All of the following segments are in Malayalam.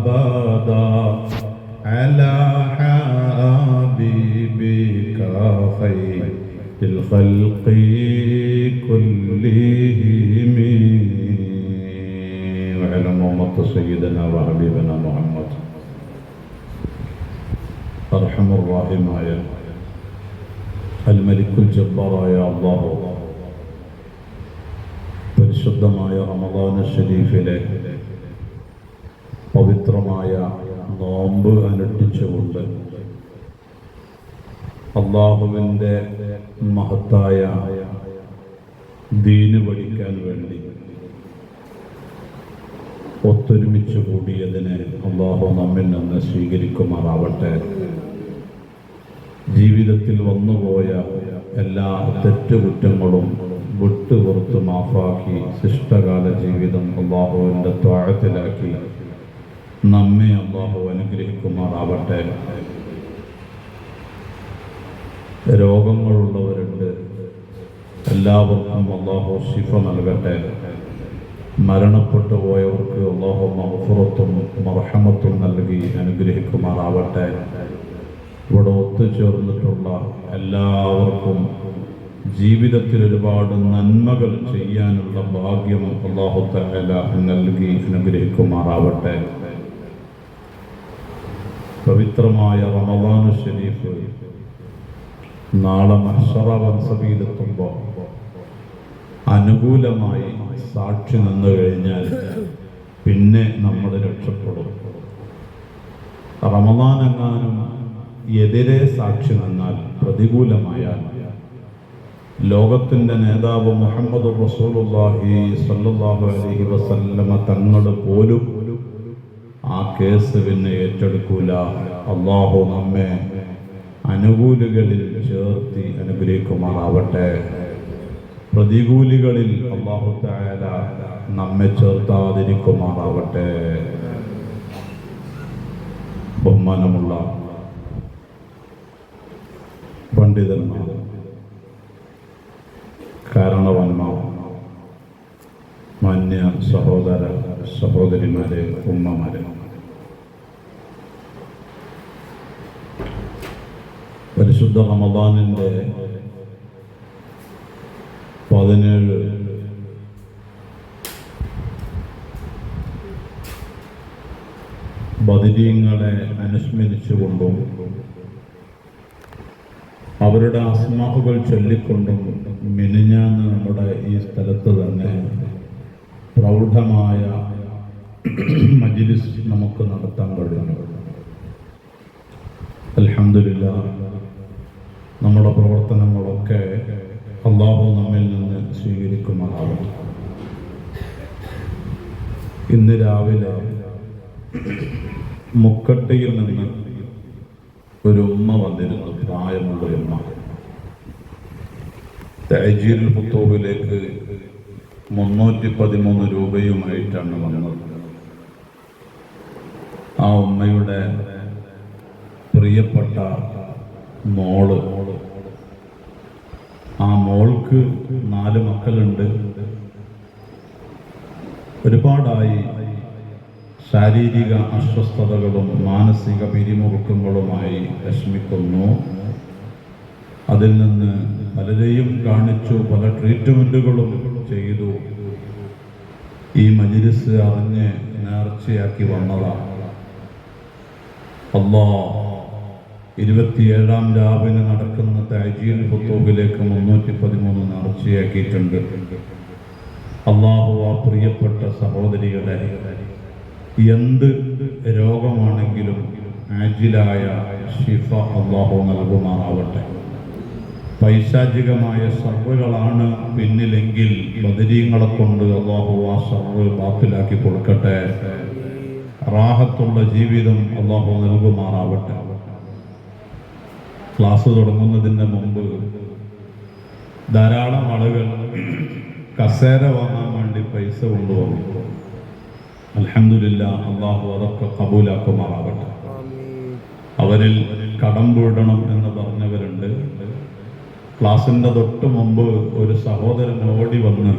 أبدا على حبيبك خير الخلق كلهم وعلى أمة سيدنا وحبيبنا محمد أرحم الراحمين الملك الجبار يا الله പരിശുദ്ധമായ റമദാൻ ശരീഫിലെ പവിത്രമായ നോമ്പ് അനുഷ്ഠിച്ചുകൊണ്ട് അല്ലാഹുവിൻ്റെ മഹത്തായ ദീന് പഠിക്കാൻ വേണ്ടി ഒത്തൊരുമിച്ച് കൂടിയതിനെ അല്ലാഹു നമ്മിൽ നിന്ന് സ്വീകരിക്കുമാറാവട്ടെ. ജീവിതത്തിൽ വന്നുപോയ എല്ലാ തെറ്റുകുറ്റങ്ങളും വിട്ടുപുറത്ത് മാഫാക്കി ശിഷ്ടകാല ജീവിതം അല്ലാഹുവിൻ്റെ ത്വാഅത്തിലാക്കി നമ്മെ അല്ലാഹു അനുഗ്രഹിക്കുമാറാവട്ടെ. രോഗങ്ങളുള്ളവരുണ്ട്, എല്ലാവർക്കും അല്ലാഹു ശിഫ നൽകട്ടെ. മരണപ്പെട്ടു പോയവർക്ക് അല്ലാഹു മഗ്ഫിറത്തും മർഹമത്തും നൽകി അനുഗ്രഹിക്കുമാറാവട്ടെ. ഇവിടെ ഒത്തുചേർന്നിട്ടുള്ള എല്ലാവർക്കും ജീവിതത്തിൽ ഒരുപാട് നന്മകൾ ചെയ്യാനുള്ള ഭാഗ്യം അല്ലാഹു തആല നൽകി അനുഗ്രഹിക്കുമാറാവട്ടെ. പവിത്രമായ റമദാൻ ശരീഫ് നാളെ മഹ്ശറ വൻസബീലെത്തുമ്പോൾ അനുകൂലമായി സാക്ഷി നിന്നു കഴിഞ്ഞാൽ പിന്നെ നമ്മൾ രക്ഷപ്പെടും. റമദാൻ എങ്ങാനും എതിരെ സാക്ഷി നിന്നാൽ, പ്രതികൂലമായാൽ, ലോകത്തിൻ്റെ നേതാവ് മുഹമ്മദ് റസൂലുള്ളാഹി സ്വല്ലല്ലാഹു അലൈഹി വസല്ലമ തങ്ങൾ പോലും ആ കേസ് പിന്നെ ഏറ്റെടുക്കൂല. അല്ലാഹു നമ്മെ അനുകൂലികളിൽ ചേർത്തി അനുഗ്രഹിക്കുമാറാവട്ടെ. പ്രതികൂലികളിൽ അല്ലാഹു തആല നമ്മെ ചേർത്താതിരിക്കുമാറാവട്ടെ. ബഹുമാനമുള്ള പണ്ഡിതന്മാർ, കാരണവന്മാർ, മാന്യ സഹോദര സഹോദരിമാരെ, ഉമ്മമാരെ, പരിശുദ്ധ റമദാനിൻ്റെ 17 ബദരീങ്ങളെ അനുസ്മരിച്ചുകൊണ്ടും അവരുടെ അസ്മാഹുകൾ ചൊല്ലിക്കൊണ്ടും മിനിഞ്ഞാന്ന് നമ്മുടെ ഈ സ്ഥലത്ത് തന്നെ പ്രൗഢമായ മജ്‌ലിസ് നമുക്ക് നടത്താൻ കഴിഞ്ഞു. അൽഹംദുലില്ലാഹ്, നമ്മുടെ പ്രവർത്തനങ്ങളൊക്കെ അല്ലാഹു നമ്മിൽ നിന്ന് സ്വീകരിക്കുമാറാവട്ടെ. ഇന്ന് രാവിലെ മുക്കട്ടയിൽ നിന്ന് ഒരു ഉമ്മ വന്നിരുന്നു, പ്രായമുള്ള ഉമ്മ. തഅജീലുൽ ഫുത്തൂഹിലേക്ക് 313 രൂപയുമായിട്ടാണ് വന്നത്. ആ ഉമ്മയുടെ പ്രിയപ്പെട്ട മോള്, ആ മോൾക്ക് 4 മക്കളുണ്ട്. ഒരുപാടായി ശാരീരിക അസ്വസ്ഥതകളും മാനസിക പിരിമുറുക്കങ്ങളുമായി വിഷമിക്കുന്നു. അതിൽ നിന്ന് പലരെയും കാണിച്ചു, പല ട്രീറ്റ്മെൻറ്റുകളും ചെയ്തു. ഈ മജ്‌ലിസ് അറിഞ്ഞ് നേർച്ചയാക്കി വന്നതാണ്. അല്ലാഹ് 27-ാം രാവിന് നടക്കുന്ന തഅജീലുൽ ഫുത്തൂഹിലേക്ക് 313 നേർച്ചയാക്കിയിട്ടുണ്ട്. അല്ലാഹു ആ പ്രിയപ്പെട്ട സഹോദരികളെ എന്ത് രോഗമാണെങ്കിലും ആജിലായ ശിഫ അല്ലാഹു നൽകുമാറാവട്ടെ. പൈശാചികമായ ശർറുകളാണ് പിന്നിലെങ്കിൽ ബദരീങ്ങളെ കൊണ്ട് അല്ലാഹു ആ ശർറ് ബാത്തിലാക്കി കൊടുക്കട്ടെ. റാഹത്തുള്ള ജീവിതം അല്ലാഹു നൽകുമാറാവട്ടെ. ക്ലാസ് തുടങ്ങുന്നതിന് മുമ്പ് ധാരാളം ആളുകൾ കസേര വാങ്ങാൻ വേണ്ടി പൈസ കൊണ്ടുവന്നു. അൽഹംദുലില്ലാഹ്, അല്ലാഹു അതൊക്കെ കബൂലാക്കുമാറാവട്ടെ. അവരിൽ കടം വീടണം എന്ന് പറഞ്ഞവരുണ്ട്. ക്ലാസിൻ്റെ തൊട്ട് മുമ്പ് ഒരു സഹോദരൻ ഓടി വന്ന്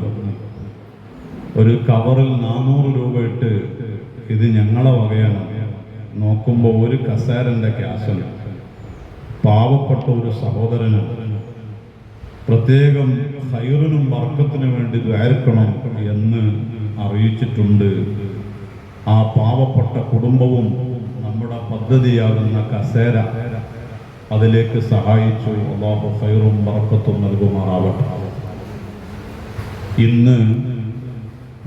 ഒരു കവറിൽ 400 രൂപ ഇട്ട് ഇത് ഞങ്ങളെ വകയാണ്, നോക്കുമ്പോൾ ഒരു കസേരൻ്റെ ക്യാഷന് പാവപ്പെട്ട ഒരു സഹോദരന് പ്രത്യേകം ഖൈറിനും ബർക്കത്തിനും വേണ്ടി ദ്വാരക്കണം എന്ന് അറിയിച്ചിട്ടുണ്ട്. ആ പാവപ്പെട്ട കുടുംബവും നമ്മുടെ പദ്ധതിയാകുന്ന കസേര അതിലേക്ക് സഹായിച്ചു. അല്ലാഹു ഖൈറും ബർക്കത്തും നൽകുമാറാവട്ടെ. ഇന്ന്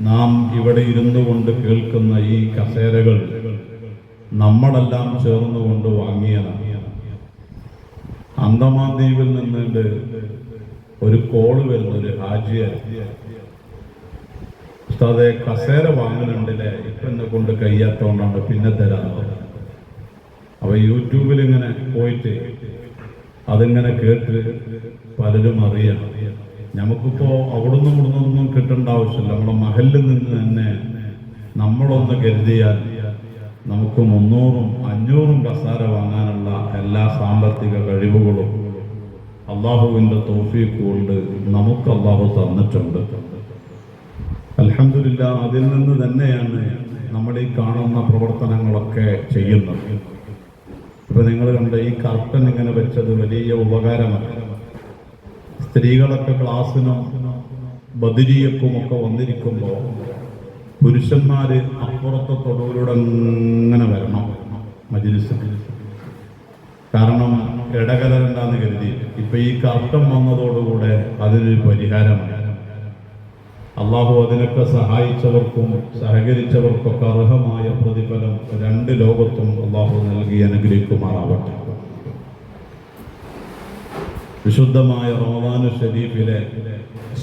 നാം ഇവിടെ ഇരുന്നു കൊണ്ട് കേൾക്കുന്ന ഈ കസേരകൾ നമ്മളെല്ലാം ചേർന്നുകൊണ്ട് വാങ്ങിയതാണ്. അന്തമാൻ ദ്വീപിൽ നിന്നുണ്ട് ഒരു കോള് വരുന്ന ഒരു ഹാജിയെ, ഉസ്താദേ കസേര വാങ്ങുന്നുണ്ടല്ലേ, ഇപ്പം എന്നെ കൊണ്ട് കഴിയാത്തോണ്ടാണ് പിന്നെ തരാറ്. അപ്പൊ യൂട്യൂബിൽ ഇങ്ങനെ പോയിട്ട് അതിങ്ങനെ കേട്ട് പലരും അറിയാം. നമുക്കിപ്പോ അവിടുന്ന് ഇവിടുന്നൊന്നും കിട്ടേണ്ട ആവശ്യമില്ല. നമ്മുടെ മഹലിൽ നിന്ന് തന്നെ നമ്മളൊന്ന് കരുതിയാൽ നമുക്ക് 300ഉം 500ഉം കസേര വാങ്ങാനുള്ള എല്ലാ സാമ്പത്തിക കഴിവുകളും അള്ളാഹുവിൻ്റെ തൗഫീഖ് കൊണ്ട് നമുക്ക് അള്ളാഹു തന്നിട്ടുണ്ട്. അൽഹംദുലില്ലാഹ്. അതിൽ നിന്ന് തന്നെയാണ് നമ്മൾ ഈ കാണുന്ന പ്രവർത്തനങ്ങളൊക്കെ ചെയ്യുന്നത്. ഇപ്പൊ നിങ്ങൾ കണ്ട ഈ കർട്ടൻ ഇങ്ങനെ വെച്ചത് വലിയ ഉപകാരമാണ്. സ്ത്രീകളൊക്കെ ക്ലാസ്സിനും ബദിരിയക്കും ഒക്കെ വന്നിരിക്കുമ്പോൾ പുരുഷന്മാര് അപ്പുറത്തെ തൊടുവിലൂടെ ഇങ്ങനെ വരണം മജ്‌ലിസിൽ. കാരണം ഇടകലരണ്ടാന്ന് കരുതി. ഇപ്പൊ ഈ കർട്ടൻ വന്നതോടുകൂടെ അതിനൊരു പരിഹാരമാണ്. അള്ളാഹു അതിനൊക്കെ സഹായിച്ചവർക്കും സഹകരിച്ചവർക്കൊക്കെ അർഹമായ പ്രതിഫലം 2 ലോകത്തും അള്ളാഹു നൽകി അനുഗ്രഹിക്കുമാറാവട്ടെ. വിശുദ്ധമായ റമദാനു ശരീഫിലെ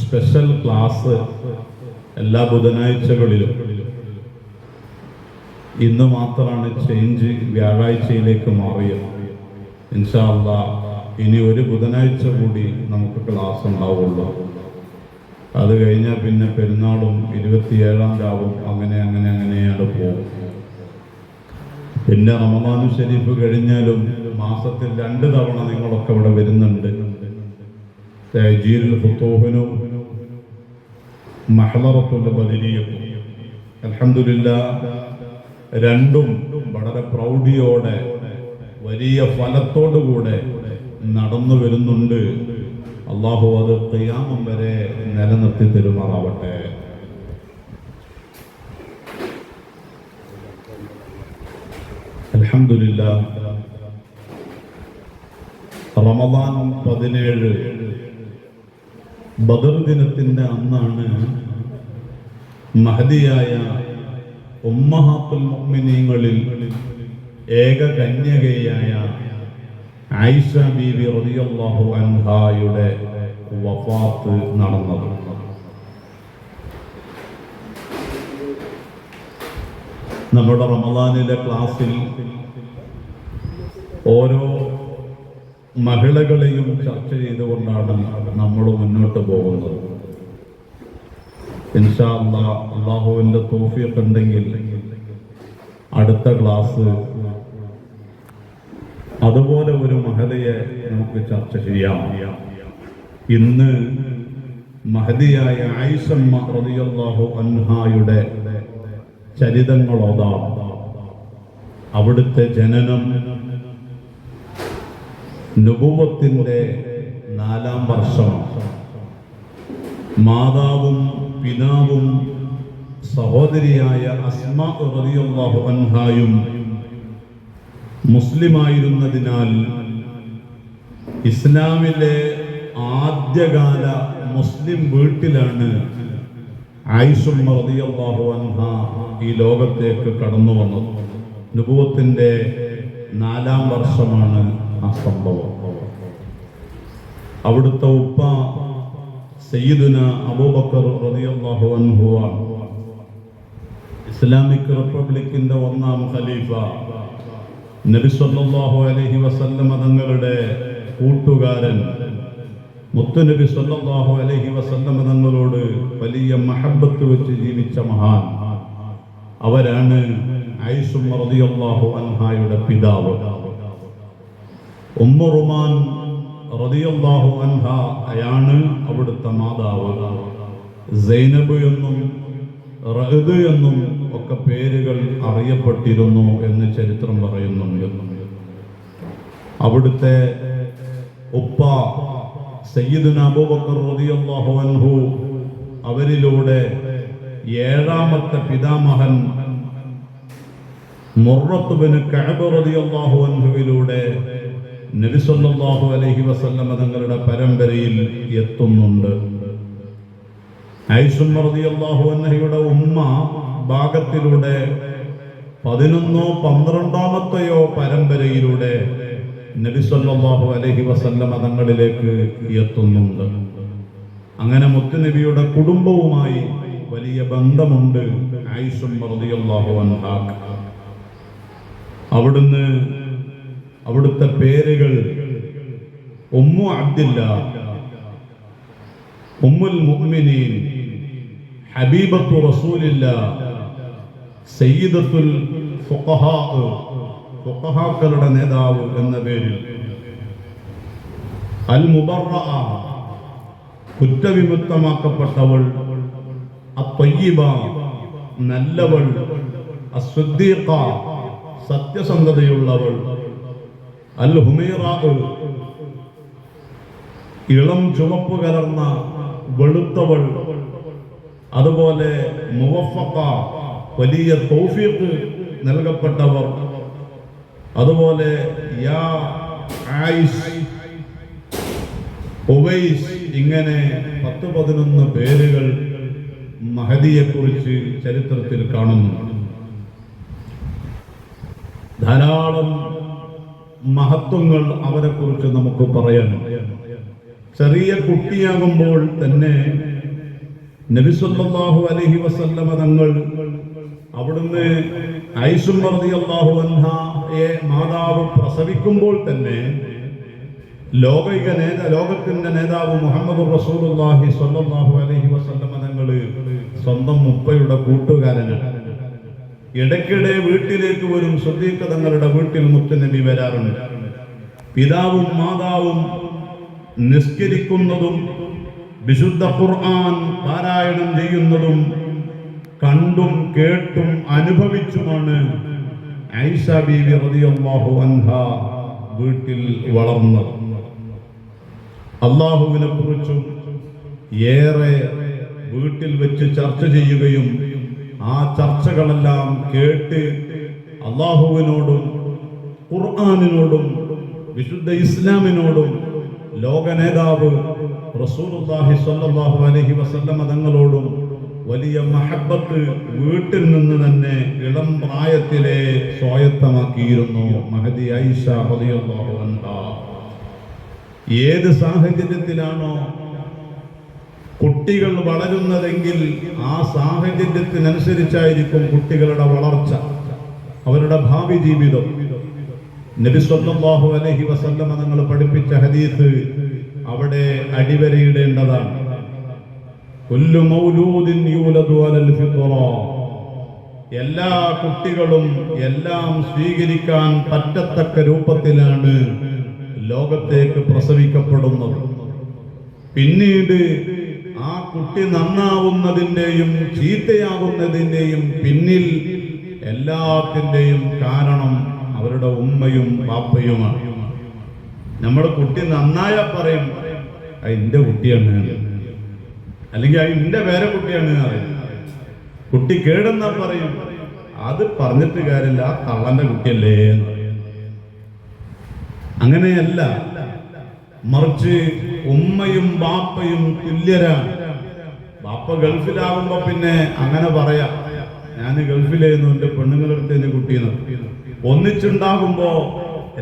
സ്പെഷ്യൽ ക്ലാസ് എല്ലാ ബുധനാഴ്ചകളിലും. ഇന്ന് മാത്രമാണ് ചേഞ്ച് വ്യാഴാഴ്ചയിലേക്ക് മാറിയത്. ഇൻഷാ അല്ലാഹ് ഇനി ഒരു ബുധനാഴ്ച കൂടി നമുക്ക് ക്ലാസ് ഉണ്ടാവുള്ളൂ. അത് കഴിഞ്ഞാൽ പിന്നെ പെരുന്നാളും 27-ാം രാവും അങ്ങനെയാണ് പോകും. പിന്നെ റമദാനു ശരീഫ് കഴിഞ്ഞാലും മാസത്തിൽ 2 തവണ നിങ്ങളൊക്കെ ഇവിടെ വരുന്നുണ്ട്. തഅജീലുൽ ഫുതൂഹിനും മഹ്ളറത്തുൽ ബദരിയക്കും. അൽഹംദുലില്ലാഹ് രണ്ടും വളരെ പ്രൗഢിയോടെ വലിയ ഫലത്തോടുകൂടെ നടന്നു വരുന്നുണ്ട്. അള്ളാഹു അത് ഖിയാമം വരെ നിലനിർത്തി തരുമാറാവട്ടെ. അൽഹംദുലില്ലാഹ്. റമദാൻ 17 ബദർ ദിനത്തിന്റെ അന്നാണ് മഹദിയായ ഉമ്മഹാത്തുൽ മുഅ്മിനീങ്ങളിൽ ഏക കന്യകയായ ആയിഷ ബീവി റളിയല്ലാഹു അൻഹായുടെ വഫാത്ത് നടന്നത്. നമ്മുടെ റമദാനിലെ ക്ലാസ്സിൽ ഓരോ മഹിളകളെയും ചർച്ച ചെയ്തുകൊണ്ടാണ് നമ്മൾ മുന്നോട്ട് പോകുന്നത്. ഇൻഷാ അല്ലാഹ് അല്ലാഹുവിൻ്റെ തൗഫീഖ് ഉണ്ടെങ്കിൽ അടുത്ത ക്ലാസ് അതുപോലെ ഒരു മഹദിയെ നമുക്ക് ചർച്ച ചെയ്യാം. ഇന്ന് മഹദിയായ ആയിഷമ്മ റളിയല്ലാഹു അൻഹായുടെ ചരിതങ്ങളോതാം. അവിടുത്തെ ജനനം നുബുവത്തിന്റെ 4-ാം വർഷമാണ്. മാതാവും പിതാവും സഹോദരിയായ അസ്മാ റളിയല്ലാഹു അൻഹായും മുസ്ലിമായിരുന്നതിനാൽ ഇസ്ലാമിലെ ആദ്യകാല മുസ്ലിം വീട്ടിലാണ് ആയിഷ റളിയല്ലാഹു അൻഹ ഈ ലോകത്തേക്ക് കടന്നു വന്നത്. നുബുവത്തിന്റെ 4-ാം വർഷമാണ് ആ സംഭവം. അവിടുത്തെ ഉപ്പ സയ്യിദുന അബൂബക്കർ റളിയല്ലാഹു അൻഹു ആണ്. ഇസ്ലാമിക് റിപ്പബ്ലിക്കിന്റെ 1-ാം ഖലീഫ. നബി സല്ലല്ലാഹു അലൈഹി വസല്ലമ തങ്ങളുടെ കൂട്ടുകാരൻ. മുത്തുനബി സല്ലല്ലാഹു അലൈഹി വസല്ലമ തങ്ങളോട് വലിയ മഹബ്ബത്ത് വെച്ച് ജീവിച്ച മഹാൻ. അവരാണ് ആയിഷ റളിയല്ലാഹു അൻഹായുടെ പിതാവ്. ഉമ്മു റുമാൻ റളിയല്ലാഹു അൻഹ അയാണ് അവിടുത്തെ മാതാവ്. സൈനബ് എന്നും റഹദ് എന്നും ഒക്കെ പേരുകൾ അറിയപ്പെട്ടിരുന്നു എന്ന് ചരിത്രം പറയുന്നുണ്ട്. അവിടുത്തെ ഉപ്പ സയ്യിദുന അബൂബക്കർ റളിയല്ലാഹു അൻഹു അവരിലൂടെ ഏഴാമത്തെ പിതാമഹൻ മുർറത്ത് ബിൻ കഅബ് റളിയല്ലാഹു അൻഹുവിലൂടെ നബി സല്ലല്ലാഹു അലൈഹി വസല്ലം തങ്ങളുടെ പരമ്പരയിൽ എത്തുന്നുണ്ട്. ആയിഷ റളിയല്ലാഹു അൻഹയുടെ ഉമ്മ ഭാഗത്തിലൂടെ 11 12 പരമ്പരയിലൂടെ നബി സല്ലല്ലാഹു അലൈഹി വസല്ലം തങ്ങളിലേക്ക് എത്തുന്നുണ്ട്. അങ്ങനെ മുത്തുനബിയുടെ കുടുംബവുമായി വലിയ ബന്ധമുണ്ട് ആയിഷ റളിയല്ലാഹു അൻഹ. അവിടുന്ന് അവിടുത്തെ പേരുകൾ ഉമ്മു അബ്ദില്ല, ഉമ്മുൽ മുഅ്മിനീൻ, ഹബീബത്തു റസൂലില്ലാ, സയ്യിദത്തുൽ ഫുഖഹാ, ഫുഖഹാക്കളുടെ നേതാവ് എന്ന പേരിൽ, അൽ മുബറഅ, കുറ്റവിമുക്തമാക്കപ്പെട്ടവൾ, അത്വയ്യിബ, നല്ലവൾ, അസ്സുദ്ദീഖ, സത്യസന്ധതയുള്ളവൾ, അൽ ഹുമൈറ, ഇളം ചുവപ്പ് കലർന്ന വെളുത്തവൾ, അതുപോലെ മുവഫഖ, വലിയ തൗഫീഖ് നൽകപ്പെട്ടവർ, അതുപോലെ യാ ആയിഷ്, ഉവൈസ്, ഇങ്ങനെ 10-11 പേരുകൾ മഹദിയെക്കുറിച്ച് ചരിത്രത്തിൽ കാണുന്നു. ധാരാളം മഹത്വങ്ങൾ അവരെക്കുറിച്ച് നമുക്ക് പറയാനും. ചെറിയ കുട്ടിയാകുമ്പോൾ തന്നെ നബി സല്ലല്ലാഹു അലൈഹി വസല്ലമ തങ്ങൾ അവിടുന്ന് ആയിഷ റളിയല്ലാഹു അൻഹയെ മാതാവ് പ്രസവിക്കുമ്പോൾ തന്നെ ലോകത്തിന്റെ നേതാവ് മുഹമ്മദ് റസൂലുള്ളാഹി സ്വല്ലല്ലാഹു അലൈഹി വസല്ലമ തങ്ങൾ സ്വന്തം ഉപ്പയുടെ കൂട്ടുകാരനാണ്. ഇടയ്ക്കിടെ വീട്ടിലേക്ക് വരും. സിദ്ദീഖ് തങ്ങളുടെ വീട്ടിൽ മുത്തുനബി വരാറുണ്ട്. പിതാവും മാതാവും നിസ്കരിക്കുന്നതും വിശുദ്ധ ഖുർആൻ പാരായണം ചെയ്യുന്നതും കണ്ടും കേട്ടും അനുഭവിച്ചുമാണ് ആയിഷ ബീവി റളിയല്ലാഹു അൻഹ വീട്ടിൽ വളർന്നത്. അല്ലാഹുവിനെ കുറിച്ചും ഏറെ വീട്ടിൽ വെച്ച് ചർച്ച ചെയ്യുകയും ആ ചർച്ചകളെല്ലാം കേട്ട് അല്ലാഹുവിനോടും ഖുർആനിനോടും വിശുദ്ധ ഇസ്ലാമിനോടും ലോക നേതാവ് റസൂലുള്ളാഹി സ്വല്ലല്ലാഹു അലൈഹി വസല്ലമ തങ്ങളോടും വലിയ മഹബ്ബത്ത് വീട്ടിൽ നിന്ന് തന്നെ ഇളം പ്രായത്തിലെ സ്വായത്തമാക്കിയിരുന്നു മഹദി ആയിഷ റളിയല്ലാഹു അൻഹ. ഏത് സാഹചര്യത്തിലാണോ കുട്ടികൾ വളരുന്നതെങ്കിൽ ആ സാഹചര്യത്തിനനുസരിച്ചായിരിക്കും കുട്ടികളുടെ വളർച്ച, അവരുടെ ഭാവി ജീവിതം. നബി സല്ലല്ലാഹു അലൈഹി വസല്ലമ തങ്ങൾ പഠിപ്പിച്ച ഹദീസ് അവിടെ അടിവരയിടേണ്ടതാണ്. കുല്ലു മൗലൂദിൻ യൂലദു അലൽ ഫിത്ര, എല്ലാ കുട്ടികളും എല്ലാം സ്വീകരിക്കാൻ പറ്റത്തക്ക രൂപത്തിലാണ് ലോകത്തേക്ക് പ്രസവിക്കപ്പെടുന്നത്. പിന്നീട് ആ കുട്ടി നന്നാവുന്നതിൻ്റെയും ചീത്തയാകുന്നതിൻ്റെയും പിന്നിൽ എല്ലാത്തിൻ്റെയും കാരണം അവരുടെ ഉമ്മയും ബാപ്പയുമാണ്. നമ്മുടെ കുട്ടി നന്നായ പറയും എന്റെ കുട്ടിയാണ്, അല്ലെങ്കിൽ എന്റെ വേറെ കുട്ടിയാണ് പറയും. കുട്ടി കേടെന്നാ പറയും, അത് പറഞ്ഞിട്ട് കാര്യമില്ല, തള്ളന്റെ കുട്ടിയല്ലേ. അങ്ങനെയല്ല, മറിച്ച് ഉമ്മയും ബാപ്പയും തുല്യരാണ്. ബാപ്പ ഗൾഫിലാകുമ്പോ പിന്നെ അങ്ങനെ പറയാം, ഞാൻ ഗൾഫിലായിരുന്നു, എന്റെ പെണ്ണുങ്ങളെടുത്ത് എന്റെ കുട്ടീന്ന്. ഒന്നിച്ചുണ്ടാകുമ്പോ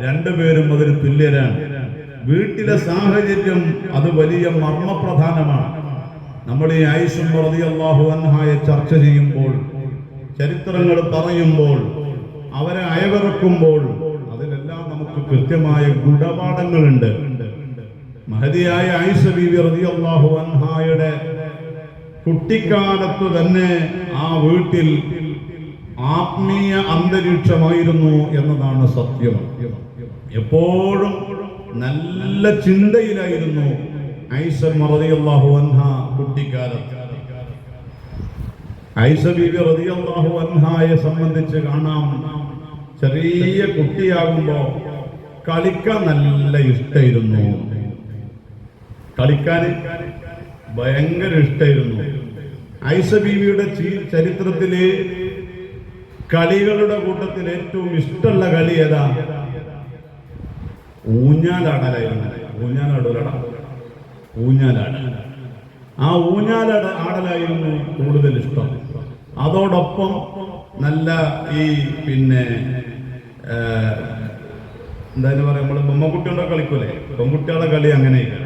രണ്ടുപേരും അതിന് തുല്യരാണ്. വീട്ടിലെ സാഹചര്യം അത് വലിയ മർമ്മപ്രധാനമാണ്. നമ്മൾ ഈ ആയിഷ റളിയല്ലാഹു അൻഹയെ ചർച്ച ചെയ്യുമ്പോൾ, ചരിത്രങ്ങൾ പറയുമ്പോൾ, അവരെ അയവിറക്കുമ്പോൾ അതിലെല്ലാം നമുക്ക് കൃത്യമായ ഗുണപാഠങ്ങളുണ്ട്. മഹദിയായ ആയിഷ ബീവി റളിയല്ലാഹു അൻഹയുടെ കുട്ടിക്കാലത്ത് തന്നെ ആ വീട്ടിൽ ആത്മീയ അന്തരീക്ഷമായിരുന്നു എന്നതാണ് സത്യം. എപ്പോഴും നല്ല ചിന്തയിലായിരുന്നു ആയിഷ റളിയല്ലാഹു അൻഹ കുട്ടിക്കാലത്ത്. ആയിഷ ബീബി റളിയല്ലാഹു അൻഹായെ സംബന്ധിച്ച് കാണാം, ചെറിയ കുട്ടിയാകുമ്പോ കളിക്കാൻ നല്ല ഇഷ്ടമായിരുന്നു. കളിക്കാൻ ഭയങ്കര ഇഷ്ടമായിരുന്നു. ആയിഷ ബീവിയുടെ ചരിത്രത്തില് കളികളുടെ കൂട്ടത്തിൽ ഏറ്റവും ഇഷ്ടമുള്ള കളി ഏതാ? ഊഞ്ഞാലാടലായിരുന്നു. ഊഞ്ഞാലാട. ആ ആടലായിരുന്നു കൂടുതൽ ഇഷ്ടം. അതോടൊപ്പം നല്ല ഈ എന്തായാലും പറയാം, നമ്മള് ബൊമ്മക്കുട്ടികളുടെ കളിക്കൂലേ, പെൺകുട്ടികളുടെ കളി അങ്ങനെയൊക്കെ.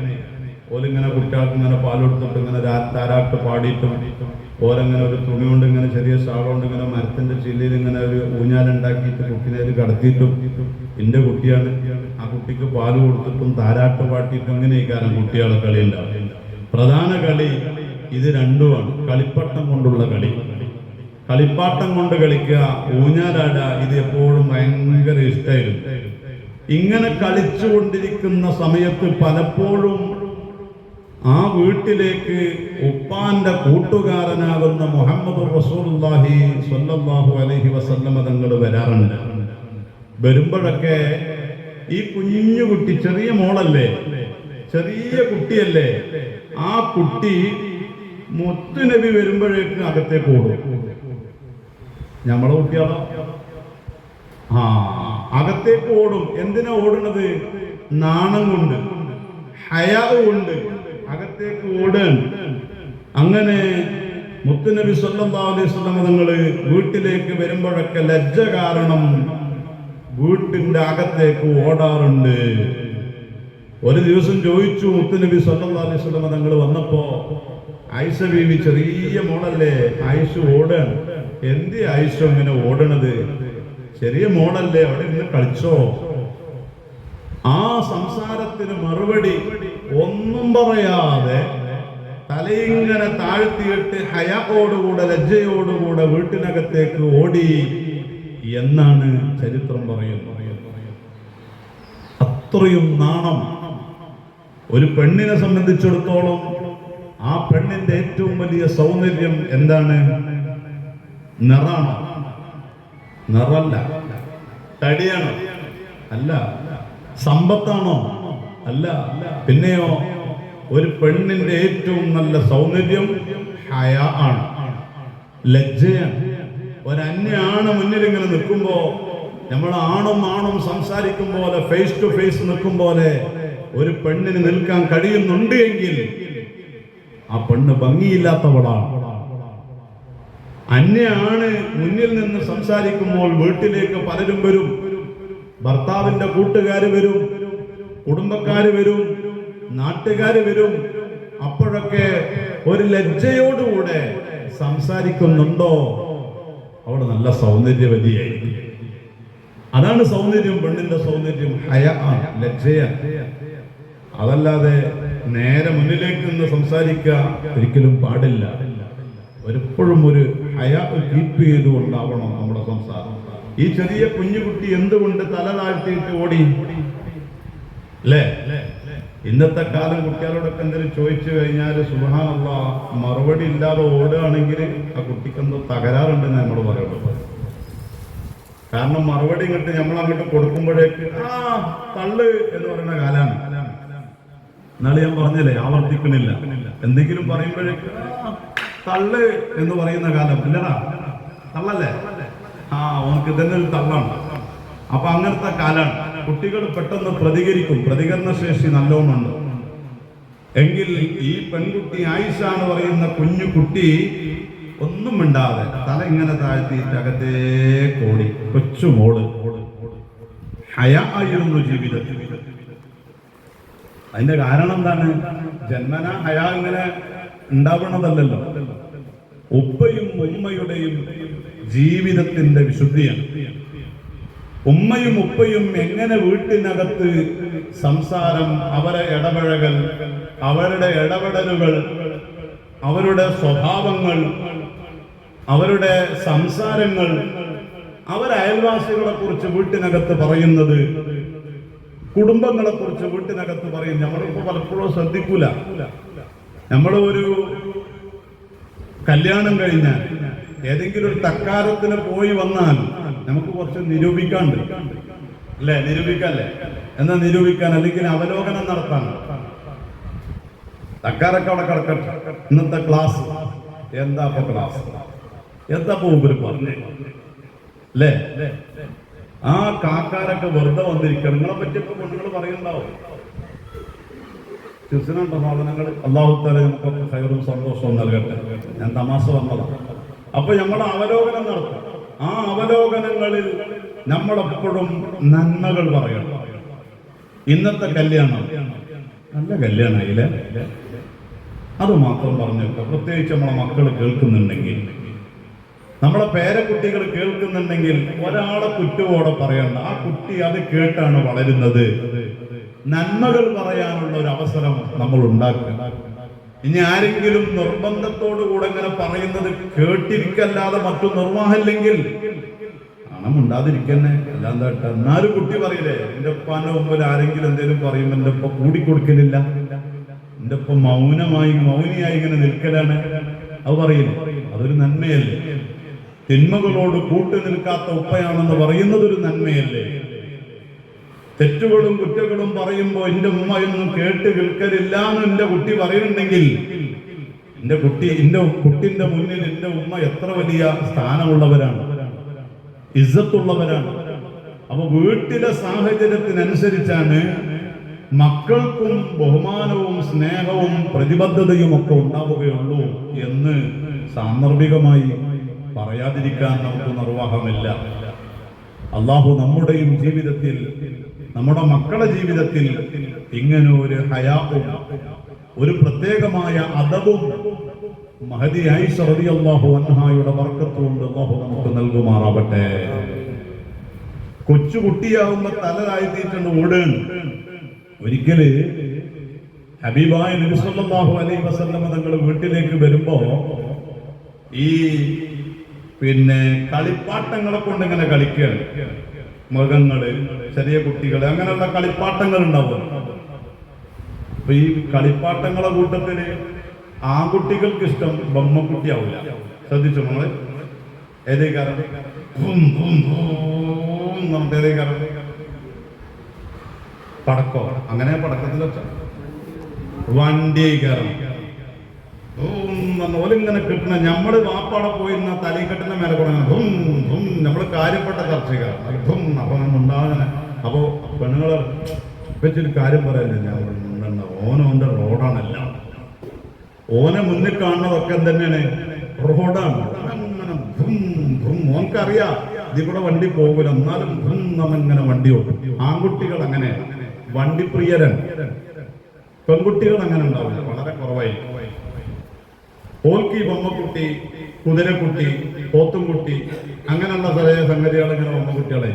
ഓലിങ്ങനെ കുട്ടികൾക്ക് ഇങ്ങനെ പാലെടുത്തിട്ട് ഇങ്ങനെ താരാട്ട് പാടിയിട്ടും ഓരങ്ങനെ ഒരു തുണി കൊണ്ട് ഇങ്ങനെ ചെറിയ ഷാളുകൊണ്ട് ഇങ്ങനെ മരത്തിന്റെ ചില്ലയിൽ ഇങ്ങനെ ഒരു ഊഞ്ഞാലുണ്ടാക്കിയിട്ട് കുട്ടിനെ കടത്തിയിട്ടും എന്റെ കുട്ടിയാണ്, ആ കുട്ടിക്ക് പാല് കൊടുത്തിട്ടും താരാട്ട് പാട്ടിയിട്ടും ഇങ്ങനെയൊക്കെയാണ് കുട്ടികളെ കളി ഉണ്ടാവും. പ്രധാന കളി ഇത് രണ്ടുമാണ്. കളിപ്പട്ടം കൊണ്ടുള്ള കളി, കളിപ്പാട്ടം കൊണ്ട് കളിക്കുക, ഊഞ്ഞാലാട, ഇത് എപ്പോഴും ഭയങ്കര ഇഷ്ടമായിരുന്നു. ഇങ്ങനെ കളിച്ചുകൊണ്ടിരിക്കുന്ന സമയത്ത് പലപ്പോഴും ആ വീട്ടിലേക്ക് ഉപ്പാന്റെ കൂട്ടുകാരനാകുന്ന മുഹമ്മദ് റസൂലുള്ളാഹി സ്വല്ലല്ലാഹു അലൈഹി വസല്ലമ തങ്ങൾ വരാറുണ്ട്. വരുമ്പോഴൊക്കെ ഈ കുഞ്ഞു കുട്ടി, ചെറിയ മോളല്ലേ, ചെറിയ കുട്ടിയല്ലേ, ആ കുട്ടി മുത്തുനബി വരുമ്പോഴേക്ക് അകത്തേക്ക് ഓടും. നമ്മളെ കുട്ടിയാളോ അകത്തേക്ക് ഓടും. എന്തിനാ ഓടുന്നത്? നാണം കൊണ്ട്, ഹയാ കൊണ്ട് അകത്തേക്ക് ഓടാൻ. അങ്ങനെ മുത്തുനബി സല്ലല്ലാഹു അലൈഹി വസല്ലം തങ്ങള് വീട്ടിലേക്ക് വരുമ്പോഴൊക്കെ ലജ്ജ കാരണം വീട്ടിന്റെ അകത്തേക്ക് ഓടാറുണ്ട്. ഒരു ദിവസം ചോദിച്ചു മുത്തുനബി സല്ലല്ലാഹു അലൈഹി വസല്ലം തങ്ങൾ വന്നപ്പോ, ആയിഷ ബീവി ചെറിയ മോളല്ലേ, ആയിഷ ഓടാൻ. എന്ത് ആയിഷ ഇങ്ങനെ ഓടണത്? ചെറിയ മോളല്ലേ, അവിടെ ഇന്ന് കളിച്ചോ? ആ സംസാരത്തിന് മറുപടി ഒന്നും പറയാതെ തലയിങ്ങനെ താഴ്ത്തിയിട്ട് ഹയായോടുകൂടെ ലജ്ജയോടുകൂടെ വീട്ടിനകത്തേക്ക് ഓടി എന്നാണ് ചരിത്രം പറയുന്നത്. അത്രയും നാണം. ഒരു പെണ്ണിനെ സംബന്ധിച്ചിടത്തോളം ആ പെണ്ണിന്റെ ഏറ്റവും വലിയ സൗന്ദര്യം എന്താണ്? നിറാണോ? നിറല്ല. തടിയാണോ? അല്ല. സമ്പത്താണോ? അല്ല. പിന്നെയോ, ഒരു പെണ്ണിന്റെ ഏറ്റവും നല്ല സൗന്ദര്യം ഹയാ ആണ്, ലജ്ജയാണ്. ഒരന്യാണ് മുന്നിൽ ഇങ്ങനെ നിൽക്കുമ്പോ, നമ്മൾ ആണും സംസാരിക്കും പോലെ, ഫേസ് ടു ഫേസ് നിൽക്കും പോലെ ഒരു പെണ്ണിന് നിൽക്കാൻ കഴിയുന്നുണ്ട് എങ്കിൽ ആ പെണ്ണ് ഭംഗിയില്ലാത്തവളാണ്. അന്യാണ് മുന്നിൽ നിന്ന് സംസാരിക്കുമ്പോൾ വീട്ടിലേക്ക് പലരും വരും. ഭർത്താവിന്റെ കൂട്ടുകാര് വരും, കുടുംബക്കാര് വരും, നാട്ടുകാര് വരും. അപ്പോഴൊക്കെ ഒരു ലജ്ജയോടുകൂടെ സംസാരിക്കുന്നുണ്ടോ, അവിടെ നല്ല സൗന്ദര്യവതിയായി. അതാണ് സൗന്ദര്യം, പെണ്ണിന്റെ സൗന്ദര്യം ഹയ, ലജ്ജയാണ്. അതല്ലാതെ നേരെ മുന്നിലേക്ക് നിന്ന് സംസാരിക്കുക ഒരിക്കലും പാടില്ല. എപ്പോഴും ഒരു ഹയ കീപ്പ് ചെയ്തുകൊണ്ടാവണം നമ്മുടെ സംസാരം. ഈ ചെറിയ കുഞ്ഞുകുട്ടി എന്തുകൊണ്ട് തല താഴ്ത്തിയിട്ട് ഓടി അല്ലേ? ഇന്നത്തെ കാലം കുട്ടികളോടൊക്കെ എന്തെങ്കിലും ചോദിച്ചു കഴിഞ്ഞാൽ സുബ്ഹാനല്ലാഹ് മറുപടി ഇല്ലാതെ ഓടുകയാണെങ്കിൽ ആ കുട്ടിക്ക് എന്തോ തകരാറുണ്ടെന്ന് നമ്മൾ പറയുള്ളൂ. കാരണം മറുപടി ഇങ്ങോട്ട് നമ്മൾ അങ്ങോട്ട് കൊടുക്കുമ്പോഴേക്ക് തള്ളു എന്ന് പറയുന്ന കാലാണ്. എന്നാലും ഞാൻ പറഞ്ഞില്ലേ, ആവർത്തിക്കണില്ല. എന്തെങ്കിലും പറയുമ്പോഴേക്ക് തള്ളു എന്ന് പറയുന്ന കാലം ഇല്ലടാ, തള്ളല്ലേ, അവനക്ക് ഇതന്നെ ഒരു തള്ളാണ്. അപ്പൊ അങ്ങനത്തെ കാലാണ്. കുട്ടികൾ പെട്ടെന്ന് പ്രതികരിക്കും, പ്രതികരണ ശേഷി നല്ലോണമുണ്ട്. എങ്കിൽ ഈ പെൺകുട്ടി ആയിഷ എന്ന് പറയുന്ന കുഞ്ഞു കുട്ടി ഒന്നും മിണ്ടാതെ തല ഇങ്ങനെ താഴ്ത്തിയിട്ട് അകത്തേക്ക് ഓടി. കൊച്ചുമോള് ഹയാ ആയിരുന്നു ജീവിതത്തിൽ. അതിന്റെ കാരണം എന്താണ്? ജന്മന ഹയാ ഇങ്ങനെ ഉണ്ടാവണതല്ലല്ലോ. ഉപ്പയും ഉമ്മയുടെയും ജീവിതത്തിന്റെ വിശുദ്ധിയാണ്. ഉമ്മയും ഉപ്പയും എങ്ങനെ വീട്ടിനകത്ത് സംസാരം, അവരെ ഇടപഴകൽ, അവരുടെ ഇടപെടലുകൾ, അവരുടെ സ്വഭാവങ്ങൾ, അവരുടെ സംസാരങ്ങൾ, അവരയൽവാസികളെ കുറിച്ച് വീട്ടിനകത്ത് പറയുന്നത്, കുടുംബങ്ങളെ കുറിച്ച് വീട്ടിനകത്ത് പറയും. നമ്മളിപ്പോ പലപ്പോഴും ശ്രദ്ധിക്കൂല. നമ്മൾ ഒരു കല്യാണം കഴിഞ്ഞാൽ ഏതെങ്കിലും ഒരു തക്കാരത്തിന് പോയി വന്നാൽ നമുക്ക് കുറച്ച് നിരൂപിക്കാണ്ട് അല്ലേ? നിരൂപിക്കല്ലേ? എന്നാ നിരൂപിക്കാൻ അല്ലെങ്കിൽ അവലോകനം നടത്താൻ. തക്കാരൊക്കെ അവിടെ കിടക്കട്ടെ. ഇന്നത്തെ ക്ലാസ് എന്താ ക്ലാസ്? എന്താ പോകും പറഞ്ഞേ അല്ലേ? ആ കാക്കാരൊക്കെ വെറുതെ വന്നിരിക്കണം. നിങ്ങളെ പറ്റിയൊക്കെ പെണ്ണുങ്ങൾ പറയുന്നുണ്ടാവും. ചുസിനുണ്ട സാധനങ്ങൾ അല്ലാഹുത്താല നമുക്കൊക്കെ ഹൈറും സന്തോഷവും നൽകട്ടെ. ഞാൻ തമാശ പറഞ്ഞതാണ്. അപ്പൊ നമ്മൾ അവലോകനം നടത്തും. ആ അവലോകനങ്ങളിൽ നമ്മളെപ്പോഴും നന്മകൾ പറയണം. ഇന്നത്തെ കല്യാണം നല്ല കല്യാണമായില്ലേ? അത് മാത്രം പറഞ്ഞേക്കാം. പ്രത്യേകിച്ച് നമ്മളെ മക്കൾ കേൾക്കുന്നുണ്ടെങ്കിൽ, നമ്മളെ പേരക്കുട്ടികൾ കേൾക്കുന്നുണ്ടെങ്കിൽ ഒരാളെ കുറ്റവോടെ പറയണ്ട. ആ കുട്ടി അത് കേട്ടാണ് വളരുന്നത്. നന്മകൾ പറയാനുള്ള ഒരു അവസരം നമ്മൾ ഉണ്ടാക്കുക. ഇനി ആരെങ്കിലും നിർബന്ധത്തോടുകൂടെ ഇങ്ങനെ പറയുന്നത് കേട്ടിരിക്കല്ലാതെ മറ്റു നിർവാഹമില്ലെങ്കിൽ ഉണ്ടാതിരിക്കന്നെ. അല്ലാതെ എന്നാലും കുട്ടി പറയില്ലേ, എന്റെ ഉപ്പാന്റെ മുമ്പിൽ ആരെങ്കിലും എന്തെങ്കിലും പറയുമ്പോൾ എന്റെ ഉപ്പ കൂടിക്കൊടുക്കലില്ല, എന്റെ ഉപ്പ മൗനിയായി ഇങ്ങനെ നിൽക്കലാണ്, അത് പറയില്ല. അതൊരു നന്മയല്ലേ? തിന്മകളോട് കൂട്ടു നിൽക്കാത്ത ഉപ്പയാണെന്ന് പറയുന്നത് ഒരു നന്മയല്ലേ? തെറ്റുകളും കുറ്റങ്ങളും പറയുമ്പോ എന്റെ ഉമ്മയൊന്നും കേട്ട് കേൾക്കലില്ല എന്ന് എന്റെ കുട്ടി പറയുന്നുണ്ടെങ്കിൽ, എന്റെ കുട്ടിന്റെ മുന്നിൽ എന്റെ ഉമ്മ എത്ര വലിയ സ്ഥാനമുള്ളവരാണ്, ഇസ്സത്തുള്ളവരാണ്. അപ്പൊ വീട്ടിലെ സാഹചര്യത്തിനനുസരിച്ചാണ് മക്കൾക്കും ബഹുമാനവും സ്നേഹവും പ്രതിബദ്ധതയും ഒക്കെ ഉണ്ടാവുകയുള്ളൂ എന്ന് സാന്ദർഭികമായി പറയാതിരിക്കാൻ നമുക്ക് നിർവാഹമില്ല. അള്ളാഹു നമ്മുടെയും ജീവിതത്തിൽ, നമ്മുടെ മക്കളുടെ ജീവിതത്തിൽ ഇങ്ങനെ ഒരു ഹയാവും ഒരു പ്രത്യേകമായ അദബും മഹദി ആയിഷ റളിയല്ലാഹു അൻഹായുടെ ബർക്കത്തുകൊണ്ട് അല്ലാഹു നമുക്ക് നൽകുമാറാവട്ടെ. കൊച്ചുകുട്ടിയാവുമ്പോ തലതായിത്തീറ്റുണ്ട് ഓടുകയാണ്. ഒരിക്കല് ഹബീബായ നബി സല്ലല്ലാഹു അലൈഹി വസല്ലം തങ്ങൾ വീട്ടിലേക്ക് വരുമ്പോ ഈ കളിപ്പാട്ടങ്ങളെ കൊണ്ട് ഇങ്ങനെ കളിക്കുകയാണ്. മൃഗങ്ങള്, ചെറിയ കുട്ടികള്, അങ്ങനെയുള്ള കളിപ്പാട്ടങ്ങൾ ഉണ്ടാവും. അപ്പൊ ഈ കളിപ്പാട്ടങ്ങളെ കൂട്ടത്തില് ആൺകുട്ടികൾക്ക് ഇഷ്ടം ബൊമ്മക്കുട്ടി ആവില്ല. ശ്രദ്ധിച്ചു നമ്മള്? ഏതേ കാരണം ഏതേ കാരണം പടക്കോ, അങ്ങനെ പടക്കത്തിൽ വെച്ച വണ്ടി കാരണം ഓലിങ്ങനെ കിട്ടണ. നമ്മള് വാപ്പാടെ പോയിരുന്ന തലയിൽ കെട്ടുന്ന മേലെ കൊടുക്കണം. നമ്മള് കാര്യപ്പെട്ട ചർച്ചകാരം അപ്പൊ ഉണ്ടാകുന്ന. അപ്പൊ പെണ്ണുങ്ങളെ വെച്ചൊരു കാര്യം പറയല്ലേ, ഞാൻ ഓനോന്റെ റോഡാണല്ല, ഓനെ മുന്നിൽ കാണുന്നതൊക്കെ തന്നെയാണ് റോഡാണ്. ഓൻക്കറിയാം ഇതിവിടെ വണ്ടി പോകൂല, എന്നാലും നമ്മിങ്ങനെ വണ്ടി ഓടും. ആൺകുട്ടികൾ അങ്ങനെ വണ്ടിപ്രിയരൻ, പെൺകുട്ടികൾ അങ്ങനെ ഉണ്ടാവില്ല, വളരെ കുറവായിരിക്കും. ഓൽക്ക് ബൊമ്മക്കുട്ടി, കുതിരക്കുട്ടി, പോത്തുംകുട്ടി, അങ്ങനെയുള്ള ചില സംഗതികൾ ഇങ്ങനെ ബൊമ്മക്കുട്ടികളെ.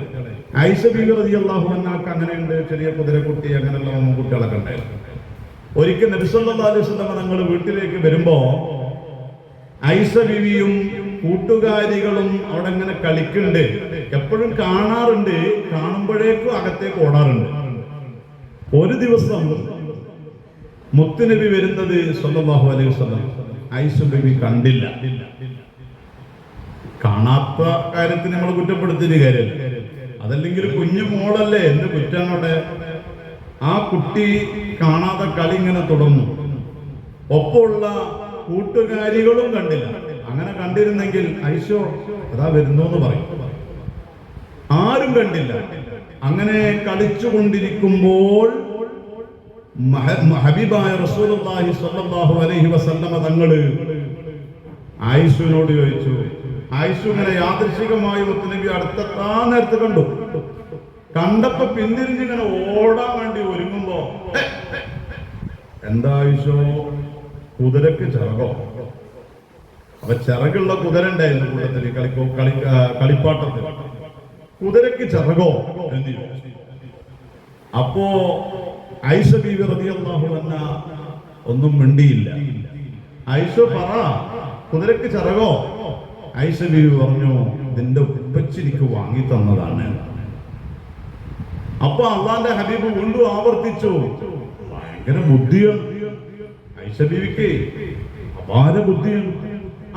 ആയിഷ ബീവി റളിയല്ലാഹു അൻഹാക്ക് അങ്ങനെയുണ്ട്, ചെറിയ കുതിരക്കുട്ടി, അങ്ങനെയുള്ള ബൊമ്മക്കുട്ടികളൊക്കെ ഉണ്ടായിരുന്നു. ഒരിക്കൽ നബി സല്ലല്ലാഹു അലൈഹി വസല്ലം തങ്ങൾ വീട്ടിലേക്ക് വരുമ്പോ ആയിഷ ബീവിയും കൂട്ടുകാരികളും അവിടെ ഇങ്ങനെ കളിക്കുന്നുണ്ട്. എപ്പോഴും കാണാറുണ്ട്, കാണുമ്പോഴേക്കും അകത്തേക്ക് ഓടാറുണ്ട്. ഒരു ദിവസം മുത്തുനബി വരുന്നത് സല്ലല്ലാഹു അലൈഹി വസല്ലം ആയിഷ ബീവി കണ്ടില്ല. കാണാത്ത കാര്യത്തിന് നമ്മൾ കുറ്റപ്പെടുത്തിയ കാര്യമല്ല. അതല്ലെങ്കിൽ കുഞ്ഞു മോളല്ലേ, എന്ത് കുറ്റാണോടെ? ആ കുട്ടി കാണാതെ കളി ഇങ്ങനെ തുടർന്നു. ഒപ്പമുള്ള കൂട്ടുകാരികളും കണ്ടില്ല. അങ്ങനെ കണ്ടിരുന്നെങ്കിൽ ഐശോ അതാ വരുന്നു എന്ന് പറയും. ആരും കണ്ടില്ല. അങ്ങനെ കളിച്ചുകൊണ്ടിരിക്കുമ്പോൾ ഹബീബായ റസൂലുള്ളാഹി സ്വല്ലല്ലാഹു അലൈഹി വസല്ലമ തങ്ങള് ആയിഷയോട് ചോദിച്ചു. ആയിഷ ഇങ്ങനെ യാദൃശികമായി മുത്തുനബി അടുത്തെത്താ നേരത്തെ കണ്ടു. കണ്ടപ്പോ പിന്തിരിഞ്ഞിങ്ങനെ ഓടാൻ വേണ്ടി ഒരുങ്ങുമ്പോ, എന്താ ആയിഷോ, കുതിരക്ക് ചിറകോ? അപ്പൊ ചിറകുള്ള കുതിര ഉണ്ടായിരുന്നു കൂട്ടത്തിൽ, കളിപ്പാട്ടത്തിൽ. കുതിരക്ക് ചിറകോ എന്ത്? അപ്പോ ആയിഷ ബീവി റളിയല്ലാഹു അൻഹ ഒന്നും മിണ്ടിയില്ല. ആയിഷ പറ, കുതിരക്ക് ചിറകോ? ആയിഷ ബീവി പറഞ്ഞു, ഇതിന്റെ ഉപ്പച്ചിരിക്ക് വാങ്ങി തന്നതാണ്. അപ്പൊ അള്ളാന്റെ ഹബീബ് വീണ്ടും ആവർത്തിച്ചു, ഭയങ്കര ബുദ്ധിയാണ് ആയിഷ ബീവിക്ക്, അപാര ബുദ്ധിയാണ്.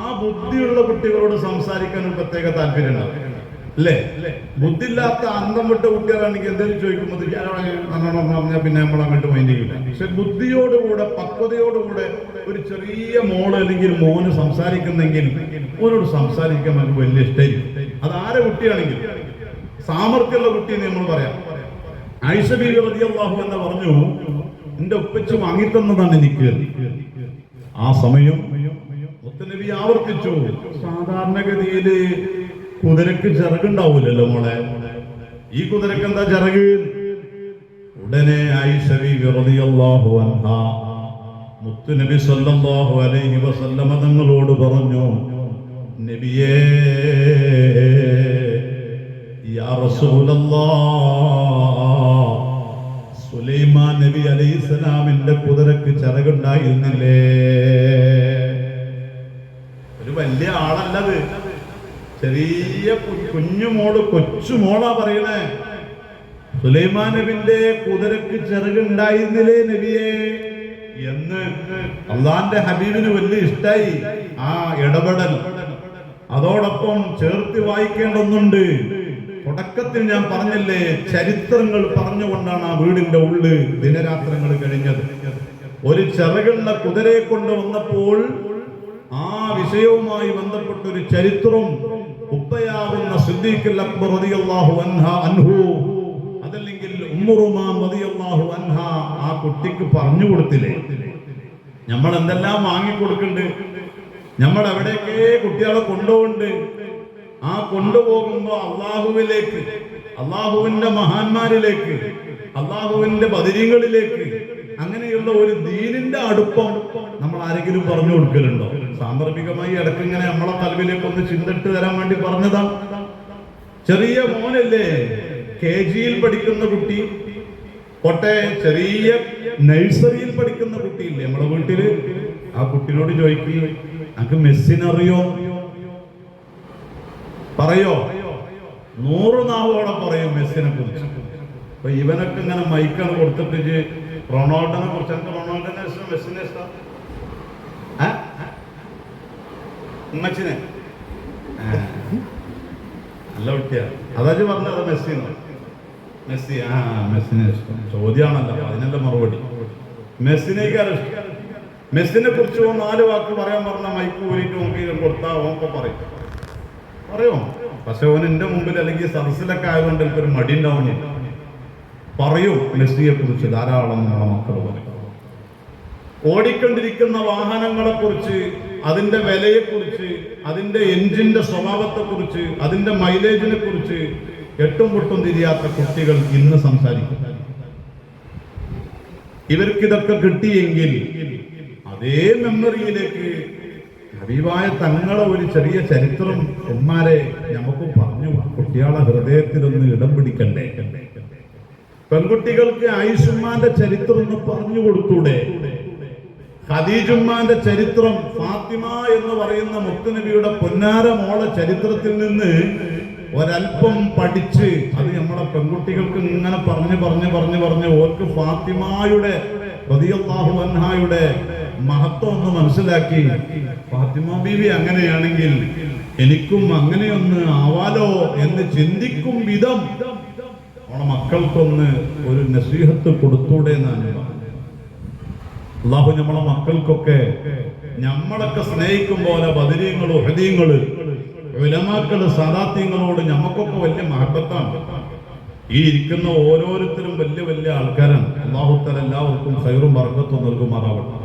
ആ ബുദ്ധിയുള്ള കുട്ടികളോട് സംസാരിക്കാൻ ഒരു പ്രത്യേക താല്പര്യം ഉണ്ടാവും അല്ലേ? ബുദ്ധിയില്ലാത്ത അന്തം വിട്ട കുട്ടികളാണെങ്കിൽ എന്തെങ്കിലും ചോദിക്കുമ്പോൾ പറഞ്ഞാൽ പിന്നെ നമ്മൾ അങ്ങോട്ട് മൈൻഡ് ചെയ്യില്ല. പക്ഷെ ബുദ്ധിയോടുകൂടെ പക്വതയോടുകൂടെ ഒരു ചെറിയ മോള് അല്ലെങ്കിൽ മോന് സംസാരിക്കുന്നെങ്കിൽ ഓനോട് സംസാരിക്കാൻ നമുക്ക് വലിയ ഇഷ്ടമായിരിക്കും. അത് ആരെ കുട്ടിയാണെങ്കിലും സാമർത്ഥ്യമുള്ള കുട്ടി എന്ന് നമ്മൾ പറയാം. ആയിഷ ബീവി റളിയല്ലാഹു അൻഹ പറഞ്ഞു, എന്റെ ഉപ്പച്ചി വാങ്ങിത്തന്നതാണ് എനിക്ക്. ആ സമയം മുത്തനബി ആവർത്തിച്ചു, സാധാരണഗതിയിൽ കുതിരക്ക് ചിറകുണ്ടാവൂലല്ലോ മോളെ, ഈ കുതിരക്ക് എന്താ ചിറക്? ഉടനെ ആയിഷ ബീവി റളിയല്ലാഹു അൻഹ മുത്തുനബി സല്ലല്ലാഹു അലൈഹി വസല്ലമ തങ്ങളോട് പറഞ്ഞു, നബിയേ യാ റസൂലല്ലാഹ്, സുലൈമാൻ നബി അലൈഹിസ്സലാമിന്റെ കുതിരക്ക് ചിറകുണ്ടായിരുന്നില്ലേ? ഒരു വലിയ ആളല്ലത്, ചെറിയ കുഞ്ഞുമോള്, കൊച്ചുമോളാ പറയണേ. സുലൈമാൻ നബിന്റെ കുതിരക്ക് ചിറകുണ്ടായിരുന്നില്ലേ നബിയെ എന്ന് അള്ളാന്റെ ഹബീബിന് വലിയ ഇഷ്ടായി ആ ഇടപെടൽ. അതോടൊപ്പം ചേർത്ത് വായിക്കേണ്ടതുണ്ട്. തുടക്കത്തിൽ ഞാൻ പറഞ്ഞില്ലേ, ചരിത്രങ്ങൾ പറഞ്ഞുകൊണ്ടാണ് ആ വീടിന്റെ ഉള്ളിൽ ദിനരാത്രങ്ങൾ കഴിഞ്ഞത്. ഒരു ചിറകുള്ള കുതിരയെ കൊണ്ട് വന്നപ്പോൾ ആ വിഷയവുമായി ബന്ധപ്പെട്ട ഒരു ചരിത്രം ഉപ്പയാവുന്ന സിദ്ദീഖുൽ അക്ബർ റളിയല്ലാഹു അൻഹു അതല്ലെങ്കിൽ ഉമ്മു റുമാം റളിയല്ലാഹു അൻഹ ആ കുട്ടിക്ക് പറഞ്ഞു കൊടുത്തില്ലേ? നമ്മൾ എന്തെല്ലാം വാങ്ങിക്കൊടുക്കുന്നുണ്ട്, നമ്മൾ എവിടെയൊക്കെ കുട്ടികളെ കൊണ്ടുപോകുന്നുണ്ട്. ആ കൊണ്ടുപോകുമ്പോ അള്ളാഹുവിലേക്ക്, അള്ളാഹുവിന്റെ മഹാന്മാരിലേക്ക്, അള്ളാഹുവിന്റെ ബദരീങ്ങളിലേക്ക്, അങ്ങനെയുള്ള ഒരു ദീനിന്റെ അടുപ്പം നമ്മൾ ആരെങ്കിലും പറഞ്ഞു കൊടുക്കലുണ്ടോ? സാന്ദർഭികമായി ഇടയ്ക്ക് ഇങ്ങനെ നമ്മളെ കൽവിലേക്ക് ഒന്ന് ചിന്തിട്ട് തരാൻ വേണ്ടി പറഞ്ഞതാ. ചെറിയ മോനല്ലേ, KG-യിൽ പഠിക്കുന്ന കുട്ടി, കോട്ടെ ചെറിയ നഴ്സറിയിൽ പഠിക്കുന്ന കുട്ടിയില്ലേ നമ്മുടെ വീട്ടില്, ആ കുട്ടിയോട് ചോദിക്കുക, അനക്ക് മെസ്സിനറിയോ? പറയോ? 100 നാവോളം പറയും മെസ്സിനെ കുറിച്ച്. അപ്പൊ ഇവനൊക്കെ ഇങ്ങനെ മൈക്കാണ് കൊടുത്തിട്ട് റൊണാൾഡോനെ കുറിച്ച്, എനിക്ക് റൊണാൾഡോനെ ഇഷ്ടം, മെസ്സിനെ ഇഷ്ടം, ഉമ്മച്ചിനെ നല്ല കുട്ടിയാ, അതാ പറഞ്ഞത് മെസ്സിന്ന്. മെസ്സി, മെസ്സിനെ ഇഷ്ടം ചോദ്യമാണല്ലോ, അതിനല്ല മറുപടി. മെസ്സിനേക്കാൾ ഇഷ്ടം. മെസ്സിനെ കുറിച്ച് 4 വാക്ക് പറയാൻ പറഞ്ഞ മൈക്ക് ഊരിട്ട് നോക്കി കൊടുത്താ ഓക്കെ പറയോ? പക്ഷെ ഓൻ എന്റെ മുമ്പിൽ അല്ലെങ്കിൽ സദസ്സിലൊക്കെ ആയതുകൊണ്ട് എനിക്കൊരു മടി ഉണ്ടാവുന്നു. പറയും മെസ്സിയെ കുറിച്ച് ധാരാളം നമ്മളെ മക്കൾ പറയും. ഓടിക്കൊണ്ടിരിക്കുന്ന വാഹനങ്ങളെ കുറിച്ച്, അതിന്റെ വിലയെക്കുറിച്ച്, അതിന്റെ എഞ്ചിന്റെ സ്വഭാവത്തെക്കുറിച്ച്, അതിന്റെ മൈലേജിനെ കുറിച്ച് എട്ടും പൊട്ടും തിരിയാത്ത കുട്ടികൾ ഇന്ന് സംസാരിക്കും. ഇവർക്കിതൊക്കെ കിട്ടിയെങ്കിൽ അതേ മെമ്മറിയിലേക്ക് ഹബീബായ തങ്ങളെ ഒരു ചെറിയ ചരിത്രം ഉമ്മാരെ നമുക്ക് പറഞ്ഞു കുട്ടികളെ ഹൃദയത്തിലൊന്ന് ഇടം പിടിക്കണ്ടേ? പെൺകുട്ടികൾക്ക് ആയിഷുമ്മാന്റെ ചരിത്രം ഒന്ന് പറഞ്ഞു കൊടുത്തൂടെ? ഖദീജുമ്മാന്റെ ചരിത്രം, ഫാത്തിമ എന്ന് പറയുന്ന മുത്തുനബിയുടെ പൊന്നാര മോളെ ചരിത്രത്തിൽ നിന്ന് ഒരൽപ്പം പഠിച്ച് അത് നമ്മളെ പെൺകുട്ടികൾക്ക് ഇങ്ങനെ പറഞ്ഞ് ഓർക്ക് ഫാത്തിമയുടെ റളിയല്ലാഹു അൻഹായുടെ മഹത്വം ഒന്ന് മനസ്സിലാക്കി, ഫാത്തിമ ബീവി അങ്ങനെയാണെങ്കിൽ എനിക്കും അങ്ങനെയൊന്ന് ആവാലോ എന്ന് ചിന്തിക്കും വിധം നമ്മളെ മക്കൾക്കൊന്ന് ഒരു നസീഹത്ത് കൊടുത്തൂടെ എന്നാണ്. അല്ലാഹു നമ്മളെ മക്കൾക്കൊക്കെ നമ്മളൊക്കെ സ്നേഹിക്കും പോലെ ബദരീങ്ങളും ഉഹദീങ്ങളും ഉലമാക്കള് സാദാത്യങ്ങളോട് നമുക്കൊക്കെ വലിയ മഹബത്താണ്. ഈ ഇരിക്കുന്ന ഓരോരുത്തരും വലിയ വലിയ ആൾക്കാരാണ്. അല്ലാഹു തആല എല്ലാവർക്കും ഖൈറും ബർക്കത്തും നൽകുമാറാവട്ടെ.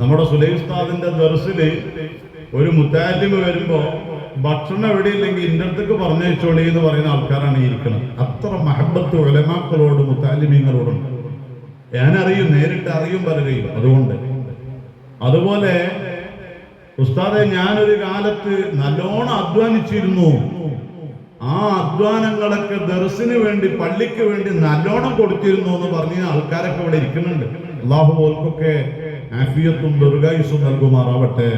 നമ്മുടെ സുലൈഹ് ഉസ്താദിന്റെ ദർസില് ഒരു മുത്തഅല്ലിമ് വരുമ്പോ ഭക്ഷണം എവിടെയില്ലെങ്കിൽ ഇന്റെ അടുത്തേക്ക് പറഞ്ഞയച്ചോളി എന്ന് പറയുന്ന ആൾക്കാരാണ് ഇരിക്കുന്നത്. അത്ര മഹബത്ത് ഉലമാക്കളോട് മുത്തഅല്ലിമീങ്ങളോടുണ്ട്. ഞാനറിയും, നേരിട്ട് അറിയും പലരെയും. അതുപോലെ ഉസ്താദെ, ഞാനൊരു കാലത്ത് നല്ലോണം അധ്വാനിച്ചിരുന്നു. ആ അധ്വാനങ്ങളൊക്കെ ദർസിന് വേണ്ടി, പള്ളിക്ക് വേണ്ടി നല്ലോണം കൊടുത്തിരുന്നു എന്ന് പറഞ്ഞ ആൾക്കാരൊക്കെ ഇവിടെ ഇരിക്കുന്നുണ്ട്. അല്ലാഹു ഓർക്കൊക്കെ ആഫിയത്തും ദീർഘായുസ്സും നൽകുമാറാവട്ടെ.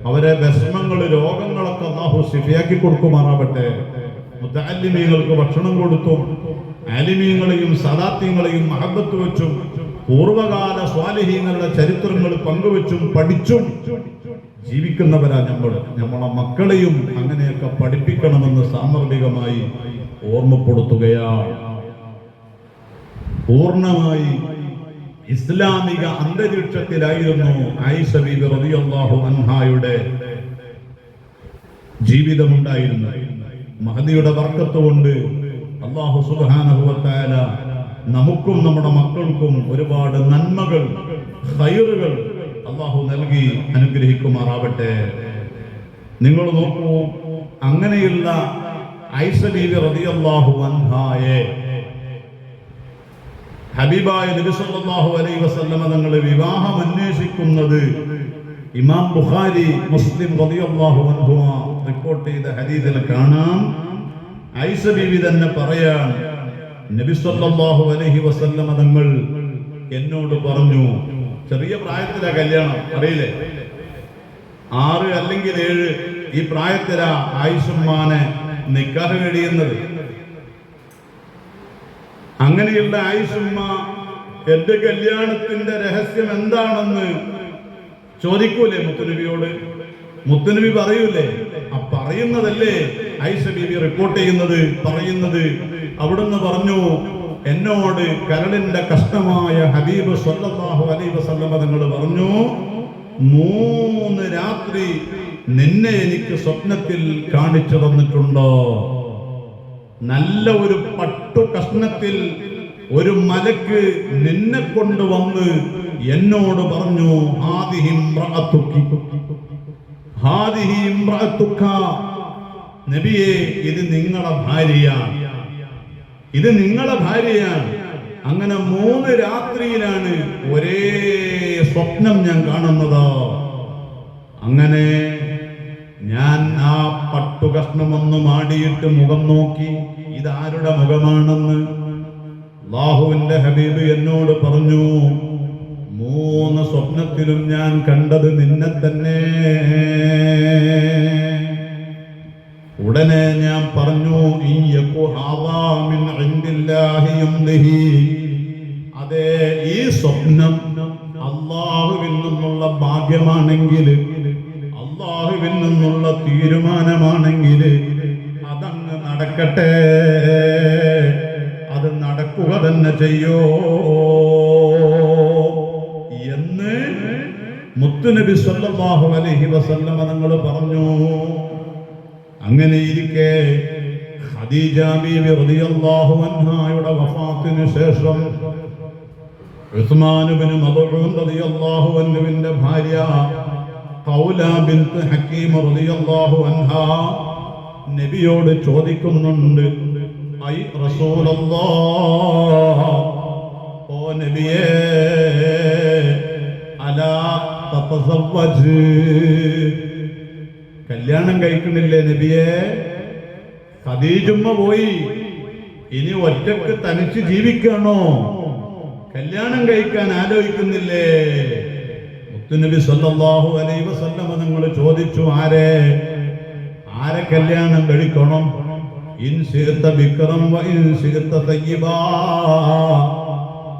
അവരെ വിഷമങ്ങള്, രോഗങ്ങളൊക്കെ അല്ലാഹു ശിഫയാക്കി കൊടുക്കുമാറാവട്ടെ. മുത്തഅല്ലിമീങ്ങൾക്ക് ഭക്ഷണം കൊടുത്തും ആലിമീങ്ങളെയും സദാത്യങ്ങളെയും മഹബത്ത് വെച്ചും പൂർവകാല സ്വാലിഹീങ്ങളുടെ ചരിത്രങ്ങൾ പങ്കുവെച്ചും പഠിച്ചും ജീവിക്കുന്നവരാ നമ്മളെ മക്കളെയും അങ്ങനെയൊക്കെ പഠിപ്പിക്കണമെന്ന് സാന്ദർഭികമായി ഓർമ്മപ്പെടുത്തുകയാണ്. പൂർണ്ണമായി ഇസ്ലാമിക അന്തരീക്ഷത്തിലായിരുന്നു ആയിഷ ബീബി റളിയല്ലാഹു അൻഹായുടെ ജീവിതമുണ്ടായിരുന്നത്. മഹദിയുടെ ബർക്കത്ത് കൊണ്ട് അല്ലാഹു സുബ്ഹാനഹു വ തആല നമുക്കും നമ്മുടെ മക്കൾക്കും ഒരുപാട് നന്മകൾ, ഖൈറുകൾ അല്ലാഹു നൽകി അനുഗ്രഹിക്കുമാറാവട്ടെ. നിങ്ങൾ നോക്കൂ, അങ്ങനെയുള്ള ആയിഷ ബീബി റളിയല്ലാഹു അൻഹായെ ഹബീബായ നബി സല്ലല്ലാഹു അലൈഹി വസല്ലമ തങ്ങൾ വിവാഹം അന്വേഷിക്കുന്നത് ഇമാം ബുഖാരി, മുസ്ലിം റളിയല്ലാഹു അൻഹുമ റിപ്പോർട്ട് ചെയ്ത ഹദീസിൽ കാണാം. ആയിഷ ബീവി തന്നെ പറയാൻ, നബി സല്ലല്ലാഹു അലൈഹി വസല്ലമ തങ്ങൾ എന്നോട് പറഞ്ഞു, ചെറിയ പ്രായത്തിലാ കല്യാണം, അറിയില്ലേ, 6 അല്ലെങ്കിൽ 7 ഈ പ്രായത്തിലാ ആയിഷമ്മാനെ നിക്കാഹ് കഴിയുന്നത്. അങ്ങനെയുള്ള ആയിഷമ്മ എന്റെ കല്യാണത്തിന്റെ രഹസ്യം എന്താണെന്ന് ചോദിക്കൂലേ മുത്തുനബിയോട്? മുത്തുനബി പറയൂലേ? പറയുന്നതല്ലേ ആയിഷ ബീബി റിപ്പോർട്ട് പറയുന്നത് അവിടുന്ന് പറഞ്ഞു, എന്നോട് കരളിന്റെ കഷ്ണമായ ഹബീബ് സല്ലല്ലാഹു അലൈഹി വസല്ലമ തങ്ങൾ പറഞ്ഞു, 3 രാത്രി നിന്നെ എനിക്ക് സ്വപ്നത്തിൽ കാണിച്ചു തന്നിട്ടുണ്ടോ? നല്ല ഒരു പട്ടു കഷ്ണത്തിൽ ഒരു മലക്ക് നിന്നെ കൊണ്ടുവന്ന് എന്നോട് പറഞ്ഞു, ഹാദിഹി ഇംറഅതുക, നബിയേ ഇത് നിങ്ങളുടെ ഭാര്യയാണ്, ഇത് നിങ്ങളുടെ ഭാര്യയാണ്. അങ്ങനെ 3 രാത്രിയിലാണ് ഒരേ സ്വപ്നം ഞാൻ കാണുന്നത്. അങ്ങനെ ഞാൻ ആ പട്ടുകഷ്ണമൊന്ന് മാടിയിട്ട് മുഖം നോക്കി, ഇതാരുടെ മുഖമാണെന്ന്. അല്ലാഹുവിന്റെ ഹബീബ് എന്നോട് പറഞ്ഞു, 3 സ്വപ്നത്തിലും ഞാൻ കണ്ടത് നിന്നെ തന്നെ. ഉടനെ ഞാൻ പറഞ്ഞു, അതെ, ഈ സ്വപ്നം അല്ലാഹുവിൽ നിന്നുള്ള ഭാഗ്യമാണെങ്കിൽ, അല്ലാഹുവിൽ നിന്നുള്ള തീരുമാനമാണെങ്കിൽ അതങ്ങ് നടക്കട്ടെ, അത് നടക്കുക തന്നെ ചെയ്യോ എന്ന് മുത്തുനബി സല്ലല്ലാഹു അലൈഹി വസല്ലമ തങ്ങൾ പറഞ്ഞു. അങ്ങനെ ഇരിക്കെ ഖദീജ ബീവി റളിയല്ലാഹു അൻഹായുടെ വഫാത്തിന് ശേഷം ഉസ്മാൻ ഇബ്നു മദ്ഊൻ റളിയല്ലാഹു അൻഹുവിന്റെ ഭാര്യ ഖൗല ബിൻത് ഹക്കീം റളിയല്ലാഹു അൻഹാ നബിയോട് ചോദിക്കുന്നുണ്ട്, ഐ റസൂലല്ലാഹ്, ഓ നബിയേ, അലാ തതസവ്വജ്, കല്യാണം കഴിക്കുന്നില്ലേ നബിയേ? ഖദീജുമ്മ പോയി, ഇനി ഒറ്റക്ക് തനിച്ച് ജീവിക്കണോ? കല്യാണം കഴിക്കാൻ ആലോചിക്കുന്നില്ലേ? മുത്തുനബി സല്ലല്ലാഹു അലൈഹി വസല്ലമ തങ്ങൾ ചോദിച്ചു, ആരെ കല്യാണം കഴിക്കണം? ഇൻ ശിഅത ബിക്റം വ ഇൻ ശിഅത തയ്യിബാ,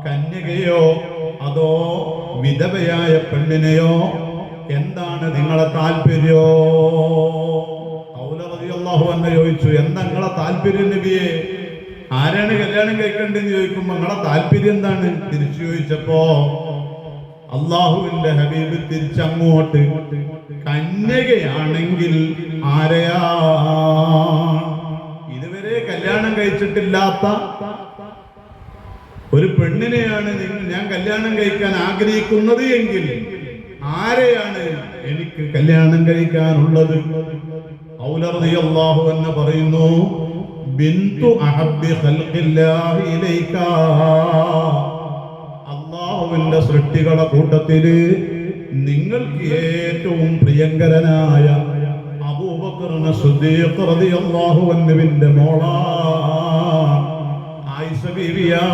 കന്യകയോ അതോ വിധവയായ പെണ്ണിനെയോ? എന്താണ് നിങ്ങളെ താല്പര്യോ? ഖൗല റളിയല്ലാഹു അൻഹ ചോദിച്ചു, എന്താ നിങ്ങളെ താല്പര്യം നബിയെ? ആരാണ് കല്യാണം കഴിക്കേണ്ടതെന്ന് ചോദിക്കുമ്പോ നിങ്ങളെ താല്പര്യം എന്താണ്? തിരിച്ചു ചോദിച്ചപ്പോ അല്ലാഹുവിന്റെ ഹബീബ് തിരിച്ചങ്ങോട്ട്, കന്യകയാണെങ്കിൽ ആരെയാ? ഇതുവരെ കല്യാണം കഴിച്ചിട്ടില്ലാത്ത ഒരു പെണ്ണിനെയാണ് ഞാൻ കല്യാണം കഴിക്കാൻ ആഗ്രഹിക്കുന്നത് എങ്കിൽ ആരെയാണ് എനിക്ക് കല്യാണം കഴിക്കാനുള്ളത്? ഖൗല റളിയല്ലാഹു അൻഹു പറയുന്നു, ബിന്തു അഹബ്ബി ഖൽഖില്ലാഹി ഇലൈക, അല്ലാഹുവിന്റെ സൃഷ്ടികളുടെ കൂട്ടത്തില് നിങ്ങൾക്ക് ഏറ്റവും പ്രിയങ്കരനായ അബൂബക്കർ സിദ്ദീഖ് റളിയല്ലാഹു അൻഹുവിന്റെ മോളാ ആയിഷ ബീവിയാ.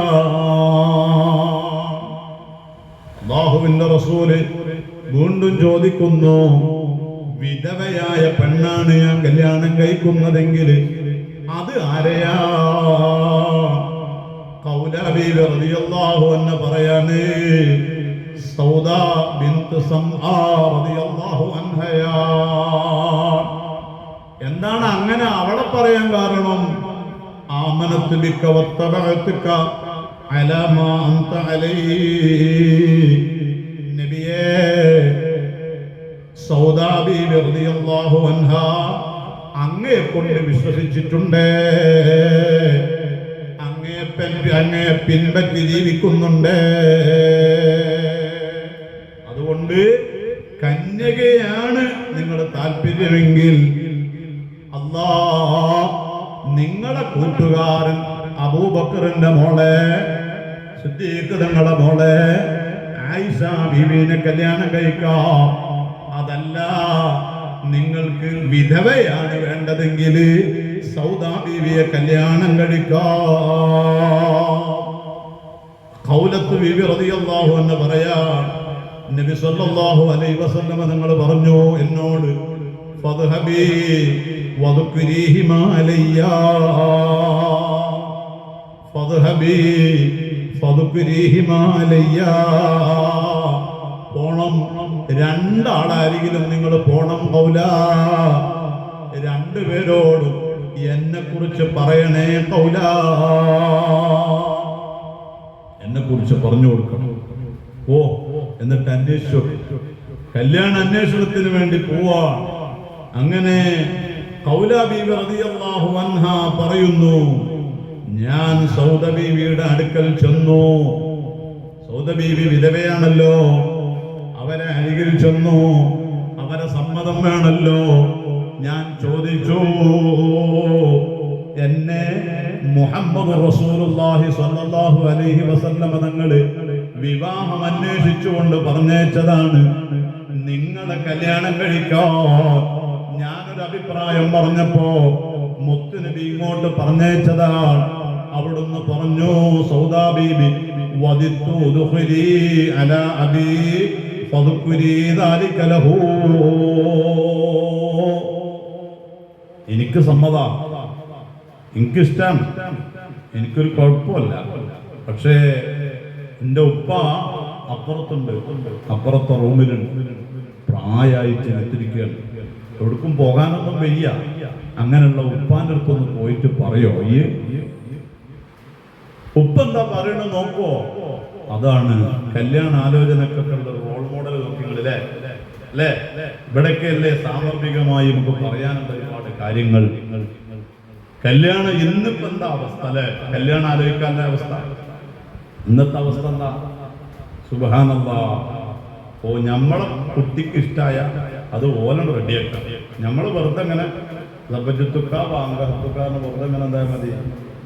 അല്ലാഹുവിന്റെ റസൂല് വീണ്ടും ചോദിക്കുന്നു, വിധവയായ പെണ്ണാണ് ഞാൻ കല്യാണം കഴിക്കുന്നതെങ്കിൽ അത് ആരെയാ? ഖൗല ബീവി റളിയല്ലാഹു അൻഹ പറയാണ്, സൗദാ ബിൻത് സംആ റളിയല്ലാഹു അൻഹയാ. എന്താണ് അങ്ങനെ അവളെ പറയാൻ കാരണം? ആമനത്തു ബിക വത്തബഅതുക അലാ മാ അൻത അലൈഹി. നബിയേ, സൗദാ ബീവി റളിയല്ലാഹു അൻഹാ അങ്ങയെ കൊണ്ട് വിശ്വസിച്ചിട്ടുണ്ട്, അങ്ങയെ പിൻപറ്റി ജീവിക്കുന്നുണ്ട്. അതുകൊണ്ട് കന്യകയാണ് നിങ്ങളുടെ താല്പര്യമെങ്കിൽ നിങ്ങളെ കൂട്ടുകാരൻ അബൂബക്കറിന്റെ മോളെ, സിദ്ദീഖ് തങ്ങളുടെ മോളെ ആയിഷ ബീവിനെ കല്യാണം കഴിക്കാം. അതല്ല, നിങ്ങൾക്ക് വിധവയാണ് വേണ്ടതെങ്കിൽ സൗദാ ബീവിയെ കല്യാണം കഴിക്കാം. ഖൗലത്ത് ബീവി റളിയല്ലാഹു അൻഹ പറയാ, നബി സല്ലല്ലാഹു അലൈഹി വസല്ലം തങ്ങൾ പറഞ്ഞു എന്നോട്, ഫദ്ഹബി വദ്കുരീഹിമാ അലയ്യാ, ഫദ്ഹബി ഫദ്കുരീഹിമാ അലയ്യാ. പോണം, രണ്ടാളാരെങ്കിലും നിങ്ങൾ പോണം. കൗല, രണ്ടുപേരോടും എന്നെ കുറിച്ച് പറയണേ. കൗല, എന്നെ കുറിച്ച് പറഞ്ഞു കൊടുക്കണം. ഓ, എന്നിട്ട് അന്വേഷിച്ചു. കല്യാണ അന്വേഷണത്തിന് വേണ്ടി പോവാ. അങ്ങനെ ഖൗല ബീവി റളിയല്ലാഹു അൻഹാ പറയുന്നു, ഞാൻ സൗദ ബീവിയുടെ അടുക്കൽ ചെന്നു. സൗദ ബീവി വിധവയാണല്ലോ, അവരെ അരികിൽ ചെന്നു. അവരെ സമ്മതം വേണല്ലോ. ഞാൻ ചോദിച്ചു, എന്നെ മുഹമ്മദ് റസൂലുള്ളാഹി സ്വല്ലല്ലാഹു അലൈഹി വസല്ലം തങ്ങള് വിവാഹം അന്വേഷിച്ചുകൊണ്ട് പറഞ്ഞേച്ചതാണ്, നിങ്ങളെ കല്യാണം കഴിക്കാൻ. ഞാനൊരു അഭിപ്രായം പറഞ്ഞപ്പോ മുത്തുനബി ഇങ്ങോട്ട് പറഞ്ഞേച്ചതാണ്. അവിടുന്ന് പറഞ്ഞു, സൗദാ ബീബി വദിത്തു ദുഖുലി അലാ അബി ഫദ്കുരി ദാലിക ലഹു. എനിക്ക് സമ്മതാ, എനിക്കിഷ്ടാണ്, എനിക്കൊരു കുഴപ്പമില്ല. പക്ഷേ എൻ്റെ ഉപ്പ അപ്പുറത്തുണ്ട്, അപ്പുറത്തെ റൂമിലുണ്ട്, പ്രായമായിട്ട് എത്തിരിക്കുകയാണ്, എവിടേക്കും പോകാനൊന്നും വയ്യ. അങ്ങനെയുള്ള ഉപ്പാന്റെ അടുത്തൊന്ന് പോയിട്ട് പറയോ, ഈ ഉപ്പ എന്താ പറയണ നോക്കോ. അതാണ് കല്യാണ ആലോചനക്കൊക്കെ ഉള്ള റോൾ മോഡൽ നോക്കിങ്ങളില്ലേ, അല്ലേ? ഇവിടൊക്കെ അല്ലേ സാമർഥികമായി നമുക്ക് പറയാനുള്ള ഒരുപാട് കാര്യങ്ങൾ. കല്യാണം ഇന്നിപ്പോ എന്താ അവസ്ഥ, അല്ലെ? കല്യാണം ആലോചിക്കാനുള്ള അവസ്ഥ, ഇന്നത്തെ അവസ്ഥ എന്താ? സുബ്ഹാനല്ലാഹ്. ഓ, നമ്മളെ കുട്ടിക്ക് ഇഷ്ടായ അത് ഓലം റെഡിയാക്കാം. നമ്മൾ വെറുതെ ഇങ്ങനെ ലബജത്തുക്ക വാങ്കത്തുക്ക എന്ന് വെറുതെ ഇങ്ങനെ എന്താ മതി,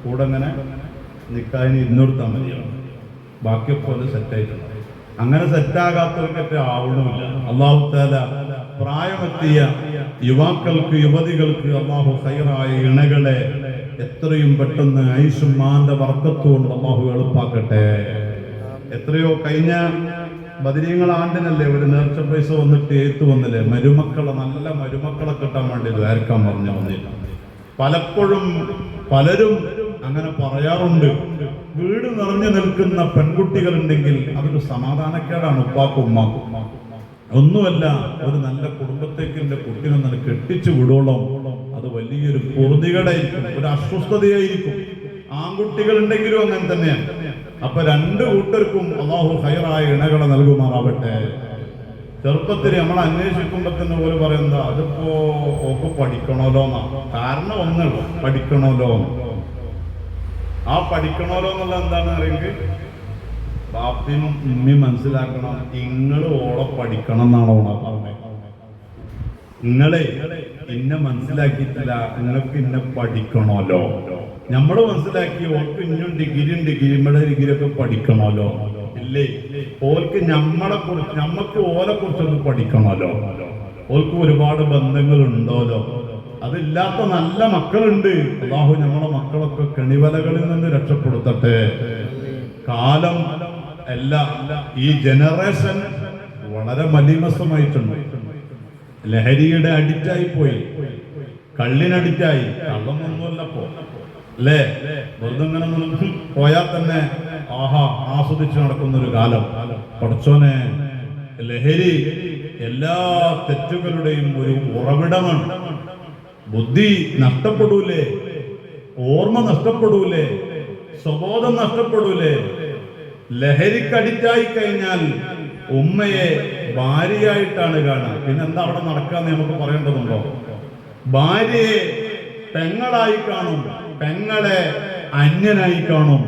കൂടെ ഇങ്ങനെ നിക്കാതിന് ഇരുന്നൊടുത്താൽ മതിയാണ്. ബാക്കിയൊക്കെ അത് സെറ്റായിട്ടുണ്ട്. അങ്ങനെ സെറ്റാകാത്തവർക്കൊക്കെ ആവണമില്ല. അല്ലാഹു തആല പ്രായമെത്തിയ യുവാക്കൾക്ക്, യുവതികൾക്ക് അല്ലാഹു ഖൈറായ ഇണകളെ എത്രയും പെട്ടെന്ന് ഐഷുമാന്റെ ബർക്കത്ത് കൊണ്ട് അല്ലാഹു എളുപ്പാക്കട്ടെ. എത്രയോ കഴിഞ്ഞ ബദരീങ്ങൾ ആണ്ടിനല്ലേ ഒരു നേർച്ച പൈസ വന്നിട്ട് ഏത്തു വന്നില്ലേ, മരുമക്കളെ, നല്ല മരുമക്കളെ കിട്ടാൻ വേണ്ടി ദ്വാരക്കാൻ പറഞ്ഞു വന്നില്ല. പലപ്പോഴും പലരും അങ്ങനെ പറയാറുണ്ട്, വീട് നിറഞ്ഞു നിൽക്കുന്ന പെൺകുട്ടികൾ ഉണ്ടെങ്കിൽ അതൊരു സമാധാനക്കേടാണ് ഉപ്പാക്കും ഉമ്മാക്കും. ഒന്നുമല്ല, ഒരു നല്ല കുടുംബത്തേക്ക് എന്റെ കുട്ടിനൊന്നും കെട്ടിച്ചു വിടോളം അത് വലിയൊരു പൊറുതികേടായിരിക്കും, ഒരു അസ്വസ്ഥതയായിരിക്കും. ആൺകുട്ടികൾ ഉണ്ടെങ്കിലും അങ്ങനെ തന്നെയാണ്. അപ്പൊ രണ്ടു കൂട്ടർക്കും അല്ലാഹു ഖൈറായ ഇണകളെ നൽകുമാറാവട്ടെ. ചെറുപ്പത്തിൽ നമ്മൾ അന്വേഷിക്കുമ്പോ തന്നെ ഓര് പറയുന്നത് അതിപ്പോ ഒക്കെ പഠിക്കണമല്ലോ എന്നാ. കാരണം ഒന്നുള്ളൂ, പഠിക്കണമല്ലോ. ആ പഠിക്കണമല്ലോ എന്നുള്ള എന്താണ് അറിയെങ്കിൽ ബാപ്പിയും ഉമ്മയും മനസ്സിലാക്കണം, നിങ്ങൾ ഓളെ പഠിക്കണം എന്നാണോ ഓണ പറഞ്ഞത്. നിങ്ങളെ ഇന്നെ മനസ്സിലാക്കിയിട്ടില്ല, നിങ്ങൾക്ക് ഇന്നെ പഠിക്കണമല്ലോ. നമ്മള് മനസ്സിലാക്കി ഓൾക്ക് ഇന്നും ഡിഗ്രി ഇവിടെ ഡിഗ്രി ഒക്കെ പഠിക്കണമല്ലോ, ഇല്ലേ? ഓൾക്ക് നമ്മളെ കുറിച്ച്, നമ്മക്ക് ഓലെ കുറിച്ചൊന്ന് പഠിക്കണമല്ലോ. ഓൾക്ക് ഒരുപാട് ബന്ധങ്ങൾ ഉണ്ടോലോ. അതില്ലാത്ത നല്ല മക്കളുണ്ട്. അല്ലാഹു നമ്മളെ മക്കളൊക്കെ കെണിവലകളിൽ നിന്ന് രക്ഷപ്പെടുത്തട്ടെ. കാലം അല്ല, ഈ ജനറേഷൻ വളരെ മലീമസമായിട്ടുണ്ട്. ലഹരിയുടെ അഡിക്റ്റായി പോയി, കള്ളിനഡിക്റ്റായി. കള്ളമൊന്നുമല്ലപ്പോ, അല്ലേ? വെറുതെ ഇങ്ങനെ പോയാൽ തന്നെ ആഹാ ആസ്വദിച്ച് നടക്കുന്ന ഒരു കാലം. പഠിച്ചോനെ, ലഹരി എല്ലാ തെറ്റുകളുടെയും ഒരു ഉറവിടമാണ്. ബുദ്ധി നഷ്ടപ്പെടൂലേ, ഓർമ്മ നഷ്ടപ്പെടൂലേ, സ്വബോധം നഷ്ടപ്പെടൂലേ? ലഹരിക്ക് അഡിക്റ്റായി കഴിഞ്ഞാൽ ഉമ്മയെ ഭാര്യയായിട്ടാണ് കാണുക. പിന്നെന്താ അവിടെ നടക്കാന്ന് നമുക്ക് പറയേണ്ടതുണ്ടോ? ഭാര്യയെ പെങ്ങളായി കാണും, പെങ്ങളെ അന്യനായി കാണും.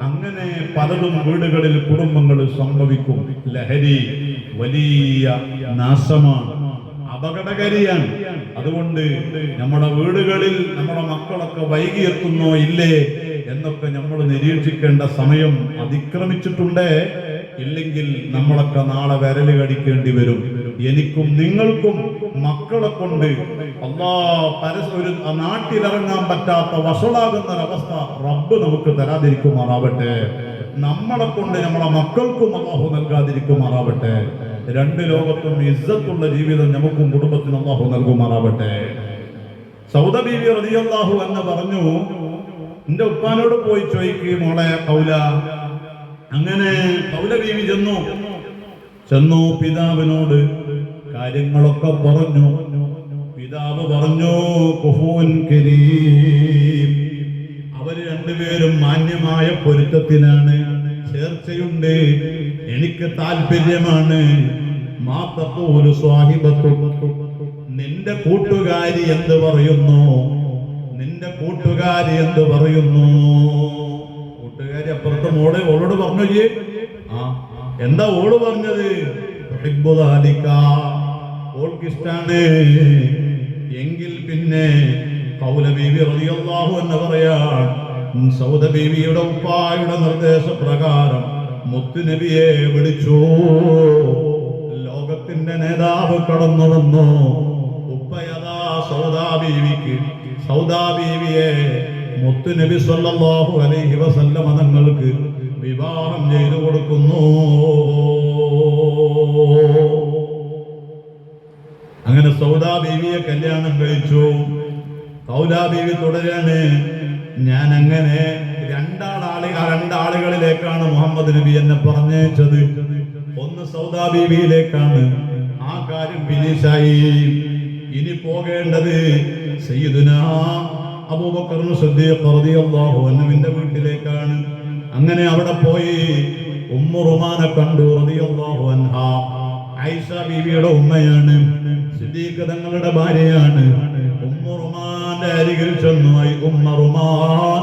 അങ്ങനെ പലതും വീടുകളിൽ കുടുംബങ്ങൾ സംഭവിക്കും. ലഹരി വലിയ നാശമാണ്, അപകടകാരിയാണ്. അതുകൊണ്ട് നമ്മുടെ വീടുകളിൽ നമ്മുടെ മക്കളൊക്കെ വൈകിയെത്തുന്നോ ഇല്ലേ എന്നൊക്കെ നമ്മൾ നിരീക്ഷിക്കേണ്ട സമയം അതിക്രമിച്ചിട്ടുണ്ട്. ഇല്ലെങ്കിൽ നമ്മളൊക്കെ നാളെ വിരല് കടിക്കേണ്ടി വരും. എനിക്കും നിങ്ങൾക്കും മക്കളെ കൊണ്ട് ഒരു നാട്ടിലിറങ്ങാൻ പറ്റാത്ത വഷളാകുന്ന ഒരവസ്ഥ റബ്ബ് നമുക്ക് തരാതിരിക്കുമാറാവട്ടെ. നമ്മളെ കൊണ്ട് നമ്മളെ മക്കൾക്കും അല്ലാഹു നൽകാതിരിക്കുമാറാവട്ടെ. രണ്ട് ലോകത്തും ഇസ്സത്തുള്ള ജീവിതം നമുക്കും കുടുംബത്തിനും അല്ലാഹു നൽകുമാറാവട്ടെ. സൗദ ബീവി റളിയല്ലാഹു അൻഹ പറഞ്ഞു, എന്റെ ഉപ്പാനോട് പോയി ചോദിക്ക് മോളെ കൗല. അങ്ങനെ കൗല ബീവി ചെന്നു പിതാവിനോട് കാര്യങ്ങളൊക്കെ പറഞ്ഞു. പിതാവ് പറഞ്ഞു, കുഫൂൻ കരീം, അവര് രണ്ടുപേരും മാന്യമായ പൊരുത്തത്തിലാണ്, ചേർച്ചയുണ്ട്, എനിക്ക് താല്പര്യമാണ്. മാ തഖൂലു സ്വാഹിബത്തു, നിന്റെ കൂട്ടുകാരി എന്ത് പറയുന്നു? നിന്റെ കൂട്ടുകാരി എന്ത് പറയുന്നു? കൂട്ടുകാരി അപ്പുറത്തെ ഓളോട് പറഞ്ഞു. എന്താ ഓള് പറഞ്ഞത്? ഓൾക്കിഷ്ടാണ്. എങ്കിൽ പിന്നെ ഖൗല ബീവി റളിയല്ലാഹു അൻഹ പറയാൻ, സൗദ ബീവിയുടെ ഉപ്പായുടെ നിർദ്ദേശപ്രകാരം മുത്തുനബിയെ വിളിച്ചു. ലോകത്തിന്റെ നേതാവ് കടന്നു വന്നു. ഉപ്പയതാ സൗദാ ബീവിയെ മുത്തുനബി സല്ലല്ലാഹു അലൈഹി വസല്ലമ തങ്ങൾക്ക് വിവാഹം ചെയ്തു കൊടുക്കുന്നു. അങ്ങനെ സൗദാ ബീവിയെ കല്യാണം കഴിച്ചു. സൗദാ ബീവി തുടരാണ്, ഞാൻ അങ്ങനെ രണ്ടാളുകളിലേക്കാണ് മുഹമ്മദ് നബി എന്നെ പറഞ്ഞയച്ചത്. ഒന്ന് സൗദാ ബീവിയിലേക്കാണ്. ആ കാര്യം ഫിനിഷായി. ഇനി പോകേണ്ടത് സയ്യിദുനാ അബൂബക്കർ സിദ്ദീഖ് റളിയല്ലാഹു അൻഹുവിന്റെ വീട്ടിലേക്കാണ്. അങ്ങനെ അവിടെ പോയി ഉമ്മു റുമാനെ കണ്ടു റളിയല്ലാഹു അൻഹാ. ആയിഷ ബീവിയുടെ ഉമ്മയാണ്, സിദ്ദീഖ് തങ്ങളുടെ ഭാര്യയാണ്. ഉമ്മു റുമാന്റെ അരികിൽ ചെന്നു, ഉമ്മ റുമാൻ,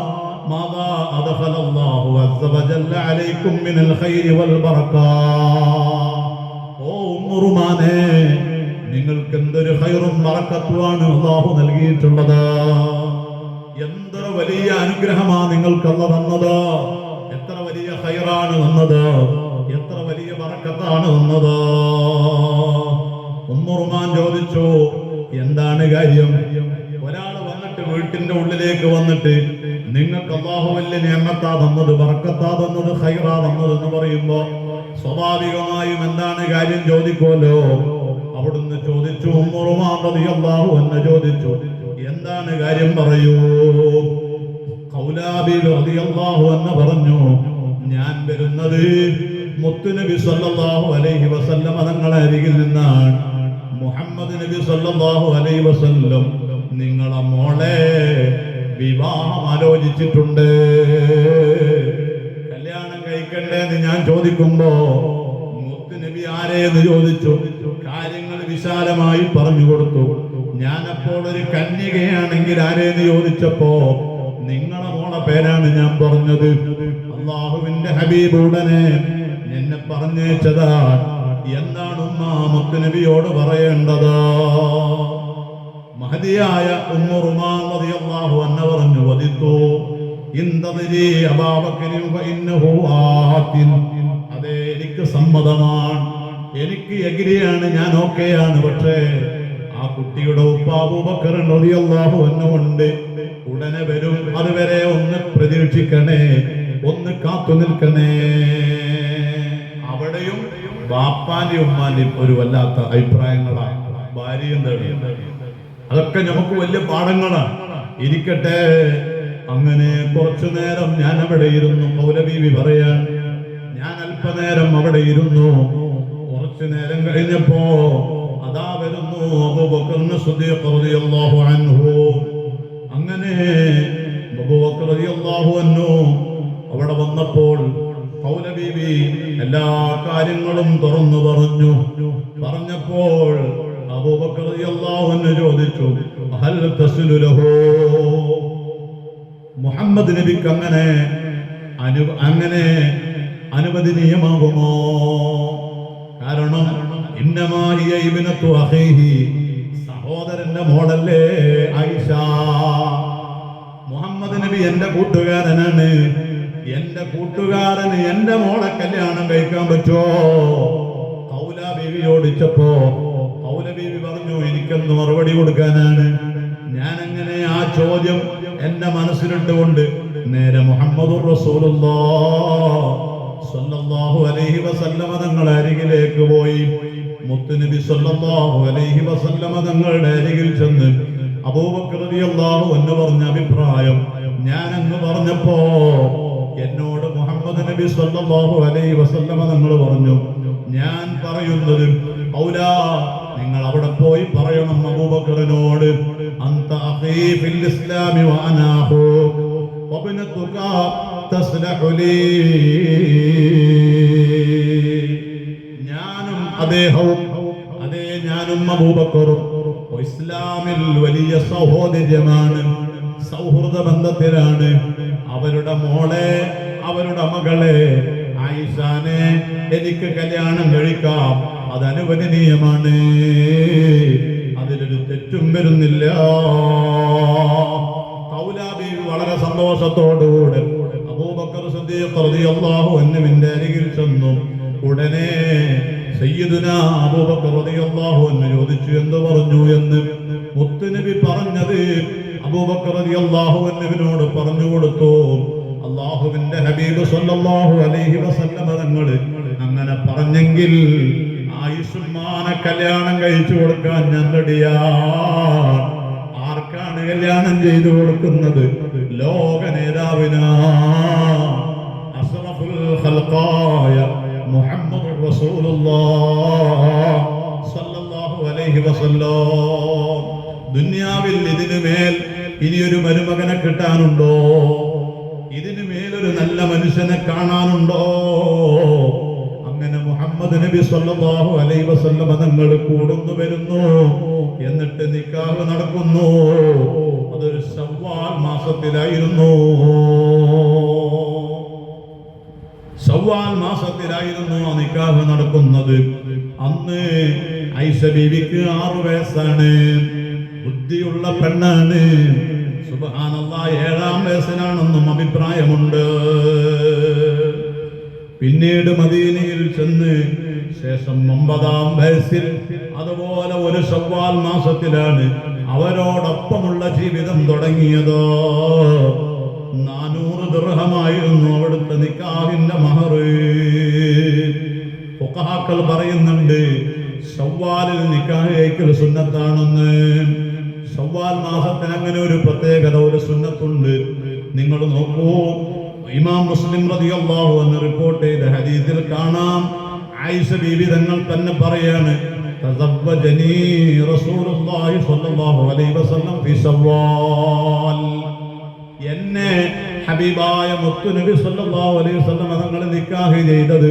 മാദാ അദ്ഖലല്ലാഹു അസ്സ വജല്ല അലൈക്കും മിനൽ ഖൈരി വൽ ബറകാ. ഓ ഉമ്മു റുമാനെ, നിങ്ങൾക്ക് എന്തൊരു ഖൈറും ബറക്കത്തുമാണ് അല്ലാഹു നൽകിയിട്ടുള്ളത്. എന്തൊരു വലിയ അനുഗ്രഹമാണ് നിങ്ങൾക്ക് അല്ലാഹു തന്നത്. എത്ര വലിയ ഖൈറാണ് തന്നത്, എത്ര വലിയ ബറക്കത്താണ് തന്നത്. ഉമ്മു റുമാൻ ചോദിച്ചു, എന്താണ് കാര്യം? ഒരാൾ വന്നിട്ട് വീട്ടിന്റെ ഉള്ളിലേക്ക് വന്നിട്ട് നിങ്ങൾക്ക് അല്ലാഹു വലിയ നിഅമത്താ തന്നത്, ബറക്കത്താ തന്നത്, ഖൈറാ തന്നത് എന്ന് പറയുമ്പോ സ്വാഭാവികമായും എന്താണ് കാര്യം ചോദിക്കുമല്ലോ. അവിടുന്ന് ചോദിച്ചു, ഉമ്മു റുമാൻ റളിയല്ലാഹു അൻഹ ചോദിച്ചു, എന്താണ് കാര്യം പറയൂ. ഖൗലാ ബീവി റളിയല്ലാഹു അൻഹ പറഞ്ഞു, ഞാൻ വരുന്നത് മുത്തുനബി സല്ലല്ലാഹു അലൈഹി വസല്ലം തങ്ങളുടെ അരികിൽ നിന്നാണ്. മുഹമ്മദ് നബി സല്ലല്ലാഹു അലൈഹി വസല്ലം നിങ്ങളെ മോളെ വിവാഹം ആലോചിച്ചിട്ടുണ്ട്. കല്യാണം കഴിക്കണ്ടേന്ന് ഞാൻ ചോദിക്കുമ്പോ മുത്തുനബി ആരെയെന്ന് ചോദിച്ചു. കാര്യങ്ങൾ വിശാലമായി പറഞ്ഞു കൊടുത്തു. ഞാനപ്പോൾ ഒരു കന്യകയാണെങ്കിൽ ആരെയെന്ന് ചോദിച്ചപ്പോ നിങ്ങളെ മോളെ പേരാണ് ഞാൻ പറഞ്ഞത്. അല്ലാഹുവിന്റെ ഹബീബ് ഉടനെ എന്നെ പറഞ്ഞേച്ചതാ. എന്താണ് ഉമ്മ മുത്തുനബിയോട് പറയേണ്ടത്? മഹദിയായ ഉമ്മു റുമാൻ റളിയല്ലാഹു അൻഹ പറഞ്ഞു, വദിത്തു ഇൻതദിരി അബൂബക്കർ ഫഇന്നഹു ആതിൻ. അതെ, എനിക്ക് സമ്മതമാണ്, എനിക്ക് എഗ്രിയാണ്, ഞാൻ ഓക്കെയാണ്. പക്ഷേ ആ കുട്ടിയുടെ ഉപ്പ അബൂബക്കർ റളിയല്ലാഹു അൻഹു ഉണ്ട്, ഉടനെ വരും. അതുവരെ ഒന്ന് പ്രതീക്ഷിക്കണേ, ഒന്ന് കാത്തു നിൽക്കണേ. അവിടെയും ബാപ്പാന്റെയും ഉമ്മാന്റെയും ഒരു വല്ലാത്ത അഭിപ്രായങ്ങളാണ്. ഭാര്യയും തേടിയും അതൊക്കെ നമുക്ക് വലിയ പാഠങ്ങളാണ്. ഇരിക്കട്ടെ, അങ്ങനെ കുറച്ചു നേരം ഞാൻ അവിടെ ഇരുന്നു. മൗലവി പറയാൻ, ഞാൻ അല്പനേരം അവിടെ ഇരുന്നു. കുറച്ചു നേരം കഴിഞ്ഞപ്പോ അതാ വരുന്നു അബൂബക്കർ സിദ്ദീഖ് റളിയല്ലാഹു അൻഹു. അങ്ങനെ അബൂബക്കർ റളിയല്ലാഹു അൻഹു അവിടെ വന്നപ്പോൾ മൗലവി എല്ലാ കാര്യങ്ങളും തുറന്നു പറഞ്ഞപ്പോൾ അബൂബക്കർ റളിയല്ലാഹു അൻഹു ചോദിച്ചു, ഹൽ തസ്ലു ലഹു, മുഹമ്മദ് നബിക്ക് അങ്ങനെ അനുവദനീയമാകുമോ? കാരണം ഇന്നമാ ഹിയ ഇബ്നത്തു അഖീഹി, സഹോദരന്റെ മോളല്ലേ ആയിഷ. മുഹമ്മദ് നബി എന്റെ കൂട്ടുകാരനാണ്. എന്റെ കൂട്ടുകാരന് എന്റെ മോളെ കല്യാണം കഴിക്കാൻ പറ്റുമോ? ഖൗല ബീവി ചോദിച്ചപ്പോ ഖൗല ബീവി പറഞ്ഞു, എനിക്കൊന്ന് മറുപടി കൊടുക്കാനാണ്. ഞാൻ അങ്ങനെ ആ ചോദ്യം എന്റെ മനസ്സിലിട്ടുകൊണ്ട് നേരെ മുഹമ്മദുർ റസൂലുള്ളാഹി സ്വല്ലല്ലാഹു അലൈഹി വസല്ലമ തങ്ങളുടെ അരികിലേക്ക് പോയി. മുത്തുനബി സ്വല്ലല്ലാഹു അലൈഹി വസല്ലമ തങ്ങളുടെ അരികിൽ ചെന്ന് അബൂബക്കർ റളിയല്ലാഹു അൻഹു പറഞ്ഞ അഭിപ്രായം ഞാൻ അങ്ങ് പറഞ്ഞപ്പോ എന്നോട് മുഹമ്മദ് നബി സ്വല്ലല്ലാഹു അലൈഹി വസല്ലമ തങ്ങൾ പറഞ്ഞു, ഞാൻ പറയുന്നത് ഔലാ, നിങ്ങൾ അവിടെ പോയി പറയണം അബൂബക്കറിനോട്, അന്ത അഖീ ഫിൽ ഇസ്ലാമി വ അനാ അഖൂക വബ്നതുക തസ്ലഹു ലീ, ഞാനും അദ്ദേഹവും ഞാനും അബൂബക്കറും ഇസ്ലാമിൽ വലിയ സഹോദര്യമാണ്, സൗഹൃദ ബന്ധത്തിലാണ്. അവരുടെ മോളെ, അവരുടെ മകളെ ആയിഷാനെ എനിക്ക് കല്യാണം കഴിക്കാം, അത് അനുവദനീയമാണ്, അതിലൊരു തെറ്റും വരുന്നില്ല. ഖൗല ബീവി വളരെ സന്തോഷത്തോടുകൂടെ അബൂബക്കർ സിദ്ദീഖ് റളിയല്ലാഹു അൻഹുവിന്റെ അരികിൽ ചെന്നു. ഉടനെ സയ്യിദുനാ അബൂബക്കർ റളിയല്ലാഹു അൻഹു ചോദിച്ചു, എന്ത് പറഞ്ഞു എന്ന്. മുത്തുനബി പറഞ്ഞത് അബൂബക്കർ റളിയല്ലാഹു അൻഹുവിനോട് പറഞ്ഞു കൊടുത്തു. അല്ലാഹുവിന്റെ ഹബീബ് സ്വല്ലല്ലാഹു അലൈഹി വസല്ലമ തങ്ങൾ അങ്ങനെ പറഞ്ഞെങ്കിൽ ആയിഷുമ്മാനെ കല്യാണം കഴിച്ചു കൊടുക്കാൻ ഞാൻ റെഡിയാണ്. ആർക്കാണ് കല്യാണം ചെയ്തു കൊടുക്കുന്നത്? ലോക നേതാവിനാ, അഷ്റഫുൽ ഖൽഖായ മുഹമ്മദുർ റസൂലുള്ളാഹി സ്വല്ലല്ലാഹു അലൈഹി വസല്ലം. ദുനിയാവിൽ ഇതിനുമേൽ ഇനിയൊരു മരുമകനെ കിട്ടാനുണ്ടോ? ഇതിനു മേലൊരു നല്ല മനുഷ്യനെ കാണാനുണ്ടോ? അങ്ങനെ മുഹമ്മദ് നബി സ്വല്ലല്ലാഹു അലൈഹി വസല്ലം തങ്ങൾ കൂടുന്നു വരുന്നു, എന്നിട്ട് നിക്കാഹ് നടക്കുന്നു. അതൊരു ശവ്വാൽ മാസത്തിലായിരുന്നു. ശവ്വാൽ മാസത്തിലായിരുന്നു ആ നിക്കാഹ് നടക്കുന്നത്. അന്ന് ആയിഷ ബീവിക്ക് 6 വയസ്സാണ്. ബുദ്ധിയുള്ള പെണ്ണാണ്. സുബ്ഹാനല്ലാഹ്, 7-ാം വയസ്സിലാണെന്നും അഭിപ്രായമുണ്ട്. പിന്നീട് മദീനയിൽ ചെന്ന് ശേഷം 9-ാം വയസ്സിൽ അതുപോലെ ഒരു ശവ്വാൽ മാസത്തിലാണ് അവരോടൊപ്പമുള്ള ജീവിതം തുടങ്ങിയത്. 400 ദിർഹമായിരുന്നു അവിടുത്തെ നിക്കാഹിന്റെ മഹർ. ഫുഖഹാക്കൾ പറയുന്നുണ്ട് ശവ്വാലിൽ നിക്കാഹ് കഴിക്കൽ സുന്നത്താണെന്ന്. ശവ്വാൽ മാസത്തിന് അങ്ങനെ ഒരു പ്രത്യേകത, ഒരു സുന്നത്തുണ്ട്. നിങ്ങൾ നോക്കൂ, ഇമാം മുസ്ലിം റളിയല്ലാഹു അൻഹു റിപ്പോർട്ട് ചെയ്ത ഹദീസിൽ കാണാം, ആയിഷ ബീവി തങ്ങൾ തന്നെ പറയാണ്, തസവ്വജനി റസൂലുള്ളാഹി സ്വല്ലല്ലാഹു അലൈഹി വസല്ലം ഫി ശവ്വാൽ, എന്നെ ഹബീബായ മുത്തുനബി സ്വല്ലല്ലാഹു അലൈഹി വസല്ലം തങ്ങൾ നിക്കാഹ് ചെയ്തത്,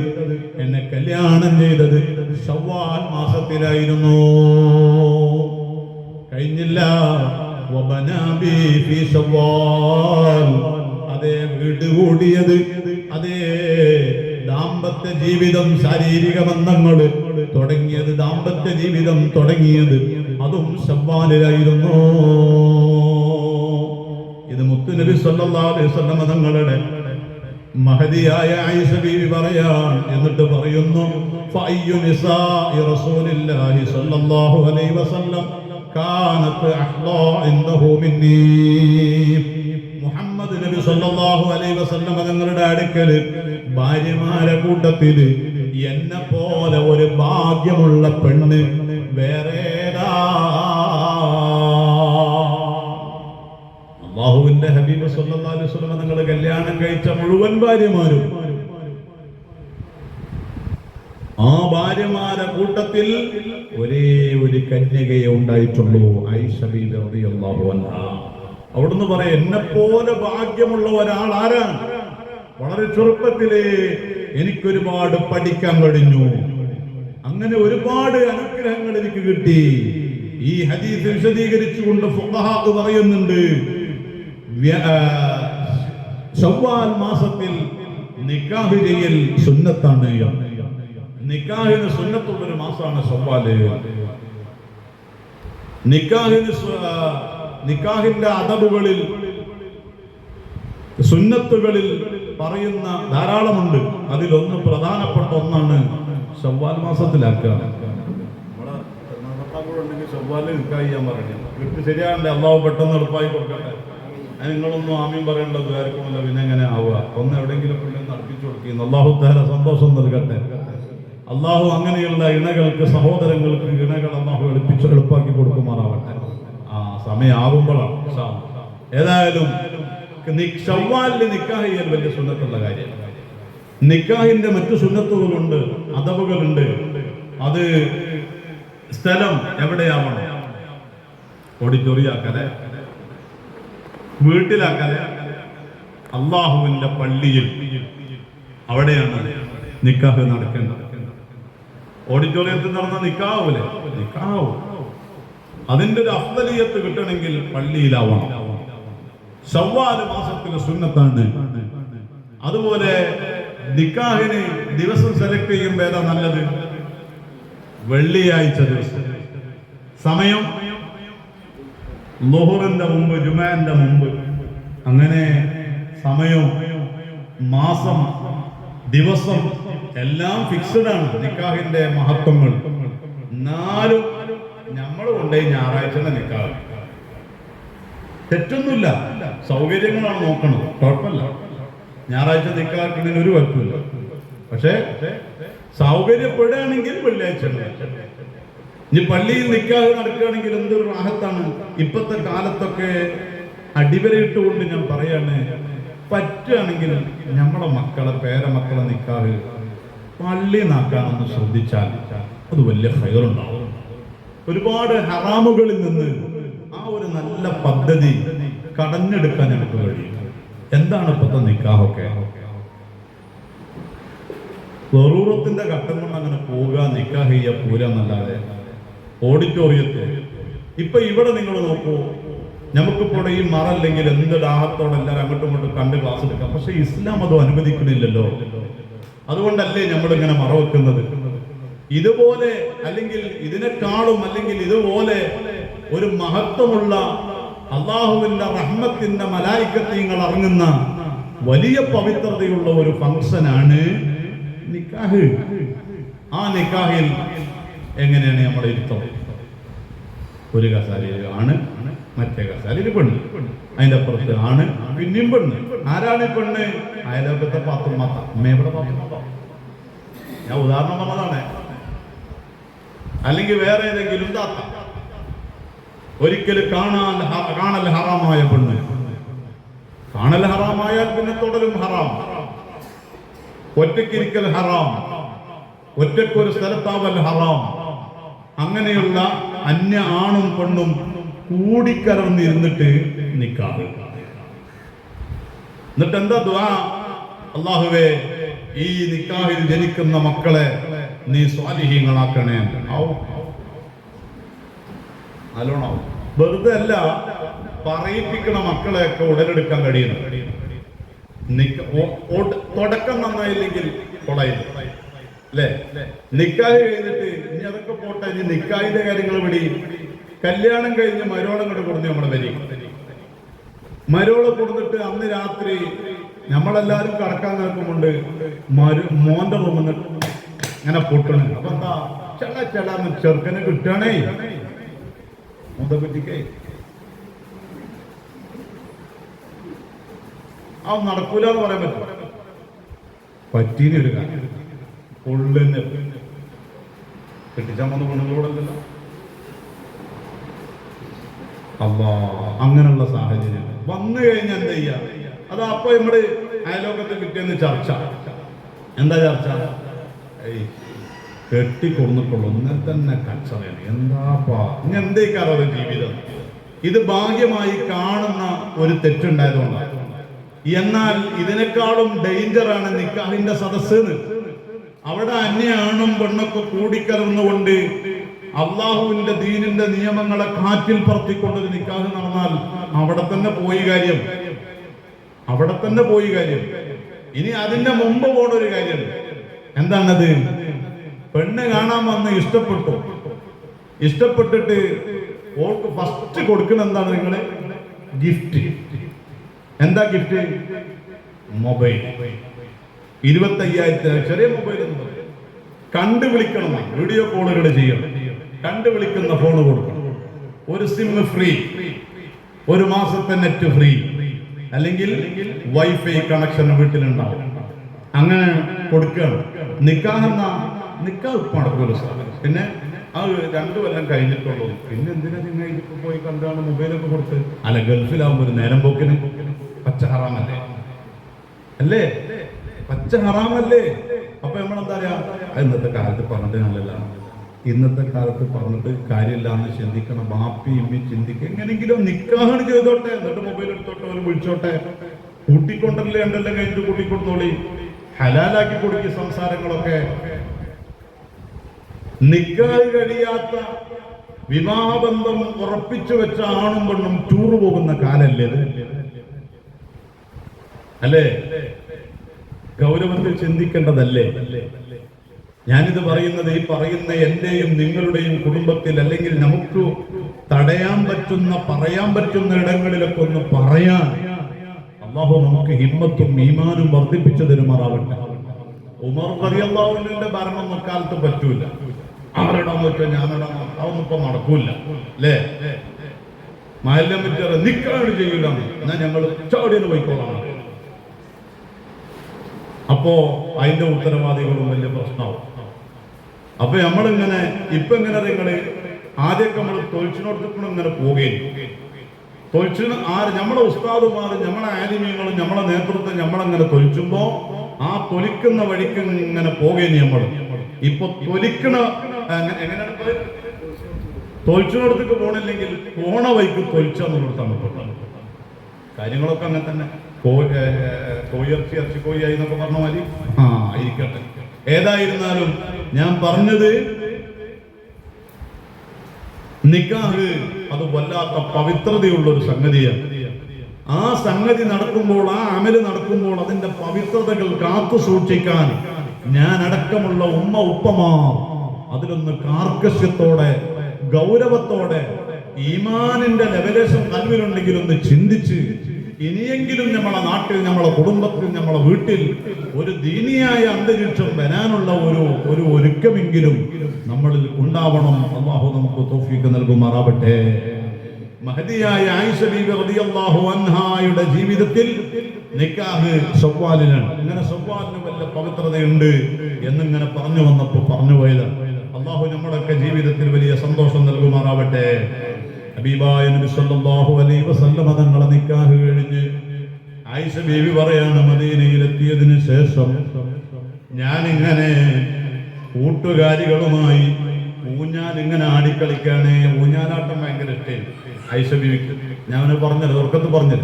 എന്നെ കല്യാണം ചെയ്തത് ശവ്വാൽ മാസത്തിലായിരുന്നു. കഴിഞ്ഞില്ല, വബനാബി ഫി ശവ്വാൽ, അതേ വീട് കൂടിയത്, അതേ ദാമ്പത്യ ജീവിതം, ശാരീരിക ബന്ധങ്ങൾ തുടങ്ങിയത്, ദാമ്പത്യ ജീവിതം തുടങ്ങിയത് അതും ശവ്വാലിലായിരുന്നു. ഇത് മുത്തുനബി സ്വല്ലല്ലാഹു അലൈഹി വസല്ലം തങ്ങളുടെ മഹദിയായ ആയിഷ ബീവി പറയാൻ. എന്നിട്ട് പറയുന്നു, ഫഅയ്യു നിസാഇ റസൂലില്ലാഹി സ്വല്ലല്ലാഹു അലൈഹി വസല്ലം കാനത്ത് അഹ്ലാ ഇൻദഹു മിന്നീ, മുഹമ്മദ് നബി സ്വല്ലല്ലാഹു അലൈഹി വസല്ലം തങ്ങളുടെ അടുക്കൽ ഭാര്യമാരെ കൂട്ടത്തിൽ എന്നെ പോലെ ഒരു ഭാഗ്യമുള്ള പെണ്ണ് വേറെ അള്ളാഹുവിന്റെ ഹബീബ് സല്ലല്ലാഹു അലൈഹി വസല്ലം നിങ്ങൾ കല്യാണം കഴിച്ച മുഴുവൻ ഭാര്യമാരും ആ ഭാര്യമാരെ കൂട്ടത്തിൽ ഒരേ ഒരു കന്യകയെ ഉണ്ടായിട്ടുള്ളൂ, ആയിഷ ബീബി റളിയല്ലാഹു അൻഹാ. അവിടുന്ന് പറയാം, എന്നെ പോലെ ഭാഗ്യമുള്ള ഒരാൾ ആരാണ്? വളരെ ചെറുപ്പത്തിലേ എനിക്കൊരുപാട് പഠിക്കാൻ കഴിഞ്ഞു, അങ്ങനെ ഒരുപാട് അനുഗ്രഹങ്ങൾ എനിക്ക് കിട്ടി. ഈ ഹദീസ് വിശദീകരിച്ചുകൊണ്ട് ഫുഖഹാ പറയുന്നുണ്ട്, ശവ്വാൽ മാസത്തിൽ നിക്കാഹ് ചെയ്യൽ സുന്നത്താണ്. നിക്കാഹിന് സുന്നത്തുള്ളൊരു മാസമാണ് ശവ്വാല്. നിക്കാഹിന്റെ അദബുകളിൽ സുന്നത്തുകളിൽ പറയുന്ന ധാരാളമുണ്ട്. അതിലൊന്ന് പ്രധാനപ്പെട്ട ഒന്നാണ് ശവ്വാൽ മാസത്തിലാക്കുക. ശവ്വാല് നിക്കാഹ് ചെയ്യാൻ പറഞ്ഞു വീട്ടിൽ ശരിയാകണ്ടേ? അള്ളാഹു പെട്ടെന്ന് എളുപ്പമായി കൊടുക്കട്ടെ. നിങ്ങളൊന്നും ആമീൻ പറയേണ്ടത് ആർക്കുമല്ല, പിന്നെ എങ്ങനെ ആവുക? ഒന്ന് എവിടെയെങ്കിലും നടത്തിച്ചു കൊടുക്കുന്നു. അള്ളാഹു തആല സന്തോഷം നൽകട്ടെ. അള്ളാഹു അങ്ങനെയുള്ള ഇണകൾക്ക്, സഹോദരങ്ങൾക്ക് ഇണകൾ അള്ളാഹു എളുപ്പാക്കി കൊടുക്കുമാറാവട്ടെ. സമയമാകുമ്പോഴാണ്. ഏതായാലും ശവ്വാലിൽ നിക്കാഹ് ചെയ്യാൻ വലിയ സുന്നത്തുള്ള കാര്യമാണ്. നിക്കാഹിന്റെ മറ്റു സുന്നത്തുകളുണ്ട്, അദബുകളുണ്ട്. അത് സ്ഥലം എവിടെയാവണം? ഓഡിറ്റോറിയാക്കലെ, വീട്ടിലാക്കലെ, അള്ളാഹുവിന്റെ പള്ളിയിൽ, അവിടെയാണ് നിക്കാഹ് നടക്കേണ്ടത്. ഓഡിറ്റോറിയത്തിൽ നടന്ന നിക്കാവൂലെ? നിക്കാവും. അതിന്റെ ഒരു അഫ്ദലിയത്ത് കിട്ടണമെങ്കിൽ പള്ളിയിലാവണം. ശവ്വാൽ മാസത്തിലെ സുന്നത്താണ്. അതുപോലെ നിക്കാഹിന് ദിവസം സെലക്ട് ചെയ്യുമ്പോൾ ഏതാ നല്ലത്? വെള്ളിയാഴ്ച ദിവസം. സമയം ളുഹറിന്റെ മുമ്പ്, ജുമാന്റെ മുമ്പ്. അങ്ങനെ സമയം, മാസം, ദിവസം എല്ലാം ഫിക്സഡ് ആണ്. നിക്കാഹിന്റെ മഹത്വങ്ങൾ എന്നാലും നമ്മൾ കൊണ്ടേ ഞായറാഴ്ച നിക്കാഹ്. തെറ്റൊന്നുമില്ല, സൗകര്യങ്ങളാണ് നോക്കണം, കുഴപ്പമില്ല. ഞായറാഴ്ച നിക്കാഹിക്കുന്നതിന് ഒരു കുഴപ്പമില്ല. പക്ഷേ സൗകര്യപ്പെടുകയാണെങ്കിൽ വെള്ളിയാഴ്ച. ഇനി പള്ളിയിൽ നിക്കാഹ് നടക്കുകയാണെങ്കിൽ എന്തൊരു റാഹത്താണ്. ഇപ്പോഴത്തെ കാലത്തൊക്കെ അടിവരയിട്ടുകൊണ്ട് ഞാൻ പറയാണ്, പറ്റുകയാണെങ്കിൽ നമ്മളെ മക്കളെ, പേരമക്കളെ നിക്കാഹ് പള്ളി നാക്കാനൊന്ന് ശ്രദ്ധിച്ചാൽ അത് വലിയ ഖൈറുണ്ടാവും. ഒരുപാട് ഹറാമുകളിൽ നിന്ന് ആ ഒരു നല്ല പദ്ധതി കടഞ്ഞെടുക്കാൻ നമുക്ക് കഴിയും. എന്താണ് ഇപ്പോഴത്തെ നിക്കാഹൊക്കെ? ളറൂറത്തിന്റെ ഘട്ടം കൊണ്ട് അങ്ങനെ പോവുക, നിക്കാഹ് ചെയ്യുക, പോരാന്നല്ലാതെ ഓഡിറ്റോറിയത്തിൽ. ഇപ്പൊ ഇവിടെ നിങ്ങൾ നോക്കൂ, നമുക്കിപ്പോൾ ഈ മറല്ലെങ്കിൽ എന്ത് ദാഹത്തോടെ എല്ലാവരും അങ്ങോട്ടും ഇങ്ങോട്ടും കണ്ട് ക്ലാസ് എടുക്കാം. പക്ഷെ ഇസ്ലാം അത് അനുവദിക്കുന്നില്ലല്ലോ. അതുകൊണ്ടല്ലേ നമ്മളിങ്ങനെ മറ വെക്കുന്നത്. ഇതുപോലെ അല്ലെങ്കിൽ ഇതിനേക്കാളും അല്ലെങ്കിൽ ഇതുപോലെ ഒരു മഹത്വമുള്ള അള്ളാഹുവിന്റെ റഹ്മത്തിന്റെ മലായിക്കത്തീങ്ങൾ ഇറങ്ങുന്ന വലിയ പവിത്രതയുള്ള ഒരു ഫംഗ്ഷനാണ് നിക്കാഹ്. ആ നിക്കാഹിൽ എങ്ങനെയാണ് നമ്മുടെ ഇരുത്തം? ഒരു കസാലയിൽ ആണ്, മറ്റേ കസാലയിൽ പെണ്ണ്, അതിന്റെ അപ്പുറത്ത് ആണ്, പിന്നെയും പെണ്ണ്. ആരാണ് ഈ പെണ്ണ്? അയലോകത്തെ പാത്തുമാത്ത, അമ്മയുടെ പാത്തുമാത്ത. ഞാൻ ഉദാഹരണം പറഞ്ഞതാണ്. അല്ലെങ്കിൽ വേറെ ഏതെങ്കിലും താത്ത. ഒരിക്കലും കാണൽ ഹറാമായ പെണ്ണ്. കാണൽ ഹറാമായാൽ പിന്നെ തുടരും ഹറാം. ഒറ്റയ്ക്കിരിക്കൽ ഹറാം, ഒറ്റയ്ക്കൊരു സ്ഥലത്താവൽ ഹറാം. അങ്ങനെയുള്ള അന്യ ആണും പെണ്ണും കൂടിക്കലർന്നിരുന്നിട്ട് നിക്കാഹ്. എന്നിട്ട് എന്താ ദുആ? അല്ലാഹുവേ, ഈ നിക്കാഹിൽ ജനിക്കുന്ന മക്കളെ നീ സ്വാലിഹീങ്ങളാക്കണേ. നല്ലോണം വെറുതെ അല്ല, പറയിപ്പിക്കണ മക്കളെയൊക്കെ ഉടലെടുക്കാൻ കഴിയുന്നു. തുടക്കം നന്നായില്ലെങ്കിൽ കൊളയില്ല അല്ലേ? നിക്കാഹ് കഴിഞ്ഞിട്ട് ഇനി അതൊക്കെ പോട്ടെ, ഇനി നിക്കാഹിന്റെ കാര്യങ്ങൾ വിടി. കല്യാണം കഴിഞ്ഞ് മരോളം കൊണ്ട് കൊടുത്തു നമ്മുടെ വരി. മരോളെ കൊടുത്തിട്ട് അന്ന് രാത്രി നമ്മളെല്ലാരും കടക്കാൻ നിൽക്കുന്നുണ്ട്, മോന്റെ റൂമിൽ ഇങ്ങനെ പൊട്ടണ്. അപ്പൊ എന്താ ചെടാന്ന് ചെറുക്കനെ കിട്ടണേ മുതപ്പറ്റിക്കേ. ആ നടക്കൂല എന്ന് പറയാൻ പറ്റും. പറ്റീനൊരു കാര്യം ഉള്ളന്നെ കെട്ടിച്ചാൻ വന്ന പെണ്ണുങ്ങളോടല്ലല്ലോ. അങ്ങനെയുള്ള സാഹചര്യം വന്നു കഴിഞ്ഞാൽ എന്താ ചെയ്യാ? അത് അപ്പൊ നമ്മള് അയലോകത്ത് കിട്ടിയെന്ന് ചർച്ച. എന്താ ചർച്ച? കെട്ടിക്കൊടുന്നിട്ടുള്ളൂ ഇങ്ങനെ തന്നെ കച്ചറയാണ്. എന്താപ്പാ ഇനി എന്തേക്കാരോ ജീവിതം. ഇത് ഭാഗ്യമായി കാണുന്ന ഒരു തെറ്റുണ്ടായതുകൊണ്ടാണ്. എന്നാൽ ഇതിനേക്കാളും ഡേഞ്ചറാണ് നിക്കാഹിന്റെ സദസ്സ്. അവിടെ അന്യാണും പെണ്ണൊക്കെ കൂടിക്കലർന്നുകൊണ്ട് അള്ളാഹുവിന്റെ ദീനിന്റെ നിയമങ്ങളെ കാറ്റിൽ പറത്തിക്കൊണ്ട് നിക്കാഹ് നടന്നാൽ അവിടെ തന്നെ പോയി കാര്യം. അവിടെ തന്നെ പോയി കാര്യം. ഇനി അതിന്റെ മുമ്പ് പോണ ഒരു കാര്യം എന്താണത്? പെണ്ണ് കാണാൻ വന്ന് ഇഷ്ടപ്പെട്ടിട്ട് ഓൾക്ക് ഫസ്റ്റ് കൊടുക്കുന്ന എന്താണ്? നിങ്ങള് ഗിഫ്റ്റ്. എന്താ ഗിഫ്റ്റ്? മൊബൈൽ. 25,000 ചെറിയ മൊബൈൽ. കണ്ടുവിളിക്കണം, വീഡിയോ കോളുകൾ ചെയ്യണം, കണ്ടുവിളിക്കുന്ന ഫോൺ കൊടുക്കണം, ഒരു സിം ഫ്രീ, ഒരു മാസത്തെ നെറ്റ് ഫ്രീ, അല്ലെങ്കിൽ വൈഫൈ കണക്ഷൻ വീട്ടിലുണ്ടാവും. അങ്ങനെ കൊടുക്കണം. നിക്കാഹ് നടക്കുമല്ലോ. പിന്നെ അത് 2 കൊല്ലം കഴിഞ്ഞിട്ടുള്ളൂ. പിന്നെ എന്തിനാ നിങ്ങൾ പോയി കണ്ടാണ് മൊബൈലൊക്കെ കൊടുത്ത്? അല്ല, ഗൾഫിലാവുമ്പോ ഒരു നേരം പോക്കിന് പച്ച ഹറാമല്ലേ? അല്ലേ? പച്ച ഹറാമല്ലേ? അപ്പൊ നമ്മളെന്താ പറയാ? ഇന്നത്തെ കാലത്ത് പറഞ്ഞിട്ട് നല്ലല്ല, ഇന്നത്തെ കാലത്ത് പറഞ്ഞിട്ട് കാര്യമില്ല എന്ന് ചിന്തിക്കണം. ബാപ്പി ഇമ്മി ചിന്തിക്കുക. എങ്ങനെങ്കിലും നിക്കാഹ് ചെയ്തോട്ടെ, എന്നിട്ട് മൊബൈൽ എടുത്തോട്ടെ, അവർ വിളിച്ചോട്ടെ. കൂട്ടിക്കൊണ്ടല്ലേ എന്തെല്ലാം കഴിഞ്ഞിട്ട് കൂട്ടിക്കൊടുത്തോളി. ഹലാലാക്കി കൊടുക്കുക സംസാരങ്ങളൊക്കെ. നിക്കാഹ് കഴിയാത്ത വിവാഹബന്ധം ഉറപ്പിച്ചു വെച്ച ആണും പെണ്ണും ടൂറ് പോകുന്ന കാലല്ലേ അല്ലേ? ഗൗരവത്തിൽ ചിന്തിക്കേണ്ടതല്ലേ? ഞാനിത് പറയുന്നത് ഈ പറയുന്ന എന്റെയും നിങ്ങളുടെയും കുടുംബത്തിൽ, അല്ലെങ്കിൽ നമുക്ക് തടയാൻ പറ്റുന്ന, പറയാൻ പറ്റുന്ന ഇടങ്ങളിലൊക്കെ ഒന്ന് പറയാൻ അല്ലാഹു നമുക്ക് ഹിമ്മത്തും ഈമാനും വർദ്ധിപ്പിച്ചു തരുമാറാവട്ടെ. ഉമർ റളിയല്ലാഹു അൻഹുവിന്റെ ഭരണം കാലത്ത് പറ്റൂല. ആരിടാൻ പറ്റുമോ ഞാനിടാൻ, അതൊന്നും ഇപ്പൊ നടക്കൂല അല്ലേ? മഹല്ല് മറ്റേ നിക്കാഹ് ചെയ്യൂല, എന്നാ ഞങ്ങൾ ചാടിയെന്ന് പോയിക്കോളാം. അപ്പോ അതിന്റെ ഉത്തരവാദികളും വലിയ പ്രശ്നമാവും. അപ്പൊ നമ്മളിങ്ങനെ ഇപ്പൊ എങ്ങനെ നിങ്ങള് ആദ്യമൊക്കെ നമ്മൾ തൊഴിച്ചിനോടത്തേക്കും ഇങ്ങനെ പോവുകയും തൊഴിച്ചിന് നമ്മളെ ഉസ്താദുമാരും നമ്മളെ ആലിമീങ്ങളും നമ്മളെ നേതൃത്വം നമ്മളങ്ങനെ തൊഴിച്ചുമ്പോ ആ തൊലിക്കുന്ന വഴിക്ക് ഇങ്ങനെ പോവുകയും നമ്മൾ ഇപ്പൊ തൊലിക്കണ എങ്ങനെയാണ് തൊഴിച്ചിനോടത്തേക്ക് പോണില്ലെങ്കിൽ പോണ വഴിക്ക് തൊഴിച്ചെന്നുള്ള തന്നിട്ടുണ്ട്. കാര്യങ്ങളൊക്കെ അങ്ങനെ തന്നെ. ഇറച്ചിക്കോയി എന്നൊക്കെ പറഞ്ഞ മാതിരി ഇരിക്കട്ടെ. ഏതായിരുന്നാലും ഞാൻ പറഞ്ഞത്, നിക്കാഹ് അത് വല്ലാത്ത പവിത്രതയുള്ള ഒരു സംഗതിയാണ്. ആ സംഗതി നടക്കുമ്പോൾ, ആ അമല് നടക്കുമ്പോൾ അതിന്റെ പവിത്രതകൾ കാത്തു സൂക്ഷിക്കാൻ ഞാൻ അടക്കമുള്ള ഉപ്പമാർ അതിലൊന്ന് കാർക്കശ്യത്തോടെ, ഗൗരവത്തോടെ, ഈമാനിന്റെ ലെവലേഷൻ കൽവിലുണ്ടെങ്കിൽ ഒന്ന് ചിന്തിച്ച് ഇനിയെങ്കിലും നമ്മളെ നാട്ടിൽ, നമ്മളെ കുടുംബത്തിൽ, നമ്മളെ വീട്ടിൽ ഒരു ദീനിയായ അന്തരീക്ഷം വരാനുള്ള ഒരു ഒരുക്കമെങ്കിലും നമ്മളിൽ ഉണ്ടാവണം. അല്ലാഹു നമുക്ക് തൗഫീഖ് നൽകുമാറാവട്ടെ. മഹദിയായ ആയിഷ ബീബി റളിയല്ലാഹു അൻഹായുടെ ജീവിതത്തിൽ നിക്കാഹ് ശവ്വാലിനാണ്. ഇങ്ങനെ ശവ്വാലിന് വല്ല പവിത്രതയുണ്ട് എന്നിങ്ങനെ പറഞ്ഞു വന്നപ്പോൾ പറഞ്ഞു പോയതാണ്. അല്ലാഹു നമ്മുടെയൊക്കെ ജീവിതത്തിൽ വലിയ സന്തോഷം നൽകുമാറാവട്ടെ. ഹബീബായ നബി സല്ലല്ലാഹു അലൈഹി വസല്ലം തങ്ങളെ നിക്കാഹ് കഴിഞ്ഞ് ആയിഷ ബീവി പറയാണ്, മദീനയിലെത്തിയതിനു ശേഷം ഞാനിങ്ങനെ കൂട്ടുകാരികളുമായി ഊഞ്ഞാലിങ്ങനെ ആടിക്കളിക്കാണ്. ഊഞ്ഞാലാട്ടം ഭയങ്കര ഇഷ്ടമായിരുന്നു ആയിഷ ബീവിക്ക്. ഞാൻ പറഞ്ഞത് ഉറക്കത്ത് പറഞ്ഞത്,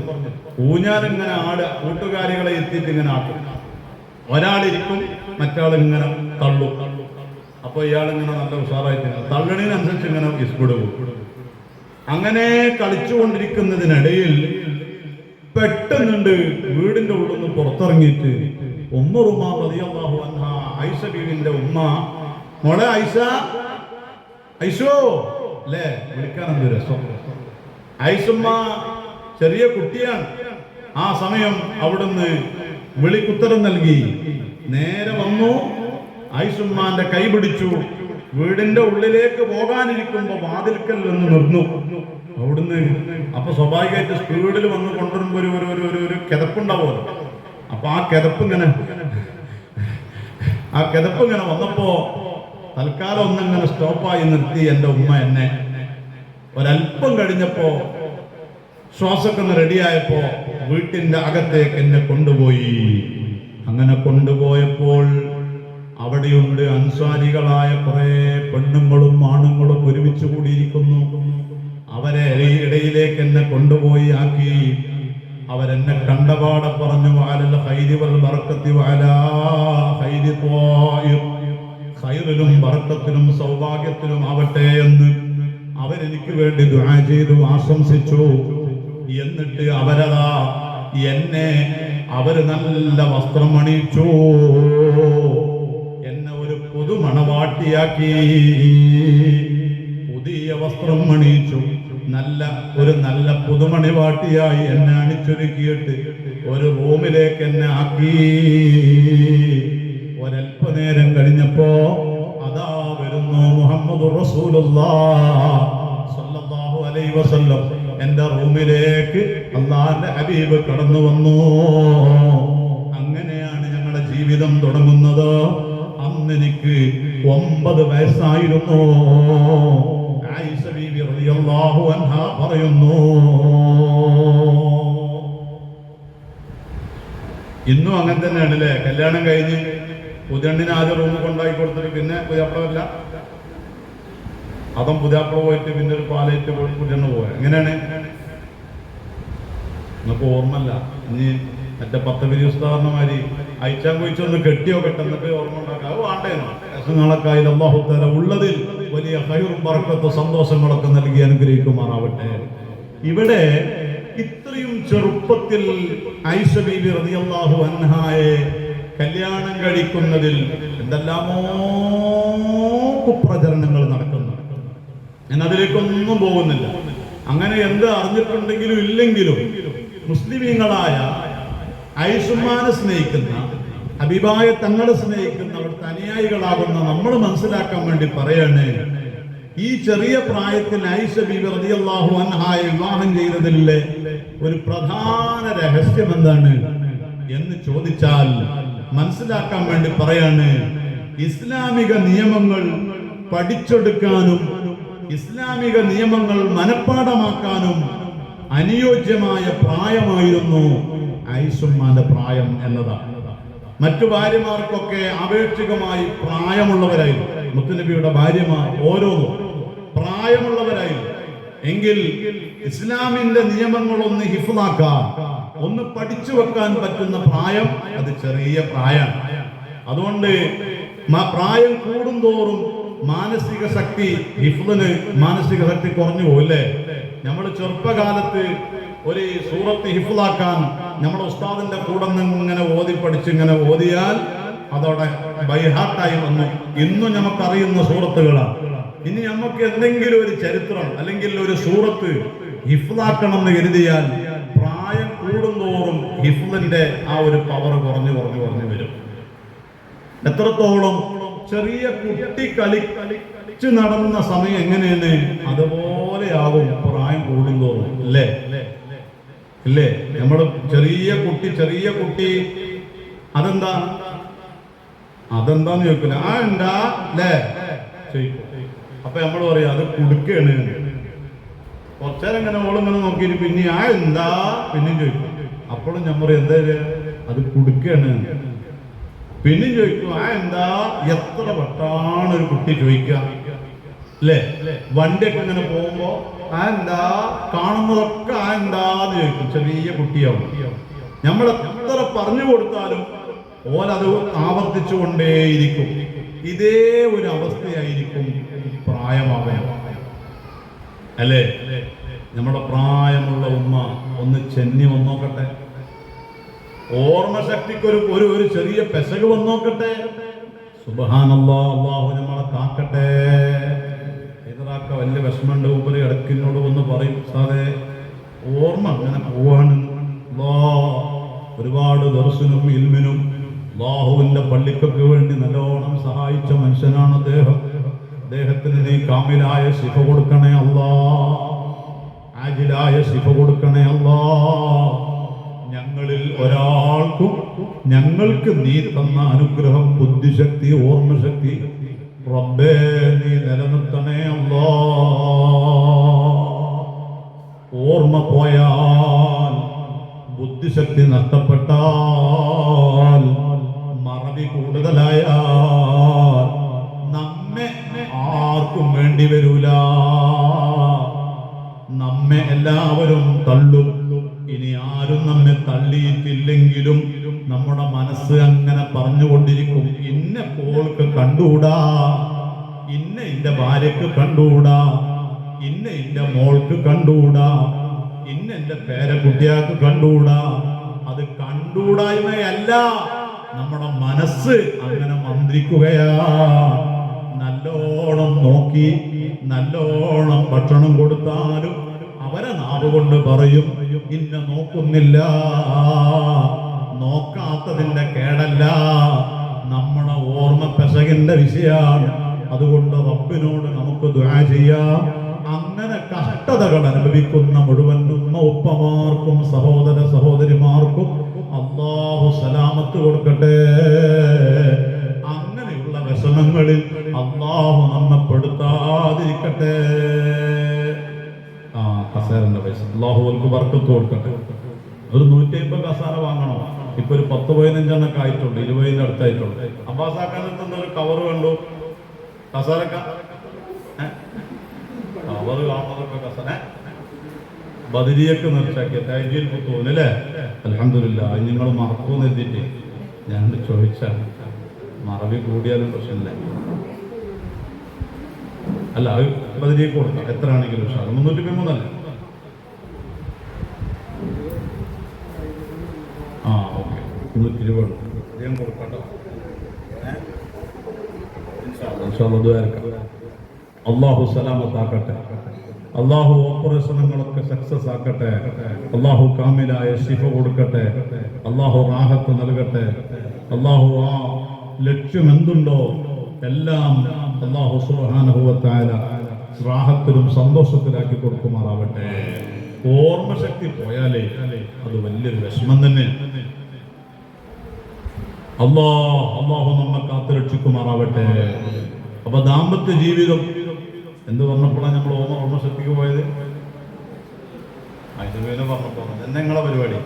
ഊഞ്ഞാലിങ്ങനെ കൂട്ടുകാരികളെ എത്തിയിട്ട് ഇങ്ങനെ ആട്ടും. ഒരാളിരിക്കും, മറ്റാളിങ്ങനെ തള്ളും. അപ്പൊ ഇയാളിങ്ങനെ നല്ല ഉഷാറായിട്ട് തള്ളണതിനനുസരിച്ച് ഇങ്ങനെ സ്പീഡ് പോകും. അങ്ങനെ കളിച്ചുകൊണ്ടിരിക്കുന്നതിനിടയിൽ പെട്ടെന്നുണ്ട് വീടിന്റെ ഉള്ളിൽ നിന്ന് പുറത്തിറങ്ങിയിട്ട് ഉമ്മ റുമാ റളിയല്ലാഹു അൻഹാ, ആയിഷ ബീവിന്റെ ഉമ്മ, മോളെ ആയിഷ, ഐഷോ അല്ലേ വിളിക്കാൻ എന്ത് രസം. ഐഷുമ്മ ചെറിയ കുട്ടിയാണ്. ആ സമയം അവിടുന്ന് വിളിക്കുത്തരം നൽകി. നേരെ വന്നു, ഐഷുമ്മാന്റെ കൈ പിടിച്ചു. വീടിന്റെ ഉള്ളിലേക്ക് പോകാനിരിക്കുമ്പോ വാതിൽക്കൽ നിന്ന് നിർന്നു. അവിടുന്ന് അപ്പൊ സ്വാഭാവികമായിട്ട് സ്പീഡിൽ വന്ന് കൊണ്ടുവരുമ്പോ ഒരു കിതപ്പുണ്ടാവുമല്ലോ. അപ്പൊ ആ കിതപ്പ് ഇങ്ങനെ വന്നപ്പോ തൽക്കാലം ഒന്നിങ്ങനെ സ്റ്റോപ്പായി നിർത്തി എന്റെ ഉമ്മ എന്നെ. ഒരല്പം കഴിഞ്ഞപ്പോ ശ്വാസമൊക്കെ ഒന്ന് റെഡിയായപ്പോ വീട്ടിന്റെ അകത്തേക്ക് എന്നെ കൊണ്ടുപോയി. അങ്ങനെ കൊണ്ടുപോയപ്പോൾ അവിടെയുണ്ട് അൻസാരികളായ കുറെ പെണ്ണുങ്ങളും ആണുങ്ങളും ഒരുമിച്ച് കൂടിയിരിക്കുന്നു. അവരെ ഇടയിലേക്ക് എന്നെ കൊണ്ടുപോയി ആക്കി. അവരെന്നെ കണ്ടപാടെ പറഞ്ഞു, വഅലൽ ഖൈരി വൽ ബറക്കത്തി വഅലാ ഖൈരി ത്വായിർ, ഖൈറിലും ബറക്കത്തിലും സൗഭാഗ്യത്തിലും ആവട്ടെ എന്ന് അവരെനിക്ക് വേണ്ടി ദുആ ചെയ്തു, ആശംസിച്ചു. എന്നിട്ട് അവരതാ എന്നെ നല്ല വസ്ത്രം അണിയിച്ചു, എന്നെ ഒരു പുതുമണവാട്ടിയാക്കി, പുതിയ വസ്ത്രം അണിയിച്ചു. നല്ല പുതുമണിവാട്ടിയായി എന്നെ അണിച്ചൊരുക്കിയിട്ട് ഒരു റൂമിലേക്ക് എന്നെ ആക്കി. ഒരല്പനേരം കഴിഞ്ഞപ്പോ അതാ വരുന്നു മുഹമ്മദുർ റസൂലുള്ളാഹ് സ്വല്ലല്ലാഹു അലൈഹി വസല്ലം. എന്റെ റൂമിലേക്ക് അല്ലാഹുവിന്റെ ഹബീബ് കടന്നു വന്നു. അങ്ങനെയാണ് ഞങ്ങളുടെ ജീവിതം തുടങ്ങുന്നത്. അന്ന് എനിക്ക് 9 വയസ്സായിരുന്നു. ആയിഷ ബീബി റളിയല്ലാഹു അൻഹ പറയുന്നു, ഇന്നും അങ്ങനെ തന്നെയാണ് അല്ലേ? കല്യാണം കഴിഞ്ഞ് പുതിയണ്ണിന് ആദ്യം റൂം കൊണ്ടാക്കി കൊടുത്തിട്ട് പിന്നെ പുതിയാപ്പളല്ല, അതും പുതിയാപ്പള പോയിട്ട് പിന്നെ ഒരു പാലേറ്റ് പോയി പുതിയണ്ണ് പോയ. എങ്ങനെയാണ് നിങ്ങൾക്ക് ഓർമ്മല്ല? ഇനി മറ്റേ 10 പിരി ഉസ്താദന്മാരി അയച്ചാൻ കുഴിച്ചൊന്ന് കെട്ടിയോ കെട്ടെന്നിട്ട് ഓർമ്മ ഉണ്ടാക്കുക. അത് വേണ്ടേനോ? രസങ്ങളൊക്കെ അല്ലാഹു തആല ഉള്ളതിൽ വലിയ ഖൈറും ബറക്കത്തും സന്തോഷങ്ങളൊക്കെ നൽകി അനുഗ്രഹിക്കുമാറാവട്ടെ. ഇവിടെ ഇത്രയും ചെറുപ്പത്തിൽ ആയിഷ ബീബി റളിയല്ലാഹു അൻഹായെ കല്യാണം കഴിക്കുന്നതിൽ എന്തെല്ലാമോ കുപ്രചരണങ്ങൾ നടക്കുന്നു. ഞാൻ അതിലേക്കൊന്നും പോകുന്നില്ല. അങ്ങനെ എന്ത് അറിഞ്ഞിട്ടുണ്ടെങ്കിലും ഇല്ലെങ്കിലും മുസ്ലിമീങ്ങളായ ഐഷുമാനെ സ്നേഹിക്കുന്ന, ഹബീബായ തങ്ങളെ സ്നേഹിക്കുന്നവർക്ക് അനുയായികളാകുന്ന നമ്മൾ മനസ്സിലാക്കാൻ വേണ്ടി പറയാണ്, ഈ ചെറിയ പ്രായത്തിൽ ആയിഷ ബീബി റളിയല്ലാഹു അൻഹായെ വിവാഹം ചെയ്തതിലെ ഒരു പ്രധാന രഹസ്യം എന്താണ് എന്ന് ചോദിച്ചാൽ മനസ്സിലാക്കാൻ വേണ്ടി പറയാണ്, ഇസ്ലാമിക നിയമങ്ങൾ പഠിച്ചെടുക്കാനും ഇസ്ലാമിക നിയമങ്ങൾ മനഃപ്പാഠമാക്കാനും അനുയോജ്യമായ പ്രായമായിരുന്നു ആയിഷുമ്മാന്റെ പ്രായം എന്നതാണ്. മറ്റു ഭാര്യമാർക്കൊക്കെ ആപേക്ഷികമായി പ്രായമുള്ളവരായിരുന്നു. മുത്തുനബിയുടെ ഭാര്യമാർ ഓരോന്നും പ്രായമുള്ളവരായിരുന്നു. എങ്കിൽ ഇസ്ലാമിന്റെ നിയമങ്ങളൊന്ന് ഹിഫ്ളാക്കാൻ, ഒന്ന് പഠിച്ചു വെക്കാൻ പറ്റുന്ന പ്രായം അത് ചെറിയ പ്രായമാണ്. അതുകൊണ്ട് പ്രായം കൂടുന്തോറും മാനസിക ശക്തി, ഹിഫ്ളിന് മാനസിക ശക്തി കുറഞ്ഞു പോകില്ലേ? നമ്മൾ ചെറുപ്പകാലത്ത് ഒരു സൂറത്ത് ഹിഫ്ളാക്കാൻ നമ്മുടെ ഉസ്താദിന്റെ കൂടെ ഇങ്ങനെ ഓതി പഠിച്ച് ഇങ്ങനെ ഓതിയാൽ അതോടെ ബൈഹാർട്ടായി വന്നു. ഇന്നും നമുക്കറിയുന്ന സൂറത്തുകളാണ്. ഇനി നമുക്ക് എന്തെങ്കിലും ഒരു ചരിത്രം അല്ലെങ്കിൽ ഒരു സൂറത്ത് ഹിഫ്ളാക്കണം എന്ന് കരുതിയാൽ പ്രായം കൂടുന്തോറും ഹിഫ്ളിന്റെ ആ ഒരു പവർ കുറഞ്ഞു വരും. എത്രത്തോളം ചെറിയ കുട്ടി കളിച്ച് നടന്ന സമയം എങ്ങനെയാണ് അതുപോലെയാകും പ്രായം കൂടുന്തോറും. ഇല്ലേ? നമ്മുടെ ചെറിയ കുട്ടി അതെന്താന്ന് ചോദിക്കില്ല. എന്താ അല്ലേ ചോദിക്കും. അപ്പൊ നമ്മൾ പറയാം അത് കുടുക്കാണ്. കുറച്ചേരം ഇങ്ങനെ ഓളിങ്ങനെ നോക്കിയിട്ട് പിന്നെ എന്താ പിന്നെയും ചോദിക്കും. അപ്പോഴും ഞാൻ പറയും എന്താ അത് കുടുക്കാണ്. പിന്നെയും ചോദിക്കും എന്താ. എത്ര വട്ടാണ് ഒരു കുട്ടി ചോദിക്കുക അല്ലേ? വണ്ടിയൊക്കെ ഇങ്ങനെ പോകുമ്പോ എന്താ കാണുന്നതൊക്കെ എന്താന്ന് ചോദിക്കും. ചെറിയ കുട്ടിയാവും. നമ്മൾ എത്ര പറഞ്ഞു കൊടുത്താലും ഓലത് ആവർത്തിച്ചു കൊണ്ടേയിരിക്കും. ഇതേ ഒരു അവസ്ഥയായിരിക്കും പ്രായമാവണം അല്ലേ? നമ്മുടെ പ്രായമുള്ള ഉമ്മ ഒന്ന് ചെന്നി വന്നോക്കട്ടെ, ഓർമ്മശക്തിക്ക് ഒരു ചെറിയ പെശക് വന്നോക്കട്ടെ. സുബ്ഹാനല്ലാഹ്, അല്ലാഹു നമ്മളെ കാക്കട്ടെ. ഇതൊക്കെ വലിയ വിഷമമുണ്ട്. ഉപരി ഇടക്കിനോട് വന്ന് പറയും, സാറേ ഓർമ്മ അങ്ങനെ പോവാണ്. ഒരുപാട് ദർശനും ഇൽമിനും അല്ലാഹുവിന്റെ പള്ളിക്കൊക്കെ വേണ്ടി നല്ലോണം സഹായിച്ച മനുഷ്യനാണ് അദ്ദേഹം. അദ്ദേഹത്തിന് നീ കാമിലായ ശിഫ കൊടുക്കണേ അല്ലാ, ആജിലായ ശിഫ കൊടുക്കണേ അല്ലാ. ഞങ്ങളിൽ ഒരാൾക്കും ഞങ്ങൾക്ക് നീ തന്ന അനുഗ്രഹം, ബുദ്ധിശക്തി, ഓർമ്മശക്തി റബ്ബേ നീ നിലനിർത്തണേ അല്ലാ. ഓർമ്മ പോയാൽ, ബുദ്ധിശക്തി നഷ്ടപ്പെട്ടാൽ, മറവി കൂടുതലായാൽ നമ്മെ ആർക്കും വേണ്ടി വരൂല. നമ്മെ എല്ലാവരും തള്ളും. ഇനി ആരും നമ്മെ തള്ളിയിട്ടില്ലെങ്കിലും നമ്മുടെ മനസ്സ് അങ്ങനെ പറഞ്ഞുകൊണ്ടിരിക്കും, ഇന്ന പോൾക്ക് കണ്ടുകൂടാ, ഇന്ന എന്റെ ഭാര്യക്ക് കണ്ടുകൂടാ, ഇന്ന എന്റെ മോൾക്ക് കണ്ടുകൂടാ, ഇന്ന എന്റെ പേരക്കുട്ടിയാക്ക് കണ്ടുകൂടാ. അത് കണ്ടുകൂടായ്മയല്ല, നമ്മുടെ മനസ്സ് അങ്ങനെ മന്ത്രിക്കുകയാ. നല്ലോണം നോക്കി നല്ലോണം ഭക്ഷണം കൊടുത്താലും അവരെ നാവ് കൊണ്ട് പറയും, ഇന്ന നോക്കുന്നില്ല. നോക്കാത്തതിന്റെ കേടല്ല, നമ്മുടെ ഓർമ്മ പെശകിന്റെ വിഷയാണ്. അതുകൊണ്ട് റബ്ബിനോട് നമുക്ക് ദുആ ചെയ്യാം. അങ്ങനെ കഷ്ടതകൾ അനുഭവിക്കുന്ന മുഴുവൻ ഉപ്പമാർക്കും സഹോദര സഹോദരിമാർക്കും അല്ലാഹു സലാമത്ത് കൊടുക്കട്ടെ. അങ്ങനെയുള്ള വിഷമങ്ങളിൽ അല്ലാഹു നമ്മെ പെടുത്താതിരിക്കട്ടെ. കസേരന്റെ പൈസ അല്ലാഹു അവർക്ക് ബർക്കത്ത് കൊടുക്കട്ടെ. ഒരു 150 കസാര വാങ്ങണോ? ഇപ്പൊ ഒരു 10-15 ആയിട്ടുണ്ട്, 20 അടുത്തായിട്ടുണ്ട്. അബ്ബാസാക്കാനത്തുന്ന ഒരു കവർ കണ്ടു, കസാരക്ക കവർ കാണുന്നതൊക്കെ കസര ബദരിയൊക്കെ നിർച്ചാക്കിയ തൈജിയിൽ പുത്തൂനല്ലേ. അൽഹംദുലില്ലാ, നിങ്ങൾ മറക്കൂന്ന് എത്തിയിട്ട് ഞാൻ ചോദിച്ചാൽ മറവി കൂടിയാലും പ്രശ്നമില്ല. അല്ല, അത് ബദരിയൊക്കെ കൊടുക്കാം, എത്ര ആണെങ്കിലും. 303 ഓക്കെ, 120 ഞാൻ കൊടുക്കട്ടോ. അള്ളാഹു സലാമത്താക്കട്ടെ. അള്ളാഹു ഓപ്പറേഷനുകളൊക്കെ സക്സസ് ആക്കട്ടെ. അള്ളാഹു കാമിലായ ശിഫ കൊടുക്കട്ടെ. അള്ളാഹു റാഹത്ത് നൽകട്ടെ. അള്ളാഹു ആ ലക്ഷ്യം എന്തുണ്ടോ എല്ലാം അള്ളാഹു സുബ്ഹാനഹു വ തആല റാഹത്തിലും സന്തോഷത്തിലാക്കി കൊടുക്കുമാറാവട്ടെ. ഓർമ്മശക്തി പോയാലേ അത് വലിയൊരു വിഷമം തന്നെ. അള്ളാഹു നമ്മെ കാത്തുരക്ഷിക്കുമാറാവട്ടെ. അപ്പൊ ദാമ്പത്യ ജീവിതം എന്ത് പറഞ്ഞപ്പോഴാണ് നമ്മൾ ഓർമ്മശക്തിക്ക് പോയത്? അതിന് പറഞ്ഞപ്പോ എന്നെ നിങ്ങളെ പരിപാടി.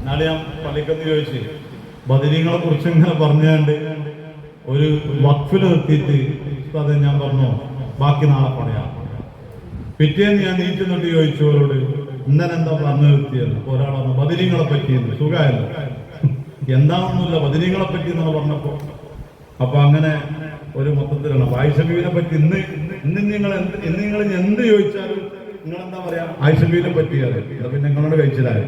എന്നാലും ഞാൻ പള്ളിക്കത്ത് ചോദിച്ച് ബദരീങ്ങളെ കുറിച്ച് ഇങ്ങനെ പറഞ്ഞുകൊണ്ട് ഒരു വഖഫിൽ നിർത്തിയിട്ട് അത് ഞാൻ പറഞ്ഞു ബാക്കി നാളെ പറയാം. പിറ്റേന്ന് ഞാൻ നീച്ചു നിന്നിട്ട് ചോദിച്ചു അവരോട്, ഇന്നലെ എന്താ പറഞ്ഞു നിർത്തിയത്? ഒരാൾ പറഞ്ഞു ബദരീങ്ങളെ പറ്റിയെന്ന്. സുഖമായല്ലോ, എന്താണെന്നില്ല ബദരീങ്ങളെ പറ്റി എന്നാണ് പറഞ്ഞപ്പോ. അപ്പൊ അങ്ങനെ ഒരു മൊത്തത്തിലാണ് ആയിഷ ബീവിനെ പറ്റി ഇന്ന് നിങ്ങൾ എന്ത് ചോദിച്ചാലും നിങ്ങൾ എന്താ പറയാ, ആയിഷ ബീവിനെ പറ്റിയത്. പിന്നെ നിങ്ങളോട് കഴിച്ചില്ലായി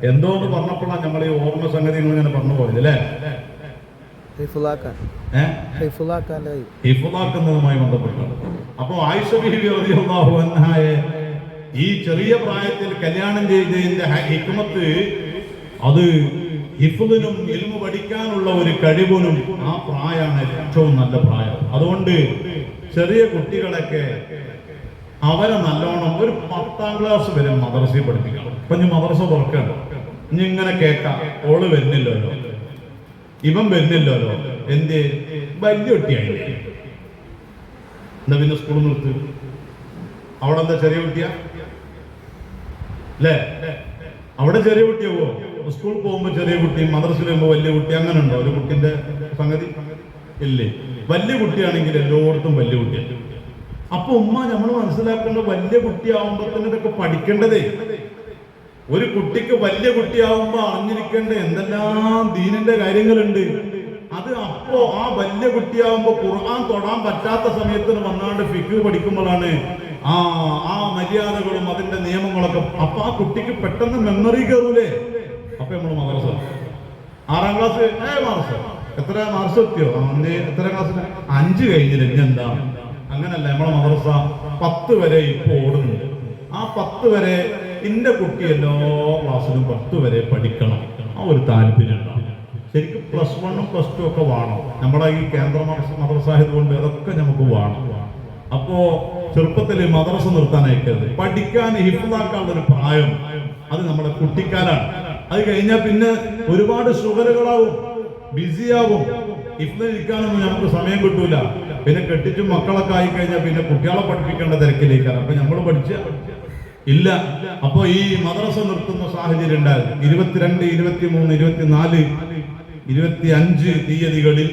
എന്തോന്ന് പറഞ്ഞപ്പോഴാണ് നമ്മൾ ഈ ഓർമ്മ സംഗതി നിങ്ങൾ ഇങ്ങനെ പറഞ്ഞു പോയത് അല്ലേ? ഹിഫ്ളാക്കുന്നതുമായി ബന്ധപ്പെട്ടാണ്. അപ്പൊ ആയിഷ ബീവി റളിയല്ലാഹു അൻഹായെ ഈ ചെറിയ പ്രായത്തിൽ കല്യാണം ചെയ്തതിന്റെ ഹിക്മത്ത്, അത് ഹിഫ്ളിനും ഇൽമു പഠിക്കാനുള്ള ഒരു കഴിവിനും ആ പ്രായമാണ് ഏറ്റവും നല്ല പ്രായം. അതുകൊണ്ട് ചെറിയ കുട്ടികളൊക്കെ അവരെ നല്ലോണം ഒരു 10ാം ക്ലാസ് വരെ മദ്രസയിൽ പഠിപ്പിക്കണം. ഇപ്പൊ ഇനി മദ്രസ തുറക്കണം, ഇനി ഇങ്ങനെ കേൾക്കാം, ഓള് വരുന്നില്ലല്ലോ, ഇവൻ വരുന്നില്ലല്ലോ, എന്റെ വലിയ കുട്ടിയായില്ലേ, എന്താ പിന്നെ സ്കൂൾ നിർത്ത്, അവിടെ എന്താ ചെറിയ കുട്ടിയാ അല്ലേ? അവിടെ ചെറിയ കുട്ടിയാവോ? സ്കൂളിൽ പോകുമ്പോ ചെറിയ കുട്ടി, മദ്രസയിൽ പോകുമ്പോ വലിയ കുട്ടി, അങ്ങനെ ഉണ്ടോ ഒരു കുട്ടിന്റെ സംഗതി? ഇല്ലേ. വലിയ കുട്ടിയാണെങ്കിൽ എല്ലായിടത്തും വലിയ കുട്ടിയാണ്. അപ്പൊ ഉമ്മ നമ്മൾ മനസ്സിലാക്കേണ്ട, വലിയ കുട്ടിയാവുമ്പോ തന്നെ ഇതൊക്കെ പഠിക്കേണ്ടതേ. ഒരു കുട്ടിക്ക് വലിയ കുട്ടിയാവുമ്പോ അറിഞ്ഞിരിക്കേണ്ട എന്തെല്ലാം ദീനിന്റെ കാര്യങ്ങളുണ്ട്. അത് അപ്പോ ആ വലിയ കുട്ടിയാവുമ്പോ ഖുർആൻ തൊടാൻ പറ്റാത്ത സമയത്തിന് വന്നാണ്ട് ഫിഖ് പഠിക്കുമ്പോഴാണ് ആ മര്യാദകളും അതിന്റെ നിയമങ്ങളൊക്കെ. അപ്പൊ ആ കുട്ടിക്ക് പെട്ടെന്ന് മെമ്മറി കയറൂലേ. അപ്പൊ നമ്മള് മദ്രസ 6ാം ക്ലാസ് മാർച്ച് എത്ര മാർച്ച് എത്തിയോ? എത്ര ക്ലാസ്സിൽ? 5 കഴിഞ്ഞില്ല. ഇനി എന്താ? അങ്ങനല്ല, നമ്മളെ മദ്രസ 10 വരെ ഇപ്പൊ ഓടുന്നുണ്ട്. ആ 10 വരെ എന്റെ കുട്ടി എല്ലാ ക്ലാസ്സിലും 10 വരെ പഠിക്കണം. ആ ഒരു താല്പര്യം ഉണ്ടാവും. ശരിക്കും +1 +2 ഒക്കെ വേണം. നമ്മുടെ ഈ കേന്ദ്ര മദ്രസായത് കൊണ്ട് അതൊക്കെ നമുക്ക് വേണം. അപ്പോ ചെറുപ്പത്തിൽ മദ്രസ നിർത്താൻ അയക്കരുത്. പഠിക്കാൻ ഹിഫ്ളാക്കാനുള്ള ഒരു പ്രായം അത് നമ്മുടെ കുട്ടിക്കാലാണ്. അത് കഴിഞ്ഞാൽ പിന്നെ ഒരുപാട് ഷുഗറുകളാവും, ബിസിയാവും. ഹിഫ്ളിരിക്കാനൊന്നും നമുക്ക് സമയം കിട്ടൂല. പിന്നെ കെട്ടിച്ചും മക്കളൊക്കെ ആയി കഴിഞ്ഞാൽ പിന്നെ കുട്ടികളെ പഠിപ്പിക്കേണ്ട തിരക്കിലേക്കാണ്. അപ്പൊ നമ്മൾ പഠിച്ച ഇല്ല. അപ്പൊ ഈ മദ്രസ നിർത്തുന്ന സാഹചര്യം ഉണ്ടായിരുന്നു. 22, 23, 24, 25 തീയതികളിൽ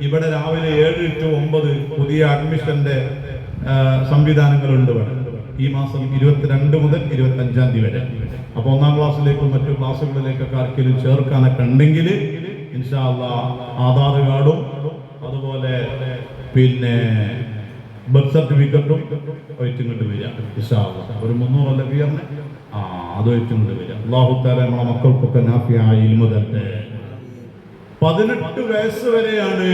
ഇവിടെ രാവിലെ 7 to 9 പുതിയ അഡ്മിഷന്റെ സംവിധാനങ്ങളുണ്ട് ഇവിടെ. ഈ മാസം 22 മുതൽ 25 തീയതി വരെ. അപ്പൊ 1ാം ക്ലാസ്സിലേക്കും മറ്റു ക്ലാസ്സുകളിലേക്കൊക്കെ ആർക്കെങ്കിലും ചേർക്കാനൊക്കെ ഉണ്ടെങ്കിൽ ഇൻഷാ അല്ലാഹ് ആധാർ കാർഡും അതുപോലെ പിന്നെ ബർത്ത് സർട്ടിഫിക്കറ്റും വെച്ചിങ്ങോട്ട് വരിക. ഇൻഷാ അല്ലാഹ് ഒരു 300 അല്ല ക്ലിയറിന് അത് വെച്ചിങ്ങോട്ട് വരിക. അല്ലാഹു തആല നമ്മളെ മക്കൾക്കൊക്കെ നാഫിയായ ഇൽമു തരട്ടെ. 18 വയസ്സ് വരെയാണ്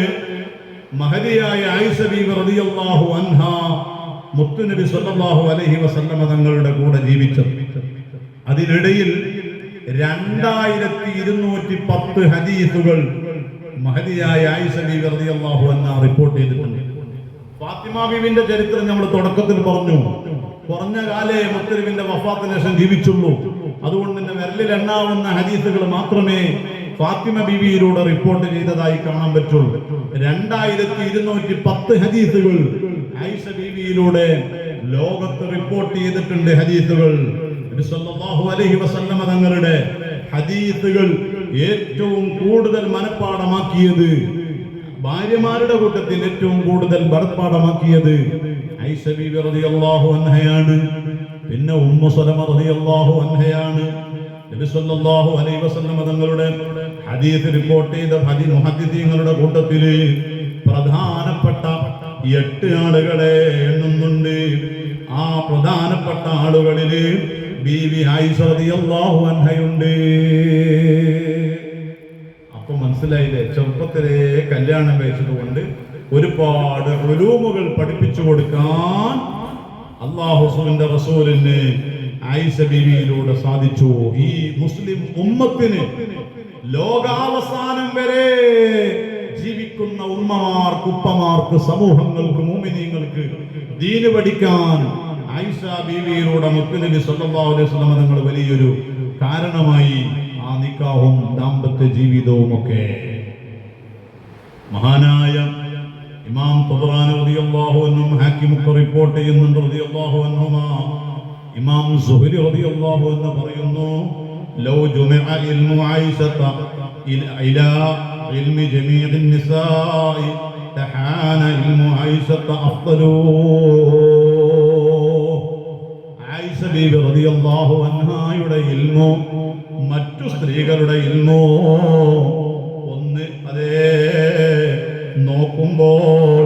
മഹദിയായ ആയിഷ ബീവി റളിയല്ലാഹു അൻഹാ മുത്തുനബി സല്ലല്ലാഹു അലൈഹി വസല്ലമ തങ്ങളുടെ കൂടെ ജീവിച്ചത്. അതിനിടയിൽ 2210 ഹദീസുകൾ മഹദിയായ ആയിഷ ബീവി റളിയല്ലാഹു അൻഹാ റിപ്പോർട്ട് ചെയ്തിട്ടുണ്ട്. ഫാത്തിമ ബീവിന്റെ ചരിത്രം നമ്മൾ തുടക്കത്തിൽ പറഞ്ഞു. കുറഞ്ഞ കാലേ മുത്തുനബിന്റെ വഫാത്തിന് ശേഷം ജീവിച്ചുള്ളൂ. അതുകൊണ്ട് തന്നെ വിരലിൽ എണ്ണാവുന്ന ഹദീസുകൾ മാത്രമേ ഫാത്തിമ ബീവിയിലൂടെ റിപ്പോർട്ട് ചെയ്തതായി കാണാൻ പറ്റുള്ളൂ. 2210 ഹദീസുകൾ ആയിഷ ബീവിയിലൂടെ ലോകത്ത് റിപ്പോർട്ട് ചെയ്തിട്ടുണ്ട്. ഹദീസുകൾ നബി സല്ലല്ലാഹു അലൈഹി വസല്ലമ തങ്ങളുടെ ഹദീസുകൾ ഏറ്റവും കൂടുതൽ മനഃപ്പാഠമാക്കിയത്, ഭാര്യമാരുടെ കൂട്ടത്തിൽ ഏറ്റവും കൂടുതൽ മനഃപ്പാഠമാക്കിയത് ആയിഷ ബീവി റളിയല്ലാഹു അൻഹയാണ്. പിന്നെ ഉമ്മു സലമ റളിയല്ലാഹു അൻഹയാണ്. നബി സല്ലല്ലാഹു അലൈഹി വസല്ലമ തങ്ങളുടെ ഹദീസ് റിപ്പോർട്ട് ചെയ്ത മുഹദ്ദിസീങ്ങളുടെ കൂട്ടത്തിൽ പ്രധാനപ്പെട്ട 8 ആളുകളെ എണ്ണുന്നുണ്ട്. ആ പ്രധാനപ്പെട്ട ആളുകളിൽ ബീവി ആയിഷ റളിയല്ലാഹു അൻഹയുണ്ട്. അപ്പൊ മനസ്സിലായില്ലേ, ചെറുപ്പത്തിലെ കല്യാണം കഴിച്ചതുകൊണ്ട് ഒരുപാട് ഉലൂമുകൾ പഠിപ്പിച്ചു കൊടുക്കാൻ അല്ലാഹുവിന്റെ റസൂലിന് ആയിഷ ബീവിയിലൂടെ സാധിച്ചു. ഈ മുസ്ലിം ഉമ്മത്തിന് ലോകാവസാനം വരെ ജീവിക്കുന്ന ഉമ്മമാർക്ക്, ഉപ്പമാർക്ക്, സമൂഹങ്ങൾക്ക്, മുഅ്മിനീങ്ങൾക്ക് ദീന് പഠിക്കാൻ ആയിഷ ബീവിയിലൂടെ മുത്തുനബി സല്ലല്ലാഹു അലൈഹി വസല്ലം തങ്ങൾ വലിയൊരു കാരണമായി. ആ നിക്കാഹും ദാമ്പത്യ ജീവിതവും ഒക്കെ മഹാനായ ഇമാം തബറാനി റളിയല്ലാഹു അൻഹു ഹാക്കിമൊക്കെ റിപ്പോർട്ട് ചെയ്യുന്നുണ്ട്. റളിയല്ലാഹു അൻഹുമാ ഇമാം സുഹരി റളിയല്ലാഹു അൻഹു പറയുന്നു, ലൗ ജുമിഅ ഇൽമു ആയിഷത ഇലാ ഇൽമി ജമീഇൻ നിസാഇ തഹാന ഇൽമു ആയിഷത അഫ്ദലു. ആയിഷ ബീവി റളിയല്ലാഹു അൻഹായുടെ ഇൽമു മറ്റു സ്ത്രീകളുടെ ഇൽമു ഒന്ന് അതേ നോക്കുമ്പോൾ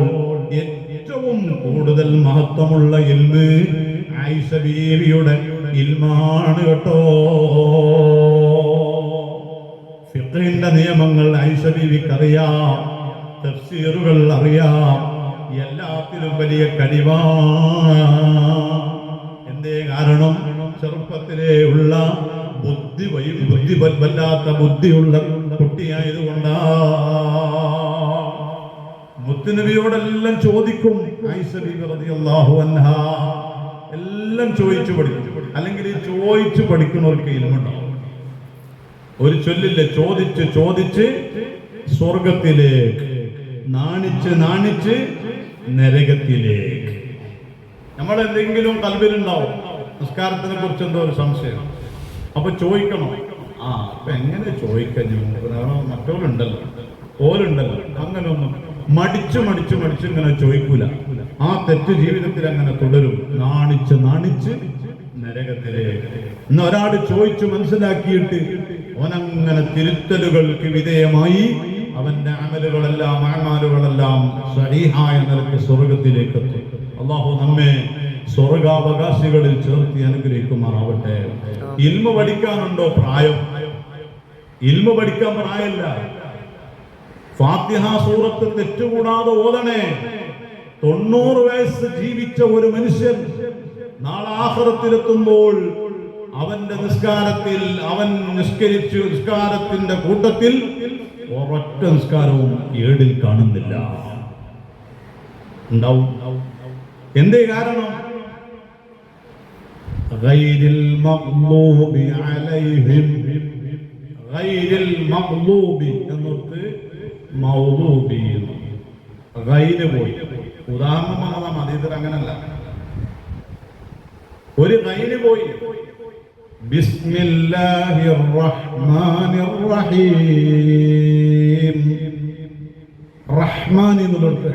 ഏറ്റവും കൂടുതൽ മഹത്വമുള്ള ഇൽമ് ആയിഷ ബീവിയുടെ ഇൽമാണ് കേട്ടോ. ഫിഖ്ഹിന്റെ നിയമങ്ങൾ ആയിഷ ബീവിക്കറിയാം, തഫ്സീറുകൾ അറിയാം, എല്ലാത്തിലും വലിയ കഴിവാണ്. എന്തേ കാരണം? ചെറുപ്പത്തിലേ ഉള്ള ബുദ്ധി വല്ലാത്ത ബുദ്ധിയുള്ള കുട്ടിയായതുകൊണ്ടാ. മുത്തുനബിയോടെല്ലാം ചോദിക്കും ആയിഷ ബീവി റളിയല്ലാഹു അൻഹാ. എല്ലാം ചോദിച്ചു പഠിക്കും. അല്ലെങ്കിൽ ഈ ചോദിച്ചു പഠിക്കുന്നവർക്ക് ഇൽമുണ്ടാവും. ഒരു ചൊല്ലില്ലേ, ചോദിച്ച് ചോദിച്ച് സ്വർഗത്തിലേക്ക്, നാണിച്ച് നാണിച്ച് നരകത്തിലേക്ക്. നമ്മളെന്തെങ്കിലും കൽബിലുണ്ടാവും, നിസ്കാരത്തിനെ കുറിച്ച് എന്തോ ഒരു സംശയം. അപ്പൊ ചോദിക്കണം. അപ്പൊ എങ്ങനെ ചോദിക്കാൻ? മറ്റവരുണ്ടല്ലോ, ഓരുണ്ടല്ലോ. അങ്ങനെ ഒന്നും മടിച്ചു മടിച്ചു മടിച്ചു ഇങ്ങനെ ചോദിക്കൂല. ആ തെറ്റ് ജീവിതത്തിൽ അങ്ങനെ തുടരും. നാണിച്ച് നാണിച്ച് നരകത്തിലേക്ക്. ഇന്ന് ഒരാൾ ചോദിച്ചു മനസ്സിലാക്കിയിട്ട് അവനങ്ങനെ തിരുത്തലുകൾക്ക് വിധേയമായി അവന്റെ അമലുകളെല്ലാം സഹീഹായ നിലയ്ക്ക് സ്വർഗത്തിലേക്ക് എത്തും. അല്ലാഹു നമ്മെ സ്വർഗാവകാശികളിൽ ചേർത്തി അനുഗ്രഹിക്കുമാറാവട്ടെ. ഇൽമു പഠിക്കാനുണ്ടോ പ്രായം? ഇൽമു പഠിക്കാൻ പ്രായമില്ല. ഫാത്തിഹ സൂറത്ത് തെറ്റുകൂടാതെ ഓതണേ. 90 വയസ്സ് ജീവിച്ച ഒരു മനുഷ്യൻ നാളെ ആഖിറത്തിലെത്തുമ്പോൾ അവന്റെ നിസ്കാരത്തിൽ, അവൻ നിസ്കരിച്ചു നിസ്കാരത്തിന്റെ കൂട്ടത്തിൽ ഒരൊറ്റ നിസ്കാരവും ഏടിൽ കാണുന്നില്ല. ഉണ്ടാവും. എന്തേ കാരണം? ഗൈരിൽ മഗ്ലൂബി അലൈഹിം. ഗൈരിൽ മഗ്ലൂബി എന്നോർത്ത് മൗലൂബി ഗൈര് പോയി. ഉദാഹരണം പറഞ്ഞാൽ മതി. ഇതിൽ അങ്ങനല്ല. ഒരു ഗൈന് പോയി. ബിസ്മില്ലാഹിർ റഹ്മാനിർ റഹീം. റഹ്മാൻ എന്നുള്ളത്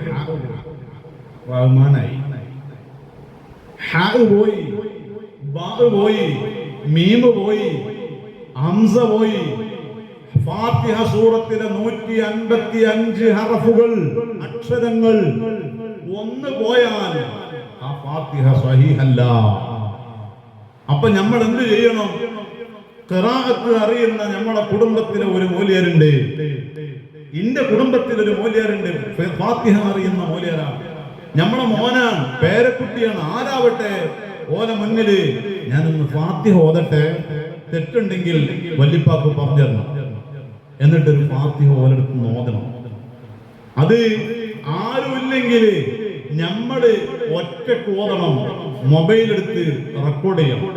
റഹ്മാനായി. ഹ പോയി, ബാ പോയി, മീം പോയി, ഹംസ പോയി. ഫാത്തിഹ സൂറത്തിലെ 155 ഹറഫുകൾ, അക്ഷരങ്ങൾ ഒന്ന് പോയാൽ ആ ഫാത്തിഹ സ്വഹീഹല്ല. അപ്പൊ നമ്മൾ എന്ത് ചെയ്യണം? ഖിറാഅത്ത് അറിയുന്ന നമ്മളെ കുടുംബത്തിലെ ഒരു മൂല്യരുണ്ട്. എന്റെ കുടുംബത്തിൽ ഒരു മൂല്യരുണ്ട്, ഫാത്തിഹ അറിയുന്ന മൂല്യരാണ്. നമ്മളെ മോനാണ്, പേരക്കുട്ടിയാണ്, ആരാവട്ടെ, ഓനെ മുന്നില് ഞാനൊന്ന് ഫാത്തിഹ ഓതട്ടെ, തെറ്റുണ്ടെങ്കിൽ വല്ലിപ്പാക്ക് പറഞ്ഞു തരണം, എന്നിട്ടൊരു ഫാത്തിഹ ഓലെടുത്ത് ഓതണം. അത് ആരുമില്ലെങ്കിൽ നമ്മള് ഒറ്റക്ക് ഓതണം, മൊബൈൽ എടുത്ത് റെക്കോർഡ് ചെയ്യണം.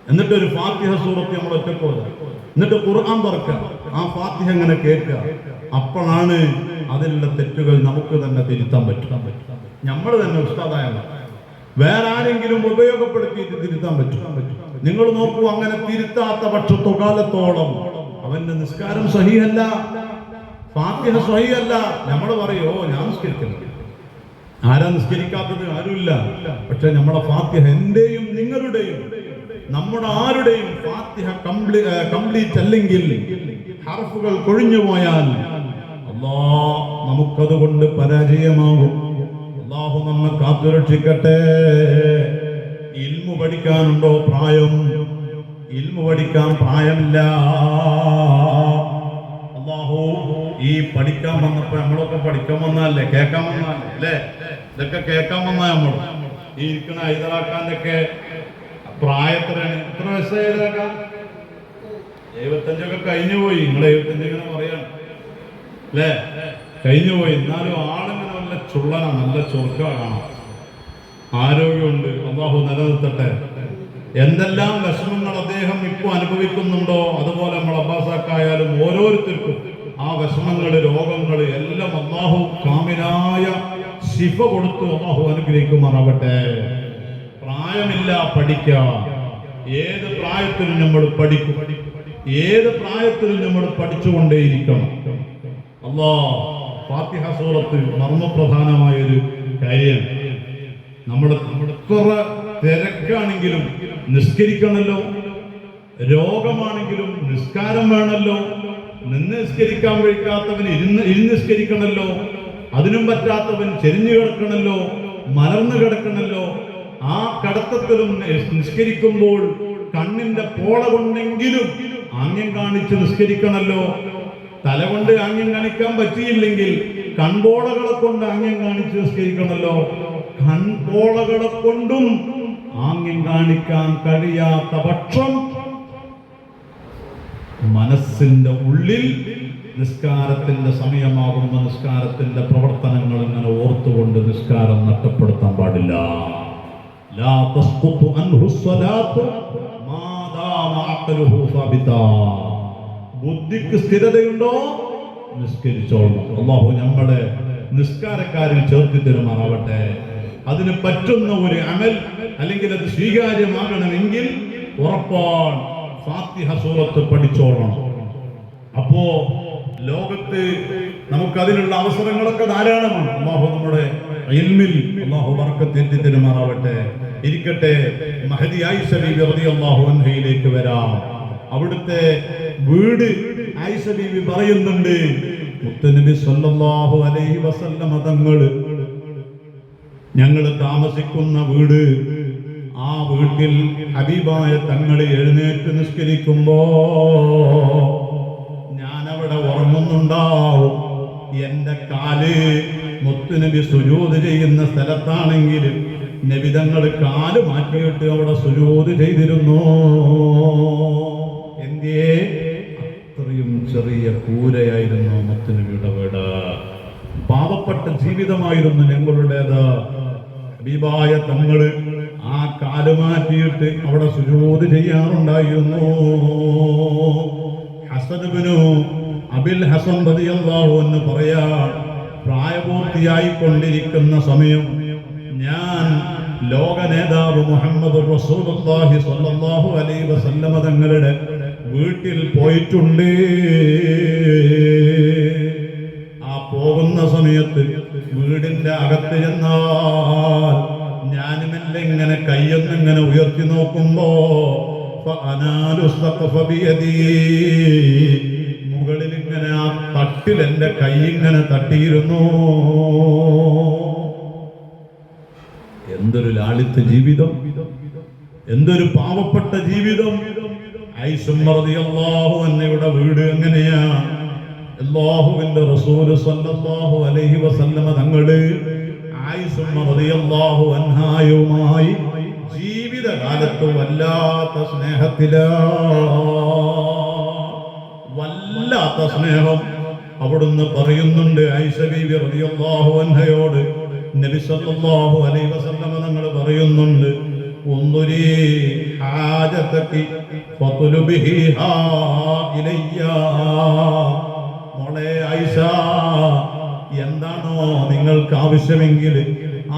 എന്നിട്ടൊരു ഫാത്തിഹ സൂറത്ത് നമ്മൾ ഒറ്റക്ക് ഓതാം, എന്നിട്ട് ഖുർആൻ തുറക്കുക, ആ ഫാത്തിഹ ഇങ്ങനെ കേൾക്കുക. അപ്പോഴാണ് അതിലുള്ള തെറ്റുകൾ നമുക്ക് തന്നെ തിരുത്താൻ പറ്റും. നമ്മൾ തന്നെ ഉസ്താദായാണ്, വേറെ ആരെങ്കിലും ഉപയോഗപ്പെടുത്തിയിട്ട് തിരുത്താൻ പറ്റും. നിങ്ങൾ നോക്കൂ, അങ്ങനെ തിരുത്താത്ത പക്ഷത്തോളത്തോളം അവന്റെ നിസ്കാരം സ്വഹീഹല്ല, ഫാത്തിഹ സ്വഹീഹല്ല. നമ്മൾ പറയോ ഞാൻ നിസ്കരിക്കുന്നു, ആരാ നിസ്കരിക്കാത്തത്? ആരുമില്ല. പക്ഷെ നമ്മുടെ ഫാത്തിഹ, എന്റെയും നിങ്ങളുടെയും നമ്മുടെ ആരുടെയും ഫാത്തിഹ കംപ്ലീറ്റ് അല്ലെങ്കിൽ ഹർഫുകൾ കൊഴിഞ്ഞു പോയാൽ അല്ലാഹ് നമുക്കതുകൊണ്ട് പരാജയമാകും. അല്ലാഹു നമ്മെ കാത്തുരക്ഷിക്കട്ടെ. ഇൽമു പഠിക്കാനുണ്ടോ പ്രായം? ഇൽമു പഠിക്കാൻ പ്രായമില്ല. അല്ലാഹു ഈ പഠിക്കാൻ വന്നപ്പോ നമ്മളൊക്കെ പഠിക്കാൻ വന്നല്ലേ, കേൾക്കാൻ വന്നല്ലേ അല്ലേ? ഇതൊക്കെ കേൾക്കാൻ വന്ന നമ്മൾ ഈ ഇരിക്കണ ഹൈദരാഖാന്റെ ഒക്കെ പ്രായത്തിലാണ്. എത്ര വയസ്സായി ഹൈദരാഖാൻ? 75 കഴിഞ്ഞു പോയി. നിങ്ങൾ 75 ഇങ്ങനെ പറയാണ് അല്ലേ, കഴിഞ്ഞു പോയി. എന്നാലും ആളിങ്ങനെ നല്ല ചുള്ളനാണ്, നല്ല ചൊറുക്ക കാണാം, ആരോഗ്യമുണ്ട്. അല്ലാഹു നിലനിർത്തട്ടെ. എന്തെല്ലാം വിഷമങ്ങൾ അദ്ദേഹം ഇപ്പോൾ അനുഭവിക്കുന്നുണ്ടോ, അതുപോലെ നമ്മൾ അബ്ബാസാക്കായാലും ഓരോരുത്തർക്കും ആ വിഷമങ്ങൾ, രോഗങ്ങൾ എല്ലാം അല്ലാഹു കാമിലായ ശിഫ കൊടുത്തു അല്ലാഹു അനുഗ്രഹിക്കുമാറാവട്ടെ. പ്രായമില്ല, പഠിക്കാം. ഏത് പ്രായത്തിലും നമ്മൾ പഠിക്കും, ഏത് പ്രായത്തിലും നമ്മൾ പഠിച്ചുകൊണ്ടേയിരിക്കണം. അല്ലാഹ് ഫാത്തിഹ സൂറത്ത് മർമ്മപ്രധാനമായൊരു കാര്യമാണ്. നമ്മുടെ എത്ര തിരക്കാണെങ്കിലും നിസ്കരിക്കണമല്ലോ, രോഗമാണെങ്കിലും നിസ്കാരം വേണമല്ലോ, നിന്ന് നിസ്കരിക്കാൻ കഴിക്കാത്തവൻ ഇരുന്ന് നിസ്കരിക്കണമല്ലോ, അതിനും പറ്റാത്തവൻ ചെരിഞ്ഞു കിടക്കണമല്ലോ, മലർന്നു കിടക്കണമല്ലോ. ആ കടത്തത്തിലും നിസ്കരിക്കുമ്പോൾ കണ്ണിന്റെ പോള കൊണ്ടെങ്കിലും ആംഗ്യം കാണിച്ച് നിസ്കരിക്കണമല്ലോ. തല കൊണ്ട് ആംഗ്യം കാണിക്കാൻ പറ്റിയില്ലെങ്കിൽ കൺപോളകളെ കൊണ്ട് ആംഗ്യം കാണിച്ച് നിസ്കരിക്കണമല്ലോ. കൺപോളകളെ കൊണ്ടും ആംഗ്യം കാണിക്കാൻ കഴിയാത്ത പക്ഷം മനസ്സിന്റെ ഉള്ളിൽ നിസ്കാരത്തിന്റെ സമയമാകുമ്പോൾ നിസ്കാരത്തിന്റെ പ്രവർത്തനങ്ങൾ ഇങ്ങനെ ഓർത്തുകൊണ്ട് നിസ്കാരം നഷ്ടപ്പെടുത്താൻ പാടില്ല. ലാ തസ്ഖുതു അൻഹു സ്വലാത്തു മാ ദാമ അഖ്ലുഹു സാബിതാ. ബുദ്ധിക്ക് സ്ഥിരതയുണ്ടോ നിസ്കരിച്ചോളണം. അല്ലാഹു നമ്മളെ നിസ്കാരക്കാരിൽ ചേർത്തി തരുമാറാവട്ടെ. അതിന് പറ്റുന്ന ഒരു അമൽ അല്ലെങ്കിൽ അത് സ്വീകാര്യമാകണമെങ്കിൽ ഉറപ്പാണ് ഫാത്തിഹ സൂറത്ത് പഠിച്ചോളണം. അപ്പോ ലോകത്ത് നമുക്ക് അതിനുള്ള അവസരങ്ങളൊക്കെ ധാരാളമാണ്. അല്ലാഹു നമ്മുടെ ഇൽമിൽ അല്ലാഹു ബർക്കത്ത് എത്തി തരുമാറാവട്ടെ. ഇരിക്കട്ടെ, മഹദി ആയിഷ ബീബി റളിയല്ലാഹു അൻഹയിലേക്ക് വരാം. അവിടുത്തെ വീട് ആയിഷ ബീബി പറയുന്നുണ്ട്, മുത്തനബി സല്ലല്ലാഹു അലൈഹി വസല്ലമ തങ്ങള് ഞങ്ങൾ താമസിക്കുന്ന വീട്, ആ വീട്ടിൽ ഹബീബായ തങ്ങൾ എഴുന്നേറ്റ് നിസ്കരിക്കുമ്പോ ഞാൻ അവിടെ ഉറങ്ങുന്നുണ്ടാവും. എന്റെ കാല് മുത്തുനബി സുജൂദ് ചെയ്യുന്ന സ്ഥലത്താണെങ്കിൽ നബി തങ്ങൾ കാല് മാറ്റിയിട്ട് അവിടെ സുജൂദ് ചെയ്തിരുന്നു. എന്തേ? അത്രയും ചെറിയ കൂരയായിരുന്നു മുത്തുനബിയുടെ വീട്. പാവപ്പെട്ട ജീവിതമായിരുന്നു ഞങ്ങളുടേത്. ഹബീബായ തങ്ങള് ആ കാല് മാറ്റിയിട്ട് അവിടെ സുജൂദ് ചെയ്യാറുണ്ടായിരുന്നു. ഹസൻ ഇബ്നു അബിൽ ഹസൻ റളിയല്ലാഹു അൻഹു പറയാ, പ്രായപൂർത്തിയായി കൊണ്ടിരിക്കുന്ന സമയം ഞാൻ ലോക നേതാവ് മുഹമ്മദ് റസൂലുള്ളാഹി സ്വല്ലല്ലാഹു അലൈഹി വസല്ലമ തങ്ങളുടെ വീട്ടിൽ പോയിട്ടുണ്ട്. ആ പോകുന്ന സമയത്ത് വീടിന്റെ അകത്ത് ചെന്നാൽ ഞാനുമെല്ലാം ഇങ്ങനെ കയ്യൊന്നിങ്ങനെ ഉയർത്തി നോക്കുമ്പോ മുകളിൽ ഇങ്ങനെ ആ തട്ടിൽ എന്റെ കൈ ഇങ്ങനെ തട്ടിയിരുന്നു. എന്തൊരു ലാളിത്യ ജീവിതം, എന്തൊരു പാവപ്പെട്ട ജീവിതം. ആയിഷ റളിയല്ലാഹു അൻഹയുടെ വീട് എങ്ങനെയാ? അല്ലാഹുവിന്റെ റസൂൽ സ്വല്ലല്ലാഹു അലൈഹി വസല്ലമ തങ്ങള് ആയിഷ റളിയല്ലാഹു അൻഹായുമായി ജീവിതകാലത്ത് വല്ലാത്ത സ്നേഹത്തിലാ, വല്ലാത്ത സ്നേഹം. അവിടുന്ന് പറയുന്നുണ്ട് ആയിഷ ബീവി റളിയല്ലാഹു അൻഹയോട്, നബി സല്ലല്ലാഹു അലൈഹി വസല്ലമ തങ്ങൾ പറയുന്നുണ്ട്, ഉൻദുരി ഹാജതകി ഫത്ലുബിഹാ ഇലയ്യ. മോളെ ആയിഷ, എന്താണോ നിങ്ങൾക്ക് ആവശ്യമെങ്കിൽ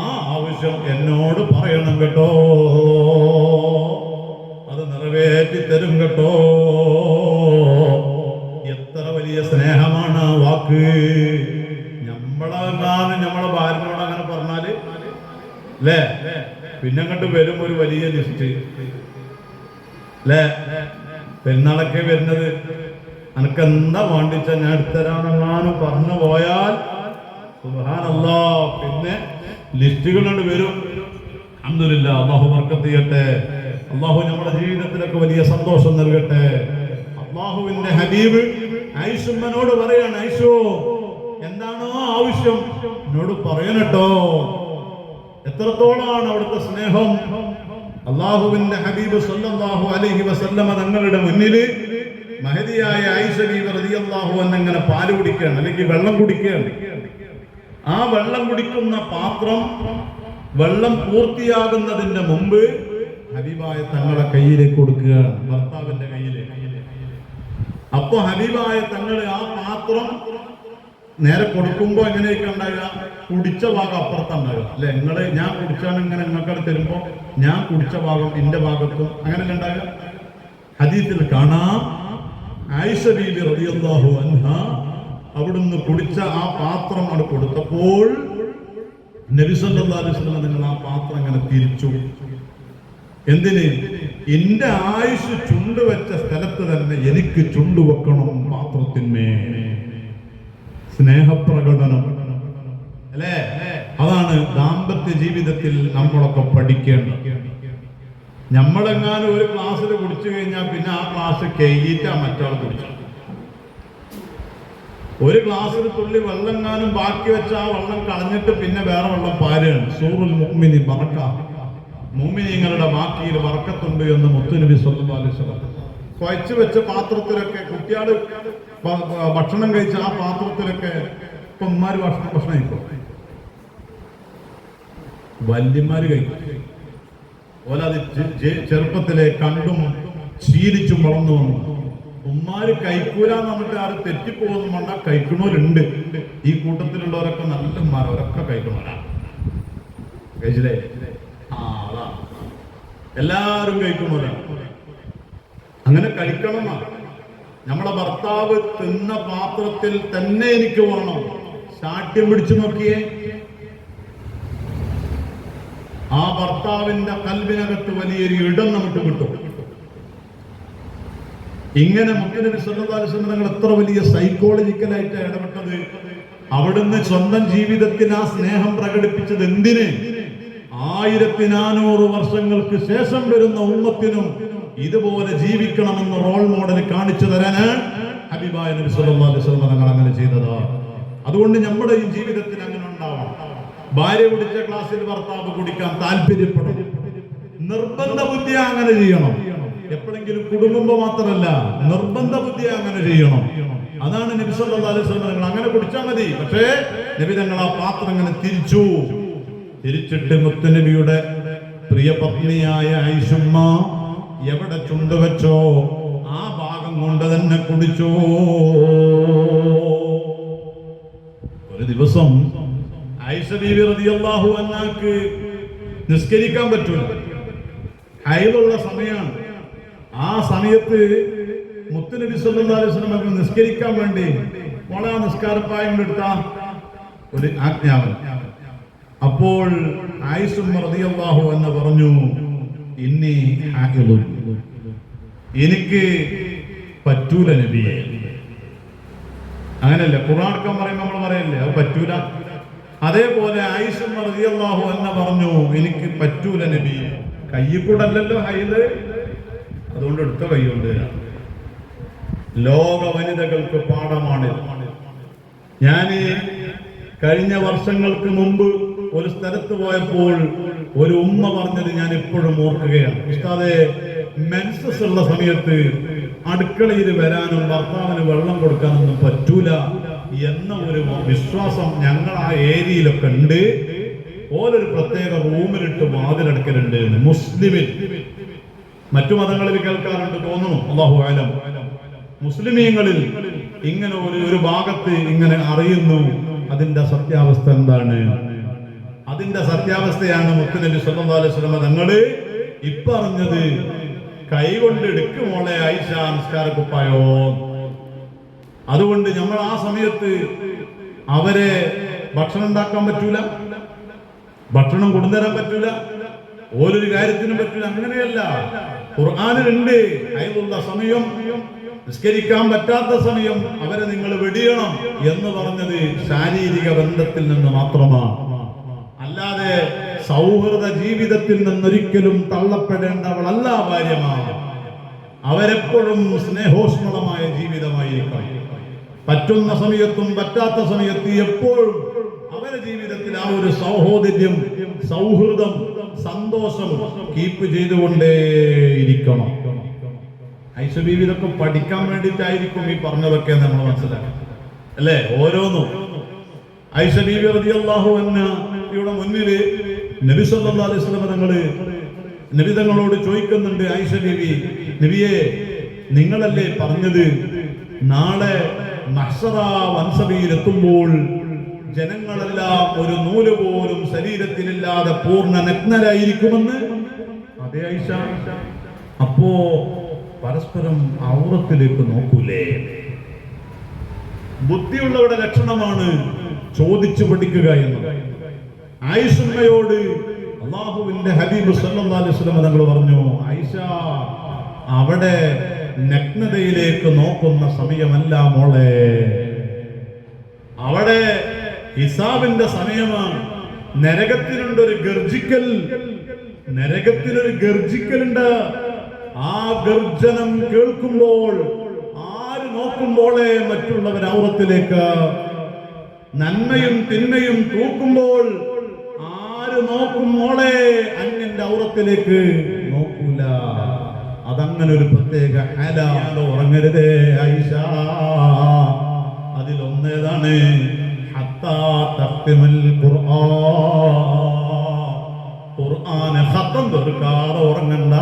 ആ ആവശ്യം എന്നോട് പറയണം കേട്ടോ, അത് നിറവേറ്റി തരും കേട്ടോ. എത്ര വലിയ സ്നേഹമാണ് ആ വാക്ക്. നമ്മളെ ഭാര്യനോട് അങ്ങനെ പറഞ്ഞാല് അല്ലേ, പിന്നെ അങ്ങോട്ട് വരും ഒരു വലിയ ലിസ്റ്റ് അല്ലേ. പെരുന്നാളൊക്കെ വരുന്നത്, അനക്ക് എന്താ വേണ്ടിച്ച ഞാൻ എടുത്തരാണെന്നാണ് പറഞ്ഞു പോയാൽ സുബ്ഹാനല്ലാഹ്, പിന്നെ ലിസ്റ്റുകളുണ്ട് വരും. അൽഹംദുലില്ലാഹ്, അല്ലാഹു ബർക്കത്ത് ചെയ്യട്ടെ. അല്ലാഹു നമ്മുടെ ജീവിതത്തിലൊക്കെ വലിയ സന്തോഷം നൽകട്ടെ. അല്ലാഹുവിന്റെ ഹബീബ് ആയിഷമ്മനോട് പറയാണ്, ആയിഷോ എന്താണോ ആവശ്യം എന്നോട് പറയണട്ടോ. എത്രത്തോളാണ് അവിടുത്തെ സ്നേഹം. അല്ലാഹുവിന്റെ ഹബീബ് സല്ലല്ലാഹു അലൈഹി വസല്ലമ തങ്ങളുടെ മുന്നിൽ മഹദിയായ ആയിഷ ബീവി റളിയല്ലാഹു അൻഹ അങ്ങനെ പാല് കുടിക്കുകയാണ്, അല്ലെങ്കിൽ വെള്ളം കുടിക്കുകയാണ്. ആ വെള്ളം കുടിക്കുന്ന പാത്രം വെള്ളം പൂർത്തിയാകുന്നതിന്റെ മുമ്പ് ഹബീബായ തങ്ങളുടെ കയ്യിലേക്ക് കൊടുക്കുകയാണ്, ഭർത്താവിന്റെ കയ്യിലേക്ക്. അപ്പൊ ഹബീബായ തങ്ങൾ ആ പാത്രം നേരെ കൊടുക്കുമ്പോ എങ്ങനെയൊക്കെ ഉണ്ടാകുക? കുടിച്ച ഭാഗം അപ്പുറത്തുണ്ടാകുക അല്ലെ. ഞാൻ കുടിച്ചാണ് ഇങ്ങനെ നിങ്ങൾക്കത് തരുമ്പോ ഞാൻ കുടിച്ച ഭാഗം എന്റെ ഭാഗത്തും അങ്ങനെയല്ല ഉണ്ടാകുക. ഹദീസിൽ കാണാം, ആയിഷ ബീബി റളിയല്ലാഹു അൻഹ അവിടുന്ന് കുടിച്ച ആ പാത്രം അവിടെ കൊടുത്തപ്പോൾ നബി സല്ലല്ലാഹു അലൈഹി വസല്ലം നിങ്ങൾ ആ പാത്രം ഇങ്ങനെ തിരിച്ചു. എന്തിന്? എന്റെ ആയുഷ് ചുണ്ട് വെച്ച സ്ഥലത്ത് തന്നെ എനിക്ക് ചുണ്ട് വെക്കണം പാത്രത്തിന്മേൽ. സ്നേഹപ്രകടനം അല്ലേ? അതാണ് ദാമ്പത്യ ജീവിതത്തിൽ നമ്മളൊക്കെ പഠിക്കേണ്ടത്. നമ്മളെങ്ങാനും ഒരു ക്ലാസ്സിൽ കുടിച്ചു കഴിഞ്ഞാൽ പിന്നെ ആ ക്ലാസ് കഴുകിയിട്ടാ മറ്റാൾ കുടിച്ചു. ഒരു ഗ്ലാസ്സിൽ തുള്ളി വെള്ളങ്ങാനും ബാക്കി വെച്ച ആ വെള്ളം കളഞ്ഞിട്ട് പിന്നെ വേറെ വെള്ളം പാരുകയാണ്. സൂറുൽ മുഅ്മിനി ബറക, മുഅ്മിനീങ്ങളുടെ ബാക്കിയിൽ ബറക്കത്തുണ്ട് എന്ന് മുത്തുനബി സ്വല്ലല്ലാഹു അലൈഹി വസല്ലം. കുഴച്ചു വെച്ച പാത്രത്തിലൊക്കെ കുട്ടിയാട് ഭക്ഷണം കഴിച്ച ആ പാത്രത്തിലൊക്കെ ഇപ്പന്മാര് ഭക്ഷണം കഴിക്കും, വല്യന്മാര് കഴിക്കും. ഓല അത് ചെറുപ്പത്തിലെ കണ്ടും ശീലിച്ചും വളർന്നു വന്നു. ഉമ്മാര് കഴിക്കൂലെന്ന് പറഞ്ഞിട്ട് ആരും തെറ്റിപ്പോകുന്നു വേണ്ട, കഴിക്കണവരുണ്ട്. ഈ കൂട്ടത്തിലുള്ളവരൊക്കെ നല്ല ഉമ്മാർ, അവരൊക്കെ കഴിക്കണവരാണ്. കഴിച്ചില്ലേ? അതാ എല്ലാരും കഴിക്കുന്നവരാണ്. അങ്ങനെ കഴിക്കണം. നമ്മളെ ഭർത്താവ് തിന്ന പാത്രത്തിൽ തന്നെ എനിക്ക് വേണം. ശാഠ്യം പിടിച്ചു നോക്കിയേ, ആ ഭർത്താവിന്റെ കൽബിനകത്ത് വലിയൊരു ഇടം നമുക്ക് കിട്ടും. ഇങ്ങനെ മുത്തുനബി സല്ലല്ലാഹു അലൈഹി വസല്ലം തങ്ങൾ എത്ര വലിയ സൈക്കോളജിക്കലായിട്ട് ഇടപെട്ടത്. അവിടുന്ന് സ്വന്തം ജീവിതത്തിൽ ആ സ്നേഹം പ്രകടിപ്പിച്ചത് എന്തിന്? 1400 വർഷങ്ങൾക്ക് ശേഷം വരുന്ന ഉമ്മത്തിനും ഇതുപോലെ ജീവിക്കണമെന്ന് റോൾ മോഡൽ കാണിച്ചു തരാന് ഹബീബായ നബി സല്ലല്ലാഹു അലൈഹി വസല്ലം തങ്ങൾ അങ്ങനെ ചെയ്തതാ. അതുകൊണ്ട് നമ്മുടെ ഈ ജീവിതത്തിൽ അങ്ങനെ ഉണ്ടാവണം. ഭാര്യ കുടിച്ച ക്ലാസ്സിൽ ഭർത്താവ് കുടിക്കാൻ താല്പര്യപ്പെടും. നിർബന്ധ ബുദ്ധി അങ്ങനെ ചെയ്യണം. എപ്പോഴെങ്കിലും കുടുങ്ങുമ്പോ മാത്രമല്ല, നിർബന്ധ ബുദ്ധി അങ്ങനെ ചെയ്യണം. അതാണ് നബി സല്ലല്ലാഹു അലൈഹി വസല്ലം തങ്ങൾ അങ്ങനെ കുടിച്ചാൽ മതി. പക്ഷേ നബി തങ്ങൾ ആ പാത്രം അങ്ങനെ തിരിച്ചിട്ട് മുത്തുനബിയുടെ പ്രിയ പത്നിയായ ആയിഷമ്മ എവിടെ ചുണ്ടുവെച്ചോ ആ ഭാഗം കൊണ്ട് തന്നെ കുടിച്ചോ. ഒരു ദിവസം ആയിഷ ബീവി റളിയല്ലാഹു അൻഹാക്ക് നിസ്കരിക്കാൻ പറ്റൂല. ഹൈലുള്ള സമയമാണ്. ആ സമയത്ത് മുത്തുനബി സല്ലല്ലാഹു അലൈഹി വസല്ലം നിസ്കരിക്കാൻ വേണ്ടി മോളെ ആ നിസ്കാരപ്പായം എടുത്ത ഒരു ആജ്ഞാവൻ. അപ്പോൾ ആയിഷ റളിയല്ലാഹു അൻഹ പറഞ്ഞു, ഇന്നി ഹായിദുൻ, എനിക്ക് പറ്റൂല നബിയെ. അങ്ങനെയല്ല, ഖുർആൻ എടുക്കാൻ പറയുമ്പോൾ നമ്മൾ പറയല്ലേ അത് പറ്റൂല. അതേപോലെ ആയിഷ റളിയല്ലാഹു അൻഹ പറഞ്ഞു, എനിക്ക് പറ്റൂല നബിയെ. കയ്യിൽ കൂടെ അല്ലല്ലോ ഹൈദ്, അതുകൊണ്ട് എടുത്ത കൈകൊണ്ട്. ലോക വനിതകൾക്ക് പാഠമാണ്. ഞാൻ കഴിഞ്ഞ വർഷങ്ങൾക്ക് മുമ്പ് ഒരു സ്ഥലത്ത് പോയപ്പോൾ ഒരു ഉമ്മ പറഞ്ഞത് ഞാൻ ഇപ്പോഴും ഓർക്കുകയാണ്. ഉസ്താദേ, മെൻസസ് ഉള്ള സമയത്ത് അടുക്കളയിൽ വരാനും ഭർത്താവിന് വെള്ളം കൊടുക്കാനൊന്നും പറ്റൂല എന്ന ഒരു വിശ്വാസം ഞങ്ങൾ ആ ഏരിയയിലൊക്കെ ഉണ്ട്. ഓരൊരു പ്രത്യേക റൂമിലിട്ട് വാതിലടക്കലുണ്ട്. മുസ്ലിമിൽ, മറ്റു മതങ്ങളിൽ കേൾക്കാറുണ്ട് തോന്നുന്നു, അല്ലാഹു അലം. മുസ്ലിമീങ്ങളിൽ ഇങ്ങനെ ഒരു ഭാഗത്ത് ഇങ്ങനെ അറിയുന്നു. അതിന്റെ സത്യാവസ്ഥ എന്താണ്? അതിന്റെ സത്യാവസ്ഥയാണ് മുത്തുനബി സല്ലല്ലാഹു അലൈഹി വസല്ലം തങ്ങള് ഇപ്പറഞ്ഞത്. കൈകൊണ്ട് എടുക്കുമോളെ ആയിഷ നിസ്കാരക്കുപ്പായോ. അതുകൊണ്ട് നമ്മൾ ആ സമയത്ത് അവരെ ഭക്ഷണം ഉണ്ടാക്കാൻ പറ്റൂല, ഭക്ഷണം കൊണ്ടുതരാൻ പറ്റൂല, ഓരോ കാര്യത്തിനും പറ്റൂല. അങ്ങനെയല്ല, ഖുർആനിലുണ്ട് ഹൈദുള്ള സമയം, നിസ്കരിക്കാൻ പറ്റാത്ത സമയം അവരെ നിങ്ങൾ വെടിയണം എന്ന് പറഞ്ഞത് ശാരീരിക ബന്ധത്തിൽ നിന്ന് മാത്രമാണ്. അല്ലാതെ സൗഹൃദ ജീവിതത്തിൽ നിന്നൊരിക്കലും തള്ളപ്പെടേണ്ടവളല്ല ഭാര്യമാണ്. അവരെപ്പോഴും സ്നേഹോഷ്മളമായ ജീവിതമായിരിക്കണം. പറ്റുന്ന സമയത്തും പറ്റാത്ത സമയത്ത് എപ്പോഴും അവരുടെ ജീവിതത്തിൽ ആ ഒരു സൗഹോദര്യം, സൗഹൃദം, സന്തോഷം കീപ്പ് ചെയ്തുകൊണ്ടേയിരിക്കണം. ആയിഷ ബീവി ഇതൊക്കെ പഠിക്കാൻ വേണ്ടിയിട്ടായിരിക്കും ഈ പറഞ്ഞതൊക്കെ നമ്മൾ മനസ്സിലാക്കണം, അല്ലേ? ഓരോന്നും ആയിഷ ബീവി റളിയല്ലാഹു അൻഹയുടെ മുന്നിൽ നബി സല്ലല്ലാഹു അലൈഹി വസല്ലം നബി തങ്ങളോട് ചോദിക്കുന്നുണ്ട്, ആയിഷ ബീവി, നബിയെ, നിങ്ങളല്ലേ പറഞ്ഞത് നാളെ മഹ്ശറ വൻസഭയിൽ എത്തുമ്പോൾ ജനങ്ങളെല്ലാം ഒരു നൂല് പോലും ശരീരത്തിലില്ലാതെ പൂർണ്ണ നഗ്നരായിരിക്കുമെന്ന്? അതെ ആയിഷ. അപ്പോ പരസ്പരം ഔറത്തിലേക്ക് നോക്കൂലേ? ബുദ്ധിയുള്ളവരുടെ ലക്ഷണമാണ് ചോദിച്ചു പഠിക്കുക എന്നത്. ആയിഷമ്മയോട് അല്ലാഹുവിന്റെ ഹബീബ് സല്ലല്ലാഹു അലൈഹി വസല്ലം തങ്ങൾ പറഞ്ഞു, ആയിഷ, അവിടെ നഗ്നതയിലേക്ക് നോക്കുന്ന സമയമല്ല മോളെ, അവിടെ ഹിസാബിന്റെ സമയമാണ്. നരകത്തിനുണ്ടൊരു ഗർജിക്കൽ, നരകത്തിനൊരു ഗർജിക്കലുണ്ട്. ആ ഗർജനം കേൾക്കുമ്പോൾ ആര് നോക്കുമ്പോളെ മറ്റുള്ളവർ ഔറത്തിലേക്ക്, നന്മയും തിന്മയും തൂക്കുമ്പോൾ ആര് നോക്കും മോളെ അന്യന്റെ ഔറത്തിലേക്ക് നോക്കൂല. അതങ്ങനെ ഒരു പ്രത്യേക ഹലാലോ ഉറങ്ങരുതേ ആയിഷ. അതിലൊന്നേതാണ് ഹത്താ തഖ്തിമുൽ ഖുർആൻ ഖത്തം തീർക്കാതെ ഉറങ്ങണ്ട.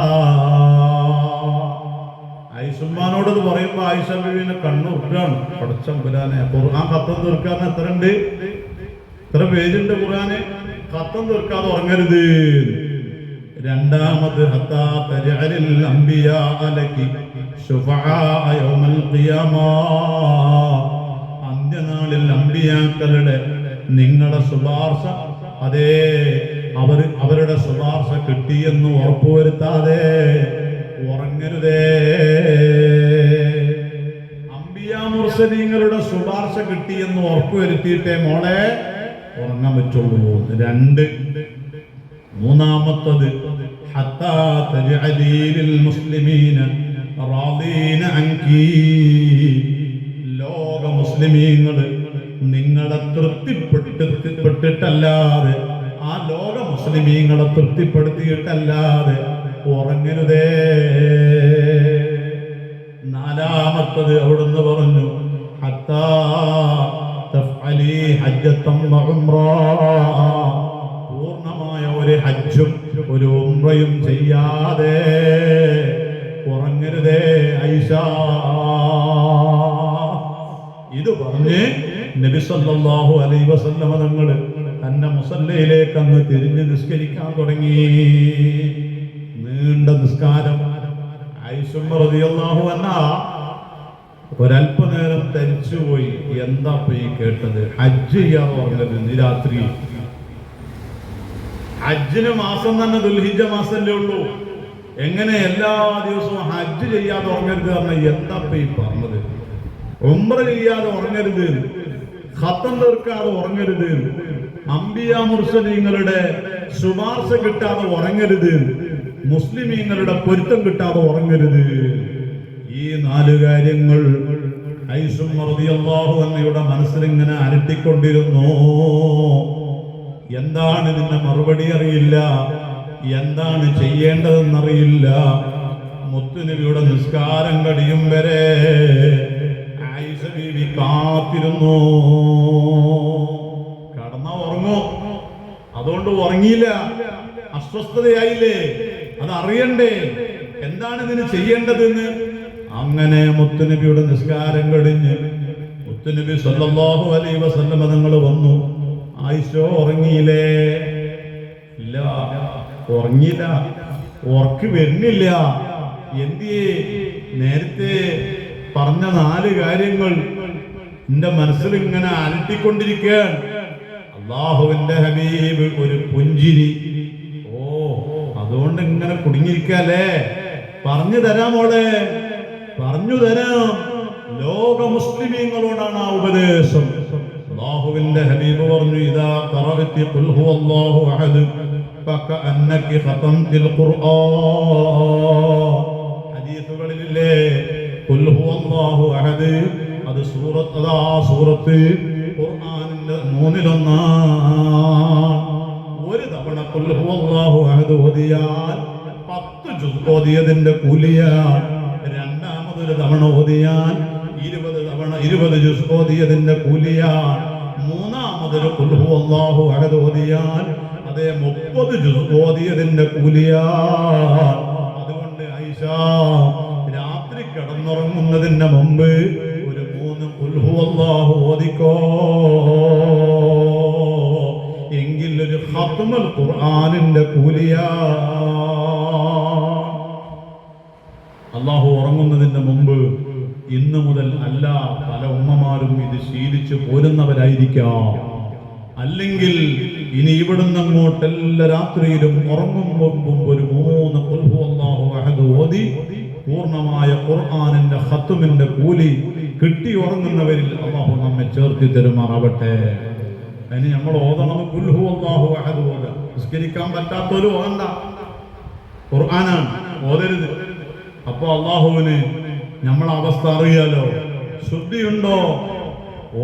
ആയിഷുമ്മാനോട് പറയുമ്പോ ആയിഷ ബീവിനെ കണ്ണുറുക്കാണ്. പടച്ചമ്പുരാനെ, ഖുർആൻ ഖത്തം തീർക്കാൻ എത്ര ഉണ്ട്? എത്ര പേജുണ്ട് ഖുർആന്? ഖത്തം തീർക്കാതെ ഉറങ്ങരുത്. രണ്ടാമത് ഹത്താ തജഅലിൽ അംബിയാ ലകി ശുഫആ യൗമൽ ഖിയാമ, അന്ത്യനാളിൽ അംബിയാക്കളുടെ നിങ്ങളുടെ ശുപാർശ, അതേ അവരുടെ ശുപാർശ കിട്ടിയെന്ന് ഉറപ്പുവരുത്താതെ ഉറങ്ങരുതേ. അംബിയാ മുർസലീങ്ങളുടെ ശുപാർശ കിട്ടിയെന്ന് ഉറപ്പുവരുത്തിയിട്ടേ മോളെ ഉറങ്ങാൻ പറ്റുള്ളൂ. രണ്ട്. മൂന്നാമത്തത് ഹത്താ തജഅലി ലിൽ മുസ്ലിമീന റാദീന അൻകി, ലോക മുസ്ലിമീങ്ങൾ നിങ്ങളെ തൃപ്തിപ്പെട്ടിട്ടല്ലാതെ, ആ ലോക മുസ്ലിമീങ്ങളെ തൃപ്തിപ്പെടുത്തിയിട്ടല്ലാതെ ഉറങ്ങരുതേ. നാലാമത്തത് അവിടുന്ന് പറഞ്ഞു ഹത്താ തഫ്അലി ഹജ്ജത്തൻ വഉംറ, പൂർണ്ണമായ ഒരു ഹജ്ജും ഒരു ഉംറയും ചെയ്യാതെ ഉറങ്ങരുതേ ആയിഷ. ഇത് പറഞ്ഞ് നബി സല്ലല്ലാഹു അലൈഹി വസല്ലം തങ്ങൾ തന്റെ മുസല്ലയിലേക്ക് അങ്ങ് തിരിഞ്ഞ് നിസ്കരിക്കാൻ തുടങ്ങി. നീണ്ട നിസ്കാരം. ആയിഷ റളിയല്ലാഹു അൻഹാ ഒരല്പനേരം തരിച്ചുപോയി. എന്താ ഈ കേട്ടത്? ഹജ്ജ് ചെയ്യാൻ പറഞ്ഞത് ഇന്ന് രാത്രി. ഹജ്ജിന് മാസം തന്നെ ദുൽഹിജ്ജ മാസല്ലേ ഉള്ളൂ. എങ്ങനെ എല്ലാ ദിവസവും ഹജ്ജ് ചെയ്യാതെ ഉറങ്ങരുത് പറഞ്ഞാൽ എന്താ ഈ പറഞ്ഞത്? ഉംറ ചെയ്യാതെ ഉറങ്ങരുത്, ഖത്തം തീർക്കാതെ ഉറങ്ങരുത്, അംബിയ മുർസലീങ്ങളുടെ ശുപാർശ കിട്ടാതെ ഉറങ്ങരുത്, മുസ്ലിമീങ്ങളുടെ പൊരുത്തം കിട്ടാതെ ഉറങ്ങരുത്. ഈ 4 കാര്യങ്ങൾ ആയിഷ റളിയല്ലാഹു അൻഹയുടെ മനസ്സിലിങ്ങനെ അരട്ടിക്കൊണ്ടിരുന്നു. എന്താണ് ഇതിന്റെ മറുപടി അറിയില്ല, എന്താണ് ചെയ്യേണ്ടതെന്നറിയില്ല. മുത്തുനബിയുടെ നിസ്കാരം കഴിയും വരെ ആയിഷ ബീവി കാത്തിരുന്നു. കടന്ന ഉറങ്ങോ? അതുകൊണ്ട് ഉറങ്ങിയില്ല. അസ്വസ്ഥതയായില്ലേ? അത് അറിയണ്ടേ എന്താണ് ഇതിന് ചെയ്യേണ്ടതെന്ന്. അങ്ങനെ മുത്തുനബിയുടെ നിസ്കാരം കഴിഞ്ഞ് മുത്തുനബി സല്ലല്ലാഹു അലൈഹി വസല്ലം തങ്ങൾ വന്നു. ആയിഷ ഉറങ്ങിയില്ലേ? ഇല്ല, ഉറങ്ങിയില്ല. ഉറക്ക് വരുന്നില്ല. എന്തിയേ? നേരത്തെ പറഞ്ഞ 4 കാര്യങ്ങൾ എന്റെ മനസ്സിൽ ഇങ്ങനെ അലട്ടിക്കൊണ്ടിരിക്കാൻ. അള്ളാഹുവിന്റെ ഹബീബ് ഒരു പുഞ്ചിരി. ഓ, അതുകൊണ്ട് ഇങ്ങനെ കുടുങ്ങിയിരിക്കല്ലേ? പറഞ്ഞു തരാമോളെ, പറഞ്ഞു തരാം. ലോക മുസ്ലിമീങ്ങളോടാണ് ആ ഉപദേശം. അല്ലാഹുവിന്റെ ഹബീബ് പറഞ്ഞു, ഇദാ ഖറഅതി ഖുൽ ഹുവല്ലാഹു അഹദ് ഫകഅന്നകി ഖതംതിൽ ഖുർആൻ. ഹദീസുകളിലെ ഖുൽ ഹുവല്ലാഹു അഹദ്, അത് സൂറത്ത് ഖുർആനിന്റെ 3-1. ഒരു തവണ ഖുൽ ഹുവല്ലാഹു അഹദ് ഓതിയാൽ 10 ജുസ് ഓതിയതിന്റെ കൂലിയാണ്. രണ്ടാമതൊരു തവണ ഓതിയാൽ 20 ജുസ് ഓതിയതിന്റെ കൂലിയാണ്. മൂന്നാമതൊരു ഖുൽ ഹുവല്ലാഹു അഹദ് ഓതിയാൽ അതേ 30 ജുസ് ഓതിയതിന്റെ കൂലിയാണ്. അതുകൊണ്ട് ആയിഷ, രാത്രി കിടന്നുറങ്ങുന്നതിന് മുമ്പ് ഒരു 3 ഖുൽ ഹുവല്ലാഹു ഓതിക്കോ. എങ്കിൽ ഒരു ഖത്മുൽ ഖുർആനിന്റെ കൂലിയാണ്. അല്ലാഹു ഉറങ്ങുന്നതിന്റെ മുമ്പ് ഇന്നു മുതൽ അല്ല, പല ഉമ്മമാരും ഇത് ശീലിച്ചു പോരുന്നവരായിരിക്കാം. അല്ലെങ്കിൽ ഇനി ഇവിടുന്ന് അങ്ങോട്ട് എല്ലാ രാത്രിയിലും ഉറങ്ങും മുമ്പും ഒരു 3 ഖുൽ ഹുവല്ലാഹു അഹദ് ഓതി പൂർണ്ണമായ ഖുർആനിന്റെ ഖത്മിന്റെ കൂലി കിട്ടി ഉറങ്ങുന്നവരിൽ അല്ലാഹു നമ്മെ ചേർത്തി തരുമാറാവട്ടെ. അതിന് നമ്മൾ ഓതണം ഖുൽ ഹുവല്ലാഹു അഹദ് ഓതുക. നിസ്കരിക്കാൻ പറ്റാത്തൊരു ഓതണ്ട, ഖുർആനാണ്, ഓതരുത്. അപ്പൊ അള്ളാഹുവിന് നമ്മളെ അവസ്ഥ അറിയാലോ. ശുദ്ധിയുണ്ടോ?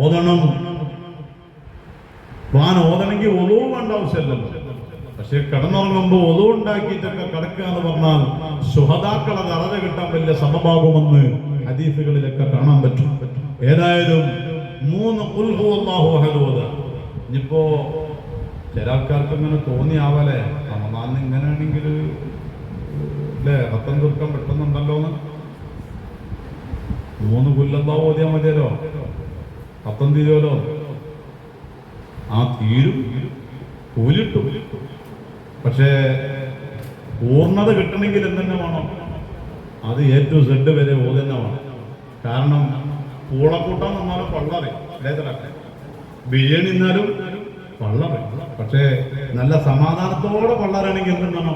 ഓതണം. ഓതണമെങ്കിൽ ഒളു വേണ്ട ആവശ്യമല്ലല്ലോ. പക്ഷെ കിടന്നുറങ്ങുമ്പോ ഒളു ഉണ്ടാക്കിയിട്ടൊക്കെ കിടക്കുക എന്ന് പറഞ്ഞാൽ ശുഹദാക്കളെ ദറജ കിട്ടാൻ വലിയ സമഭാഗമെന്ന് ഹദീസുകളിലൊക്കെ കാണാൻ പറ്റും. ഏതായാലും 3 ഖുൽ ഹുവല്ലാഹു അഹദ് ഓതുക. ഇനിയിപ്പോ ചില ആൾക്കാർക്ക് ഇങ്ങനെ തോന്നിയാവല്ലേ, റമദാനിന് ഇങ്ങനെയാണെങ്കിൽ അല്ലേ ഖത്തം തീർക്കാൻ പെട്ടെന്നുണ്ടല്ലോ എന്ന്. 3 ഖുല്ലല്ലാഹു ഓതിയാൽ മതിയല്ലോ, ഖത്തം തീരുമല്ലോ. ആ തീരും, കൂലിട്ടു. പക്ഷേ പൂർണ്ണത കിട്ടണമെങ്കിൽ എന്തെന്നെ വേണം? അത് A to Z വരെ ഓതന്നെ വേണം. കാരണം പൂളക്കൂട്ടാൻ നിന്നാലും പള്ളറി, ബിരിയാണി നിന്നാലും പള്ളറി. പക്ഷേ നല്ല സമാധാനത്തോടെ പള്ളറാണെങ്കിൽ എന്തെന്നോ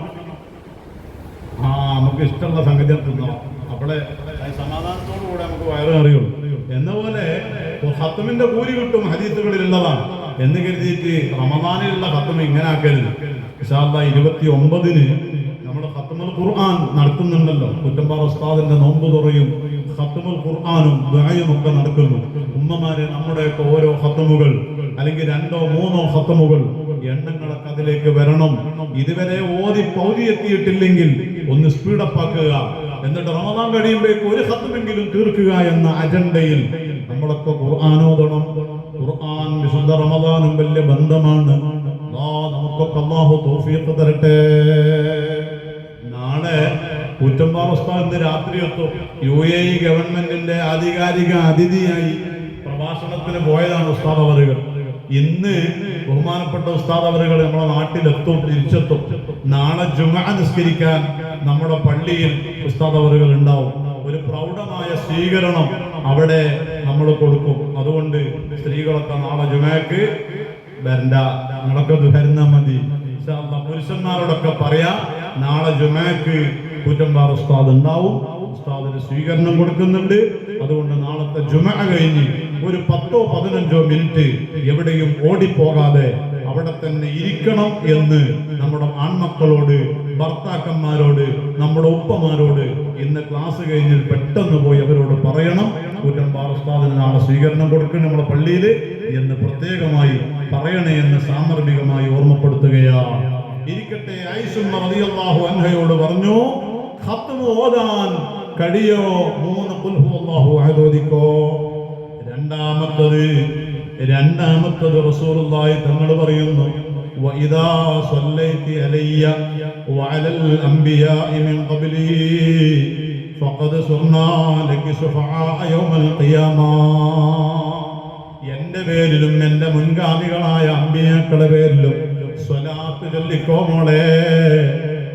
നമുക്ക് ഇഷ്ടമുള്ള സംഗതി തിന്നണം. അപ്പോഴേ സമാധാനത്തോടു കൂടെ നമുക്ക് വയറ് അറിയുള്ളൂ. എന്ന പോലെ ഖത്മിന്റെ കൂലി കിട്ടും, ഹദീസുകളിലുള്ളതാണ് എന്ന് കരുതിയിട്ട് റമദാനിലുള്ള ഖത്മ ഇങ്ങനെ ആക്കരുത്. ഇൻഷാ അല്ലാഹ് 29-ന് നമ്മൾ ഖത്മുൽ ഖുർആൻ നടത്തുന്നുണ്ടല്ലോ. കുറ്റമ്പാറ ഉസ്താദിന്റെ നോമ്പ് തുറയും ഖത്മുൽ ഖുർആനും ദുആയും ഒക്കെ നടക്കുന്നു. ഉമ്മമാരെ, നമ്മുടെയൊക്കെ ഓരോ ഖത്മുകൾ അല്ലെങ്കിൽ 2 or 3 ഖത്മുകൾ എണ്ണങ്ങളൊക്കെ അതിലേക്ക് വരണം. ഇതുവരെ ഓതി പൗതി എത്തിയിട്ടില്ലെങ്കിൽ ഒന്ന് സ്പീഡപ്പ് ആക്കുക. എന്നിട്ട് റമദാൻ കഴിയുമ്പോഴേക്ക് ഒരു ഖത്മെങ്കിലും തീർക്കുക എന്ന അജണ്ടയിൽ നമ്മളൊക്കെ ഖുർആൻ ഓതണം. ഖുർആൻ വിശുദ്ധ റമദാനും വലിയ ബന്ധമാണ്. നമുക്കൊക്കെ അല്ലാഹു തൗഫീഖ് തരട്ടെ. നാളെ കുറ്റമ്പാറ ഉസ്താദ് രാത്രി എത്തും. UAE ഗവൺമെന്റിന്റെ ആധികാരിക അതിഥിയായി പ്രഭാഷണത്തിന് പോയതാണ് ഉസ്താദ് അവറുകൾ. ഇന്ന് ബഹുമാനപ്പെട്ട ഉസ്താദ് അവറുകൾ നമ്മുടെ നാട്ടിലെത്തും, തിരിച്ചെത്തും. നാളെ ജുമുഅ നിസ്കരിക്കാൻ നമ്മുടെ പള്ളിയിൽ ഉസ്താദ് അവറുകൾ ഉണ്ടാവും. ഒരു പ്രൗഢമായ സ്വീകരണം അവിടെ നമ്മൾ കൊടുക്കും. അതുകൊണ്ട് സ്ത്രീകളൊക്കെ നാളെ ജുമുഅക്ക് വരണ്ട, നിങ്ങളൊക്കെ വരുന്നാൽ മതി. പുരുഷന്മാരോടൊക്കെ പറയാ, നാളെ ജുമുഅക്ക് കൂറ്റമ്പാറ ഉസ്താദ് ഉണ്ടാവും, ഉസ്താദിന് സ്വീകരണം കൊടുക്കുന്നുണ്ട്. അതുകൊണ്ട് നാളത്തെ ജുമുഅ കഴിഞ്ഞ് ഒരു 10-15 മിനിറ്റ് എവിടെയും ഓടിപ്പോകാതെ അവിടെ തന്നെ ഇരിക്കണം എന്ന് നമ്മുടെ ആൺമക്കളോട്, ഭർത്താക്കന്മാരോട്, നമ്മുടെ ഉപ്പമാരോട് ഇന്ന് ക്ലാസ് കഴിഞ്ഞ് പെട്ടെന്ന് പോയി അവരോട് പറയണം. കൂറ്റമ്പാറ ഉസ്താദിന് നാളെ സ്വീകരണം കൊടുക്കണം നമ്മുടെ പള്ളിയിൽ എന്ന് പ്രത്യേകമായി പറയണേ എന്ന് സാന്ദർഭികമായി ഓർമ്മപ്പെടുത്തുകയാണ്. ഇരിക്കട്ടെ, ആയിഷ റളിയല്ലാഹു അൻഹയോട് പറഞ്ഞു, ഖത്മ് ഓതാൻ കഴിയോ? 3 ഖുൽ ഹുവല്ലാഹു അഹദ് ഓതിക്കോ. രണ്ടാമത്തത് റസൂലുള്ളാഹി തങ്ങൾ പറയുന്നു, വഇദാ സല്ലൈതി അലയ്യ വഅലൽ അംബിയാഇ മിൻ ഖബ്ലി ഫഖദ് സുർനാ ലകി ശുഫആ യൗമൽ ഖിയാമ. എന്റെ പേരിലും എന്റെ മുൻഗാമികളായ അമ്പിയാക്കളുടെ പേരിലും സ്വലാത്ത് ചൊല്ലിക്കോ മോളെ.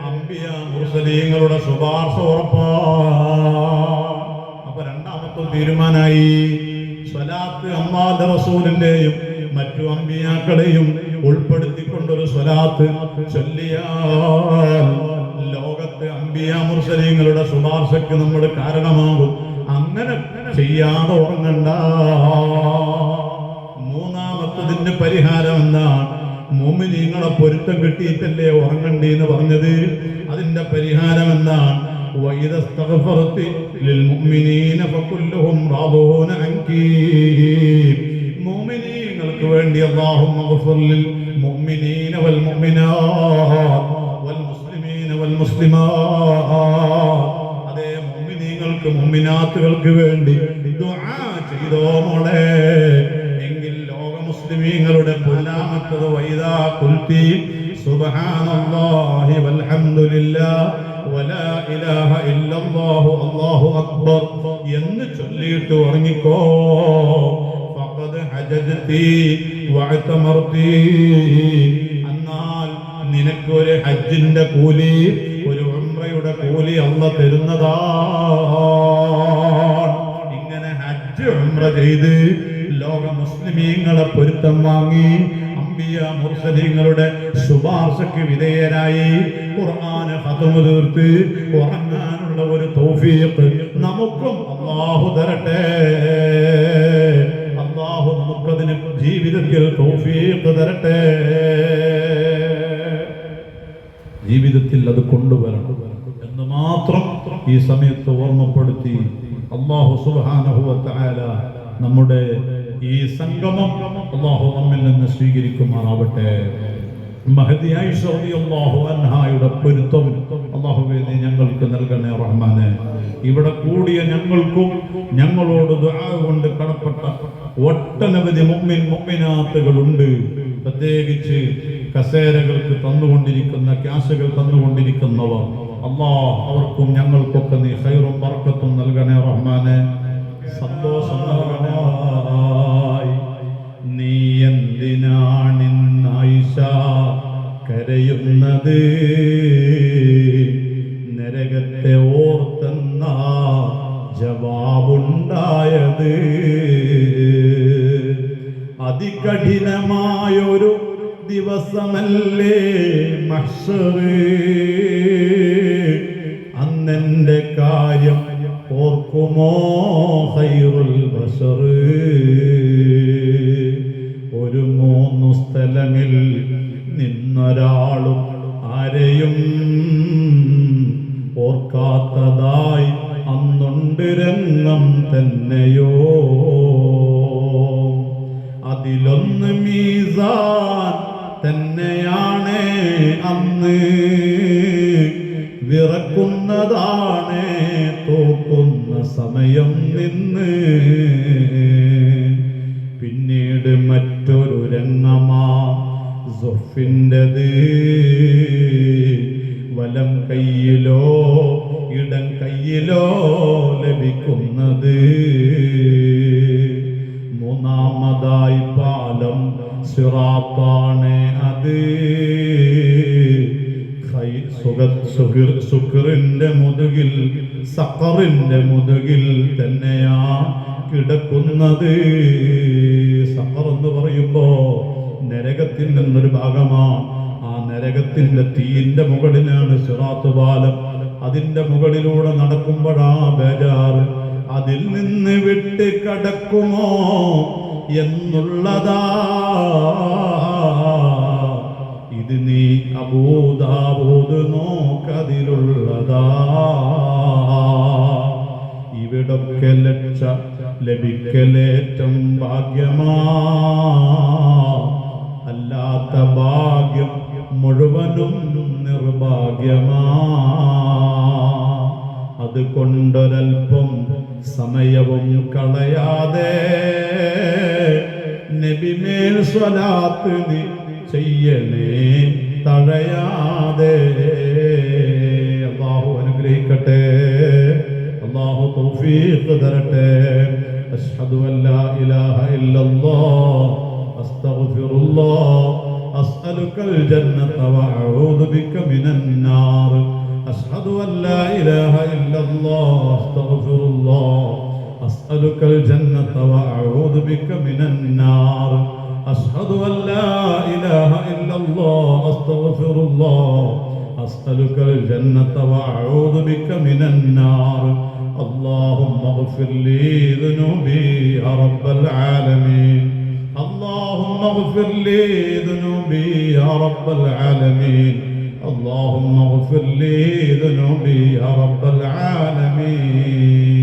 അമ്പിയ മുർസലീങ്ങളുടെ ശുപാർശ ഉറപ്പാ. അപ്പൊ രണ്ടാമത്തെ തീരുമാനായി. സ്വലാത്ത് അല്ലാഹുവിന്റെ റസൂലിന്റെയും മറ്റു അമ്പിയാക്കളെയും ഉൾപ്പെടുത്തിക്കൊണ്ടൊരു സ്വലാത്ത് ചൊല്ലിയാൽ ലോകത്തെ അമ്പിയ മുർസലീങ്ങളുടെ ശുപാർശക്ക് നമ്മൾ കാരണമാകും. അങ്ങനെ ചെയ്യാതെ ഉറങ്ങണ്ട. മൂന്നാമത്തതിന്റെ പരിഹാരം എന്താണ്? മുഅ്മിനീങ്ങളെ പൊരുത്തം കിട്ടിയിട്ടല്ലേ ഉറങ്ങണ്ടേ എന്ന് പറഞ്ഞത്. അതിന്റെ പരിഹാരം എന്താണ്? وَإِذَا اسْتَغْفَرْتِ لِلْمُؤْمِنِينَ فَكُلُّهُمْ رَاضُونَ عَنْكِ. മുഅ്മിനീങ്ങൾക്ക് വേണ്ടി اللهم اغفر للمؤمنين والمؤمنات والمسلمين والمسلمات. അതേ മുഅ്മിനീങ്ങൾക്ക് മുഅ്മിനാത്തുകൾക്ക് വേണ്ടി ദുആ ചെയ്തോ മോളെ. എങ്കിൽ ലോക മുസ്ലിമീങ്ങളുടെ പൊന്നാമത്തത് വൈദാ ഖുൽതി സുബ്ഹാനല്ലാഹി വൽഹംദുലില്ലാഹ് വലാ ഇലാഹ ഇല്ലല്ലാഹു അല്ലാഹു അക്ബർ എന്ന് ചൊല്ലിയിട്ട് ഉറങ്ങിക്കോ. ഫഖദ് ഹജജ്തി വഅതമർതി. എന്നാൽ നിനക്ക് ഒരു ഹജ്ജിന്റെ കൂലി, ഒരു ഉംറയുടെ കൂലി അല്ലാഹു തരുന്നതാണ്. ഇങ്ങനെ ഹജ്ജ് ഉംറ ചെയ്ത് ലോക മുസ്ലിമീങ്ങളെ പൊരുത്തം വാങ്ങി അമ്പിയ മുർസലീങ്ങളുടെ ശുപാർശക്ക് വിധേയരായി ഖുർആന് ഖത്മ് തീർത്ത് ഉറങ്ങാനുള്ള ഒരു തൗഫീഖ് നമുക്കും അല്ലാഹു തരട്ടെ. അല്ലാഹു നമുക്കതിന് ജീവിതത്തിൽ തൗഫീഖ് തരട്ടെ. ജീവിതത്തിൽ അത് കൊണ്ടുവരണം എന്ന് മാത്രം ഈ സമയത്ത് ഓർമ്മപ്പെടുത്തി അല്ലാഹു സുബ്ഹാനഹു വ തആല നമ്മുടെ ഈ സംഗമം അല്ലാഹു നമ്മിൽ നിന്ന് സ്വീകരിക്കുമാറാവട്ടെ. മഹദി ആയിഷ റളിയല്ലാഹു അൻഹായുടെ പൊരുത്തം അല്ലാഹുവേ നീ ഞങ്ങൾക്ക് നൽകണേ റഹ്മാനെ. ഇവിടെ കൂടിയ ഞങ്ങൾക്കും ഞങ്ങളോട് ദുആ കൊണ്ട് കടപ്പെട്ട ഒട്ടനവധി മുഅ്മിൻ മുഅ്മിനാത്തുകളുണ്ട്. പ്രത്യേകിച്ച് കസേരകൾക്ക് തന്നുകൊണ്ടിരിക്കുന്ന, ക്യാഷുകൾ തന്നുകൊണ്ടിരിക്കുന്നവർ, അല്ലാഹ് അവർക്കും ഞങ്ങൾക്കൊക്കെ നീ ഖൈറും ബർക്കത്തും നൽകണേ റഹ്മാനെ. സന്തോഷം നൽകണേ. നീ എന്തിനാണിന്നായിഷ കരയുന്നത്? നരകത്തെ ഓർത്തെന്ന ജവാബുണ്ടായത്. അതികഠിനമായൊരു ദിവസമല്ലേ മഹ്ശർ. അന്നെന്റെ കാര്യം ഓർക്കുമോ ഖൈറുൽ ബശർ. ഒരു 3 സ്ഥലങ്ങളിൽ നിന്നൊരാളും ആരെയും ഓർക്കാത്തതായി അന്നുണ്ട് രംഗം തന്നെയോ. അതിലൊന്ന് മീസാൻ തന്നെയാണ് അന്ന്. വിറക്കുന്നതാണ് തോക്കുന്ന സമയം നിന്ന്. പിന്നീട് മറ്റൊരു രംഗമാ സുഫിൻ്റെത്. വലം കയ്യിലോ ഇടം കയ്യിലോ ലഭിക്കുന്നത്. മൂന്നാമതായി പാലം സിറാത്താണ് അത്. സുഖറിന്റെ മുതുകിൽ സഖറിന്റെ മുതുകിൽ തന്നെയാ കിടക്കുന്നത്. സഖർ എന്ന് പറയുമ്പോ നരകത്തിൽ നിന്നൊരു ഭാഗമാണ്. ആ നരകത്തിന്റെ തീന്റെ മുകളിലാണ് സിറാത്ത് പാലം. അതിന്റെ മുകളിലൂടെ നടക്കുമ്പോഴാ ബേജാറ്, അതിൽ നിന്ന് വിട്ട് കടക്കുമോ എന്നുള്ളതാ. ഇത് നീ അബൂദാവൂദ് നോക്കതിലുള്ളതാ. ഇവിടൊക്കെ ലക്ഷ ലഭിക്കലേറ്റം ഭാഗ്യമാ, അല്ലാത്ത ഭാഗ്യം മുഴുവനും നിർഭാഗ്യമാ. അതുകൊണ്ടൊരൽപ്പം സമയവും കളയാതെ നബിമേൽ സ്വലാത്ത് നീ ചെയ്യണേ തഴയാതെ. അല്ലാഹു അനുഗ്രഹിക്കട്ടെ, അല്ലാഹു തൗഫീഖ് തരട്ടെ. അഷ്ഹദു അല്ലാ ഇലാഹ ഇല്ലല്ലാഹ് അസ്തഗ്ഫിറുല്ലാഹ് അസ്അലുകൽ ജന്നത വഅഊദു ബിക മിനൻ നാർ. അഷ്ഹദു അല്ലാ ഇലാഹ ഇല്ലല്ലാഹ് അസ്തഗ്ഫിറുല്ലാഹ് അസ്അലുകൽ ജന്നത വഅഊദു ബിക മിനൻ നാർ. أشهد أن لا إله إلا الله أستغفر الله أسألك الجنة وأعوذ بك من النار. اللهم اغفر لي ذنوبي يا رب العالمين. اللهم اغفر لي ذنوبي يا رب العالمين. اللهم اغفر لي ذنوبي يا رب العالمين.